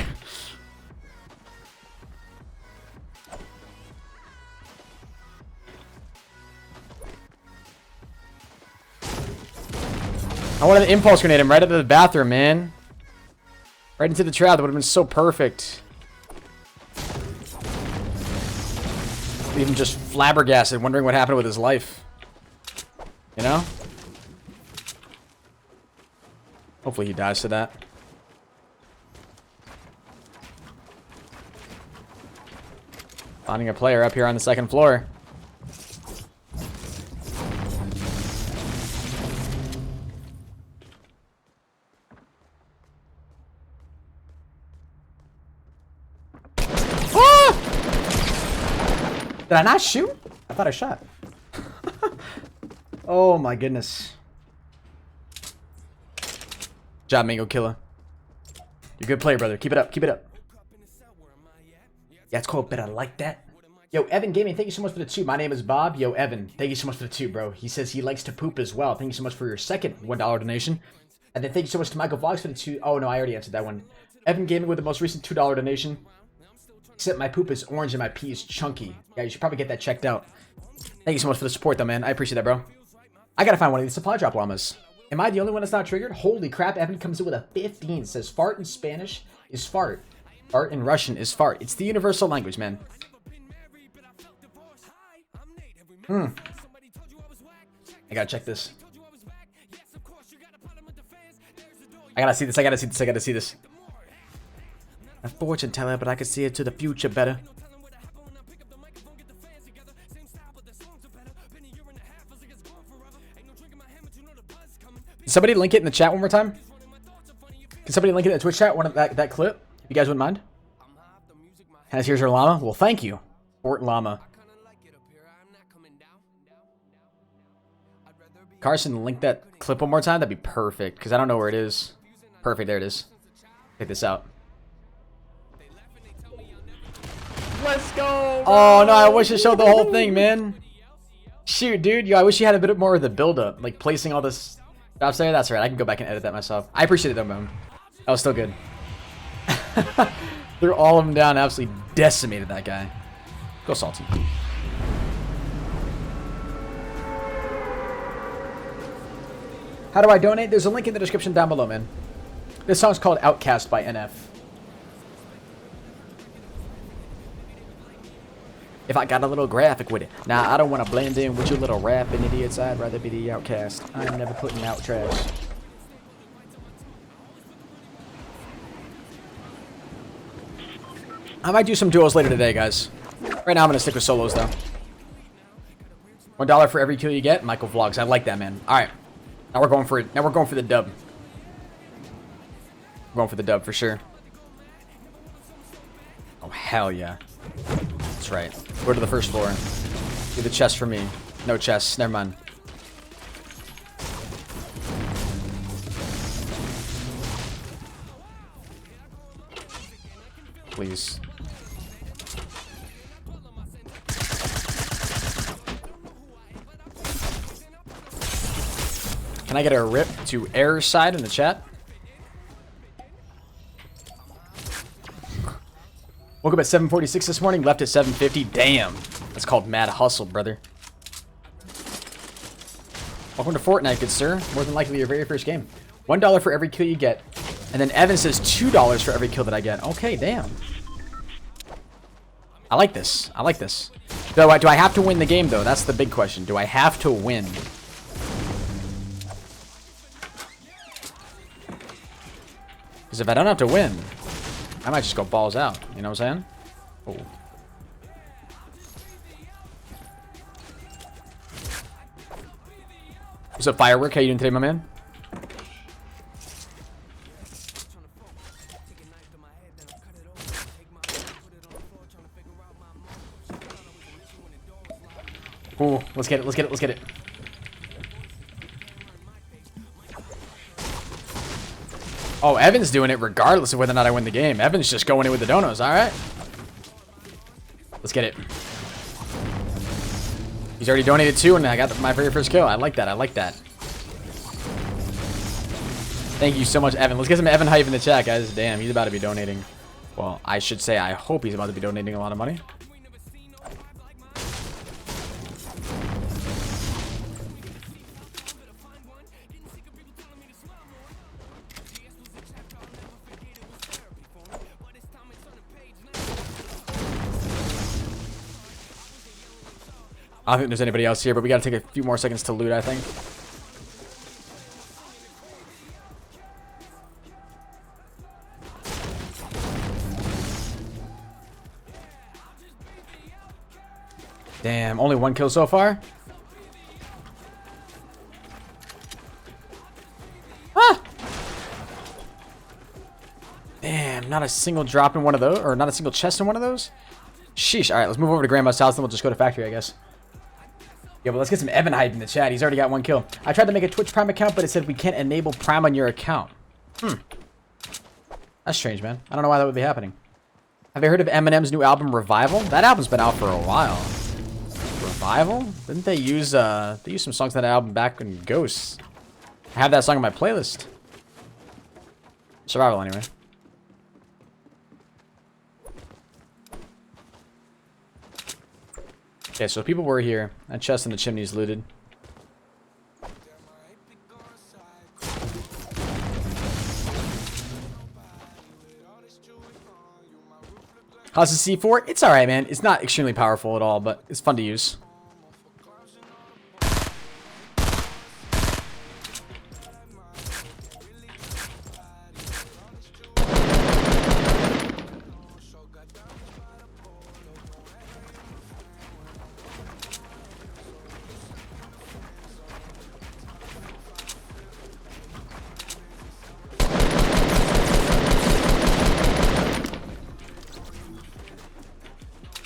I wanted to impulse grenade him right into the bathroom, man. Right into the trap. That would have been so perfect. Leave him just flabbergasted, wondering what happened with his life. You know? Hopefully he dies to that. Finding a player up here on the second floor. Did I not shoot? I thought I shot. Oh my goodness. Job, Mango Killer. You're a good player, brother. Keep it up. Keep it up. Yeah, it's called Better Like That. Yo, Evan Gaming, thank you so much for the 2. My name is Bob. Yo, Evan, thank you so much for the 2, bro. He says he likes to poop as well. Thank you so much for your second $1 donation. And then thank you so much to Michael Vlogs for the 2. Oh, no, I already answered that one. Evan Gaming with the most recent $2 donation. Except my poop is orange and my pee is chunky. Yeah, you should probably get that checked out. Thank you so much for the support, though, man. I appreciate that, bro. I gotta find one of these supply drop llamas. Am I the only one that's not triggered? Holy crap, Evan comes in with a 15. Says fart in Spanish is fart. Fart in Russian is fart. It's the universal language, man. I gotta check this. I gotta see this. I gotta see this. I gotta see this. A fortune teller, but I can see it to the future better. Can somebody link it in the chat one more time? Can somebody link it in the Twitch chat? One of that clip, if you guys wouldn't mind. Has here's your llama. Well, thank you, Fort Llama. Carson, link that clip one more time. That'd be perfect, because I don't know where it is. Perfect, there it is. Check this out. Let's go, bro. Oh, no, I wish it showed the whole thing, man. Shoot, dude. Yo, I wish you had a bit more of the build-up. Like, placing all this stuff there. That's right. I can go back and edit that myself. I appreciate it, though, man. That was still good. Threw all of them down. Absolutely decimated that guy. Go Salty. How do I donate? There's a link in the description down below, man. This song's called Outcast by NF. If I got a little graphic with it. Nah, I don't want to blend in with your little rapping idiots. I'd rather be the outcast. I'm never putting out trash. I might do some duos later today, guys. Right now, I'm going to stick with solos, though. $1 for every kill you get. Michael Vlogs. I like that, man. All right. Now we're going for it. Now we're going for the dub. We're going for the dub for sure. Oh, hell yeah. That's right. Go to the first floor. Do the chest for me. No chest. Never mind. Please. Can I get a rip to error side in the chat? Woke up at 7:46 this morning, left at 7:50. Damn. That's called mad hustle, brother. Welcome to Fortnite, good sir. More than likely your very first game. $1 for every kill you get. And then Evan says $2 for every kill that I get. Okay, damn. I like this. I like this. Do I have to win the game, though? That's the big question. Do I have to win? Because if I don't have to win, I might just go balls out. You know what I'm saying? Oh. What's up, Firework? How you doing today, my man? Ooh, let's get it, let's get it, let's get it. Oh, Evan's doing it regardless of whether or not I win the game. Evan's just going in with the donos, alright? Let's get it. He's already donated 2 and I got my very first kill. I like that, I like that. Thank you so much, Evan. Let's get some Evan hype in the chat, guys. Damn, he's about to be donating. Well, I should say I hope he's about to be donating a lot of money. I don't think there's anybody else here, but we gotta take a few more seconds to loot, I think. Damn, only 1 kill so far? Ah! Damn, not a single drop in one of those, or not a single chest in one of those? Sheesh. Alright, let's move over to Grandma's house, then we'll just go to factory, I guess. Yeah, but let's get some Evan hype in the chat. He's already got 1 kill. I tried to make a Twitch Prime account, but it said we can't enable Prime on your account. That's strange, man. I don't know why that would be happening. Have you heard of Eminem's new album, Revival? That album's been out for a while. Revival? Didn't they use some songs on that album back in Ghosts? I have that song on my playlist. Survival, anyway. Okay, so people were here. That chest in the chimney's looted. How's the C4? It's alright, man. It's not extremely powerful at all, but it's fun to use.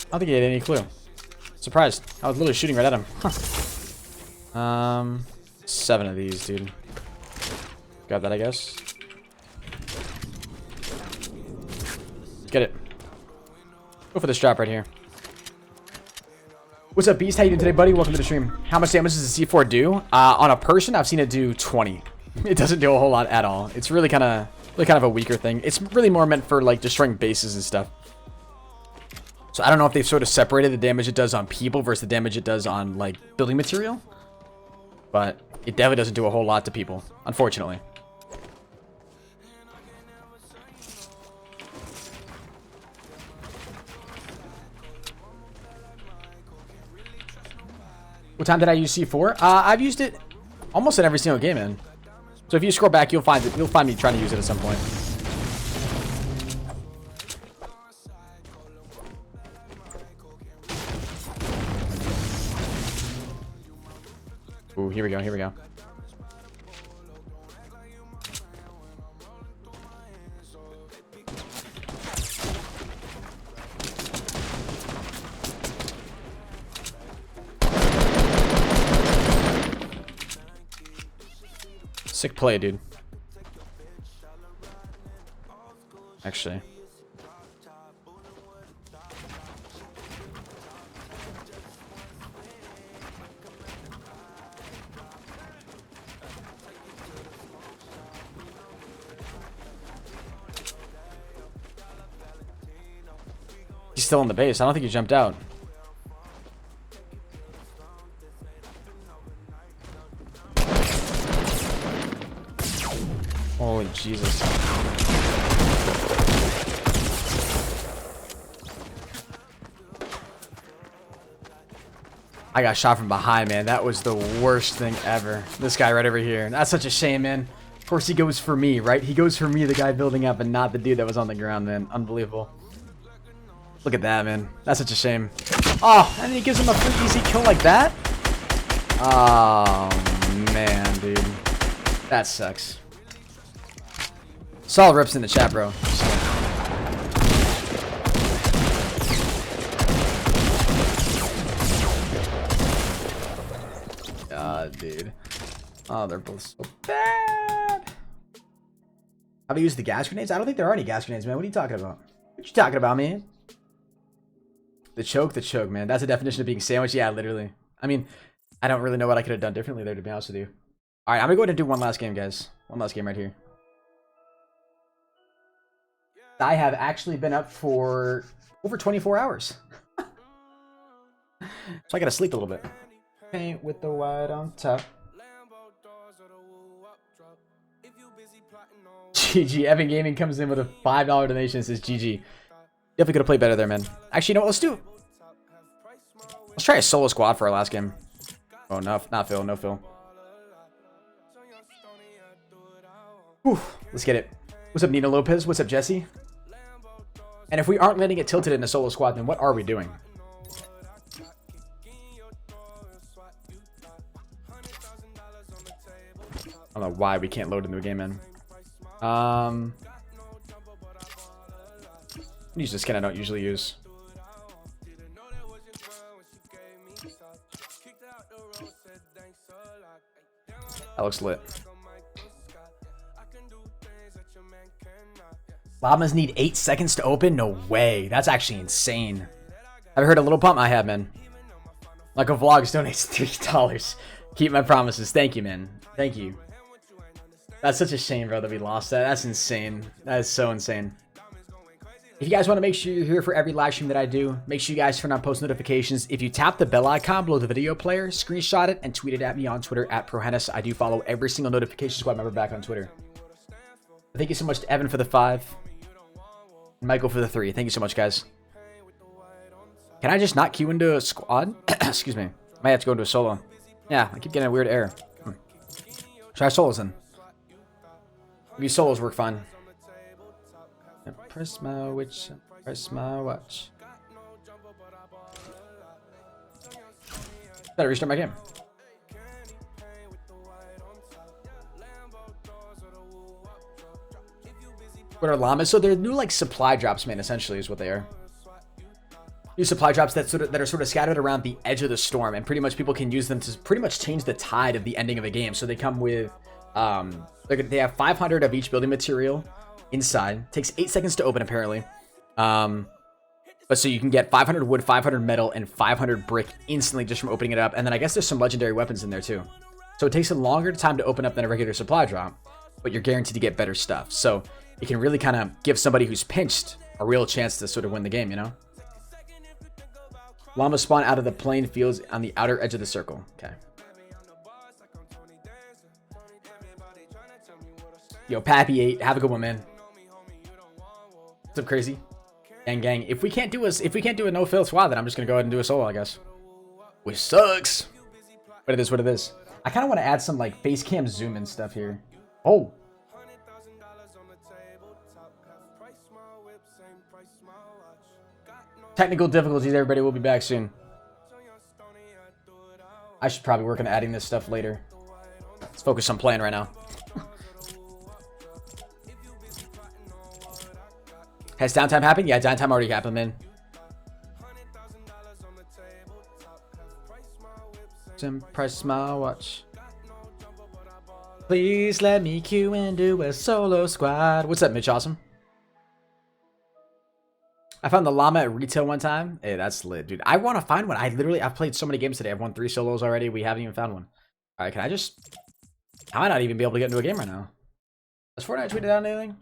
I don't think he had any clue. Surprised. I was literally shooting right at him. Huh. 7 of these, dude. Got that, I guess. Get it. Go for this drop right here. What's up, Beast? How you doing today, buddy? Welcome to the stream. How much damage does the C4 do? On a person, I've seen it do 20. It doesn't do a whole lot at all. It's really kind of a weaker thing. It's really more meant for like destroying bases and stuff. So I don't know if they've sort of separated the damage it does on people versus the damage it does on, like, building material. But it definitely doesn't do a whole lot to people, unfortunately. What time did I use C4? I've used it almost in every single game, man. So if you scroll back, you'll find me trying to use it at some point. Ooh, here we go, here we go. Sick play, dude. Actually. He's still in the base. I don't think he jumped out. Holy Jesus. I got shot from behind, man. That was the worst thing ever. This guy right over here. That's such a shame, man. Of course he goes for me, right? He goes for me, the guy building up, and not the dude that was on the ground, man. Unbelievable. Look at that, man. That's such a shame. Oh, and then he gives him a free easy kill like that? Oh, man, dude. That sucks. Solid rips in the chat, bro. God, dude. Oh, they're both so bad. Have I used the gas grenades? I don't think there are any gas grenades, man. What are you talking about? What you talking about, man? The choke, man. That's a definition of being sandwiched. Yeah, literally. I mean, I don't really know what I could have done differently there, to be honest with you. All right, I'm gonna go ahead and do one last game, guys. One last game right here. I have actually been up for over 24 hours. So I gotta sleep a little bit. Paint with the white on top. GG. Evan Gaming comes in with a $5 donation and says GG. Definitely could have played better there, man. Actually, you know what? Let's try a solo squad for our last game. Oh, no, not Phil. No Phil. Whew, let's get it. What's up, Nina Lopez? What's up, Jesse? And if we aren't letting it tilted in a solo squad, then what are we doing? I don't know why we can't load into a game, man. Use this skin I don't usually use. That looks lit. Llamas need 8 seconds to open? No way. That's actually insane. Have you heard a little pump? I have, man. Like a Vlogs donates $3. Keep my promises. Thank you, man. Thank you. That's such a shame, bro, that we lost that. That's insane. That is so insane. If you guys want to make sure you're here for every live stream that I do, make sure you guys turn on post notifications. If you tap the bell icon below the video player, screenshot it, and tweet it at me on Twitter at ProHennis. I do follow every single notification squad member back on Twitter. Thank you so much to Evan for the 5. And Michael for the 3. Thank you so much, guys. Can I just not queue into a squad? Excuse me. I might have to go into a solo. Yeah, I keep getting a weird error. Try solos then. Maybe solos work fine. Press my witch. Press my watch. Better restart my game. What are llamas? So they're new like supply drops, man. Essentially, is what they are. New supply drops that are sort of scattered around the edge of the storm, and pretty much people can use them to pretty much change the tide of the ending of a game. So they come with, they have 500 of each building material inside. Takes 8 seconds to open apparently. But so you can get 500 wood, 500 metal, and 500 brick instantly just from opening it up. And then I guess there's some legendary weapons in there too. So it takes a longer time to open up than a regular supply drop, but you're guaranteed to get better stuff. So it can really kind of give somebody who's pinched a real chance to sort of win the game, you know? Llamas spawn out of the plain fields on the outer edge of the circle. Okay. Yo, Pappy 8, have a good one, man. What's up, crazy? Gang. If we can't do a no fill squad, then I'm just gonna go ahead and do a solo, I guess. Which sucks. What it is. I kind of want to add some like face cam zoom and stuff here. Oh. Technical difficulties, everybody. We'll be back soon. I should probably work on adding this stuff later. Let's focus on playing right now. Has downtime happened? Yeah, downtime already happened, man. Press my watch. Please let me queue and do a solo squad. What's up, Mitch Awesome? I found the llama at retail one time. Hey, that's lit, dude. I want to find one. I've played so many games today. I've won 3 solos already. We haven't even found one. All right, I might not even be able to get into a game right now. Has Fortnite tweeted out anything?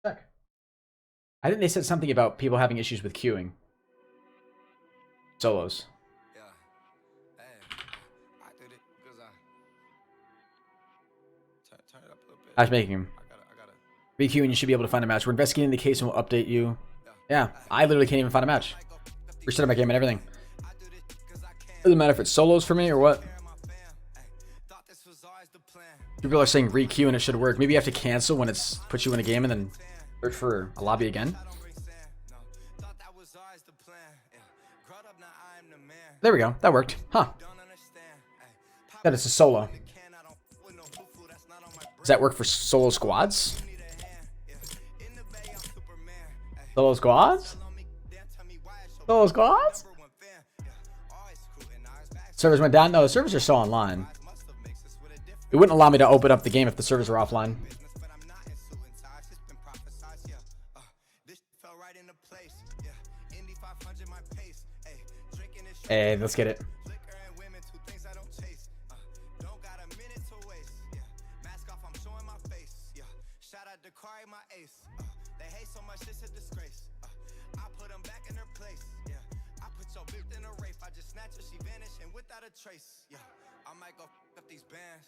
Check. I think they said something about people having issues with queuing. Solos. Yeah. Hey, I did it because turn it up a little bit. I was making him. I gotta BQ and you should be able to find a match. We're investigating the case and we'll update you. Yeah, I literally can't even find a match. Restarted my game and everything. Doesn't matter if it's solos for me or what. People are saying re-queue and it should work. Maybe you have to cancel when it's put you in a game and then search for a lobby again. There we go. That worked. Huh. That is a solo. Does that work for solo squads? Solo squads? Solo squads? Servers went down? No, the servers are still online. It wouldn't allow me to open up the game if the servers were offline. Hey, let's get it.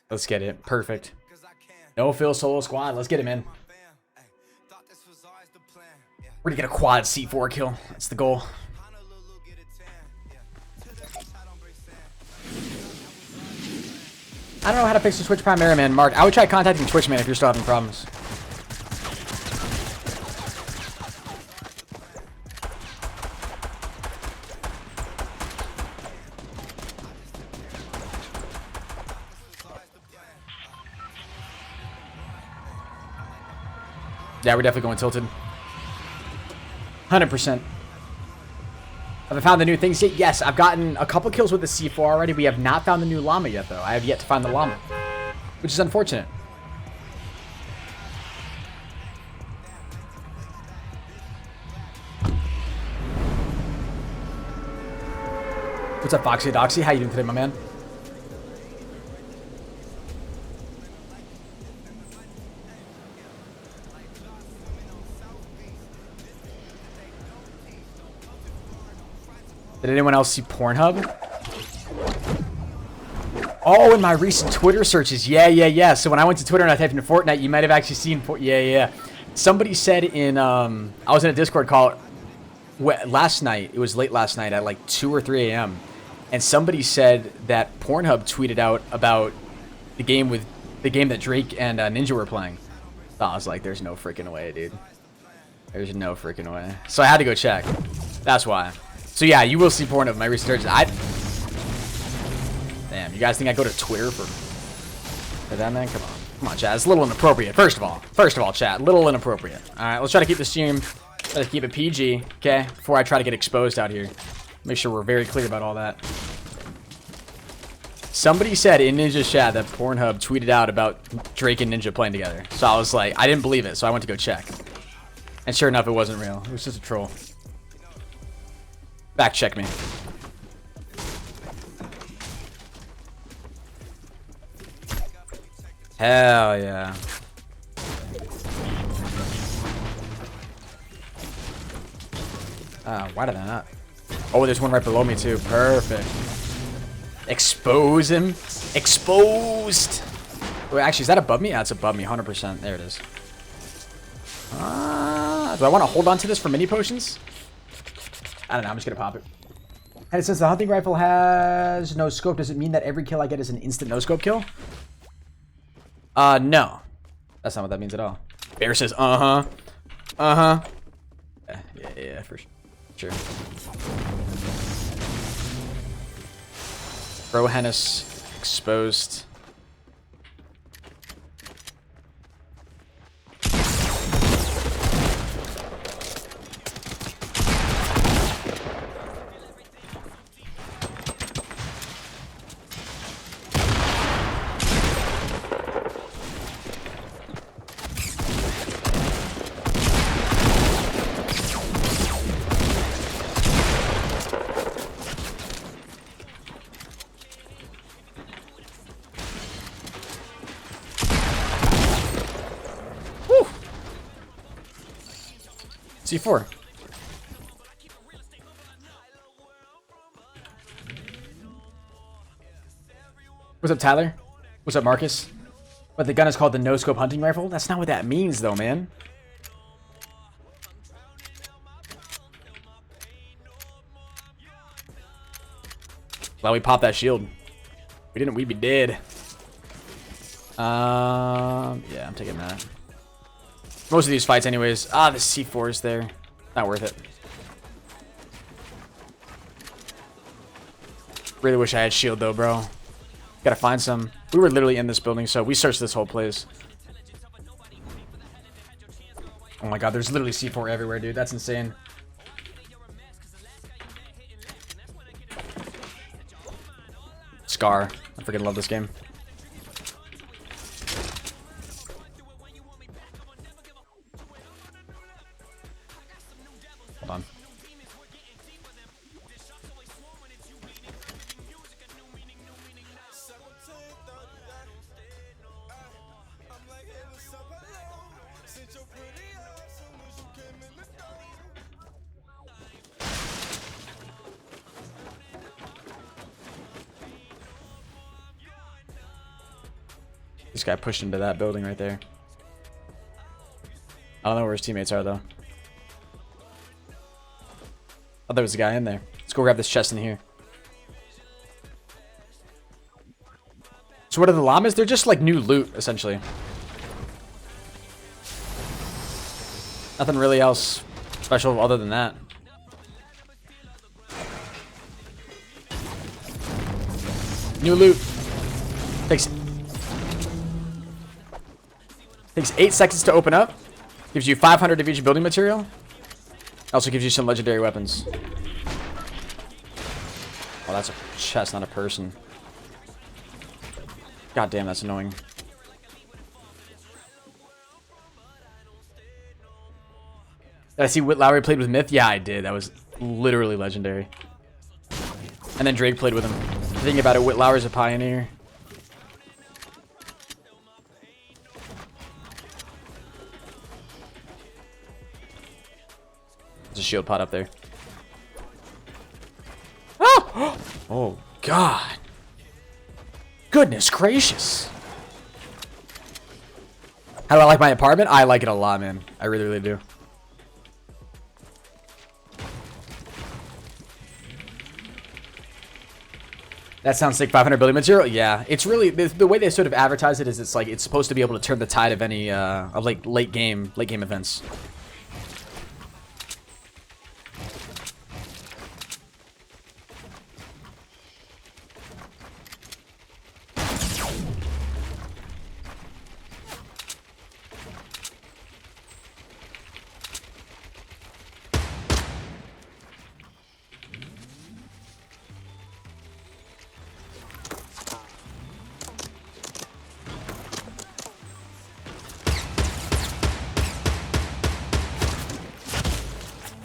Let's get it. Perfect. No Phil solo squad. Let's get him in. We're gonna get a quad C4 kill. That's the goal. I don't know how to fix the Twitch Prime error, man. Mark, I would try contacting Twitch, man, if you're still having problems. Yeah, we're definitely going tilted. 100%. Have I found the new things yet? Yes, I've gotten a couple kills with the C4 already. We have not found the new llama yet, though. I have yet to find the llama, which is unfortunate. What's up, Foxy Doxy? How you doing today, my man? Did anyone else see Pornhub? Oh, in my recent Twitter searches. Yeah. So when I went to Twitter and I typed in Fortnite, you might have actually seen... Yeah. Somebody said in... I was in a Discord call last night. It was late last night at like 2 or 3 a.m. And somebody said that Pornhub tweeted out about the game that Drake and Ninja were playing. So I was like, there's no freaking way, dude. There's no freaking way. So I had to go check. That's why. So yeah, you will see Pornhub in my recent searches. Damn, you guys think I go to Twitter for that, man? Come on, chat. It's a little inappropriate. First of all, chat, a little inappropriate. All right, let's try to keep the stream. Let's keep it PG, okay? Before I try to get exposed out here. Make sure we're very clear about all that. Somebody said in Ninja's chat that Pornhub tweeted out about Drake and Ninja playing together. So I was like, I didn't believe it, so I went to go check. And sure enough, it wasn't real. It was just a troll. Back check me. Hell yeah. Why did I not? Oh, there's one right below me too. Perfect. Expose him. Exposed. Wait, actually, is that above me? Yeah, it's above me. 100%. There it is. Do I want to hold on to this for mini potions? I don't know. I'm just going to pop it. And since the hunting rifle has no scope, does it mean that every kill I get is an instant no scope kill? No. That's not what that means at all. Bear says, uh-huh. Uh-huh. Yeah, for sure. Bro Hennis exposed. C4. What's up, Tyler? What's up, Marcus? But the gun is called the no-scope hunting rifle? That's not what that means, though, man. Glad we popped that shield. We didn't, we'd be dead. Yeah, I'm taking that. Most of these fights anyways. Ah, the C4 is there. Not worth it. Really wish I had shield though, bro. Gotta find some. We were literally in this building, so we searched this whole place. Oh my god, there's literally C4 everywhere, dude. That's insane. Scar. I freaking love this game. Hold on. This guy pushed into that building right there. I don't know where his teammates are, though. Oh, there was a guy in there. Let's go grab this chest in here. So what are the llamas? They're just like new loot, essentially. Nothing really else special other than that. New loot. Takes 8 seconds to open up. Gives you 500 of each building material. Also gives you some legendary weapons. Oh, that's a chest, not a person. God damn, that's annoying. Did I see Whit Lowry played with Myth? Yeah, I did. That was literally legendary. And then Drake played with him. Thinking about it, Whit Lowry's a pioneer. There's a shield pot up there. Oh! Oh, God. Goodness gracious. How do I like my apartment? I like it a lot, man. I really, really do. That sounds sick. 500 building material? Yeah. It's really, the way they sort of advertise it is it's like, it's supposed to be able to turn the tide of any, of like late game events.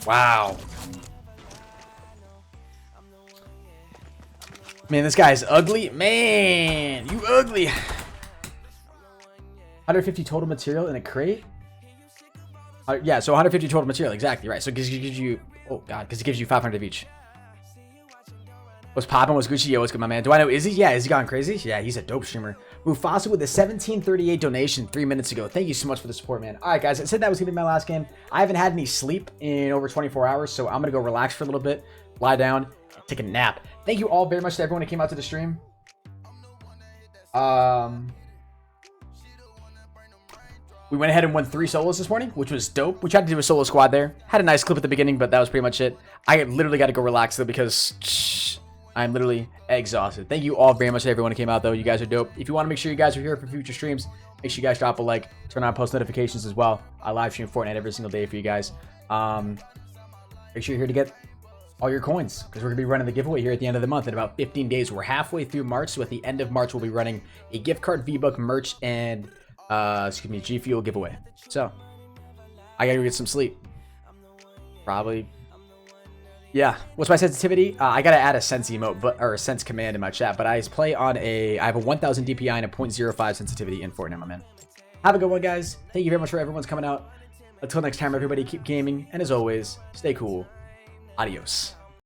Wow. Man, this guy's ugly. Man, you ugly. 150 total material in a crate? Yeah, so 150 total material. Exactly, right. So it gives you... Oh, God, because it gives you 500 of each. What's poppin'? What's Gucci? Yo, what's good, my man? Do I know Izzy? Yeah, Izzy gone crazy? Yeah, he's a dope streamer. Mufasa with a 1738 donation 3 minutes ago. Thank you so much for the support, man. All right, guys, I said that was going to be my last game. I haven't had any sleep in over 24 hours, so I'm going to go relax for a little bit, lie down, take a nap. Thank you all very much to everyone who came out to the stream. We went ahead and won 3 solos this morning, which was dope. We tried to do a solo squad there. Had a nice clip at the beginning, but that was pretty much it. I literally got to go relax, though, because... I'm literally exhausted. Thank you all very much to everyone who came out, though. You guys are dope. If you want to make sure you guys are here for future streams, make sure you guys drop a like, turn on post notifications as well. I live stream Fortnite every single day for you guys. Make sure you're here to get all your coins, because we're going to be running the giveaway here at the end of the month in about 15 days. We're halfway through March, so at the end of March, we'll be running a gift card, V-Buck, merch, and G Fuel giveaway. So, I gotta go get some sleep. Probably... Yeah, what's my sensitivity? I gotta add a sense emote, or a sense command in my chat, but I play on I have a 1000 DPI and a 0.05 sensitivity in Fortnite, my man. Have a good one, guys. Thank you very much for everyone's coming out. Until next time, everybody, keep gaming, and as always, stay cool. Adios.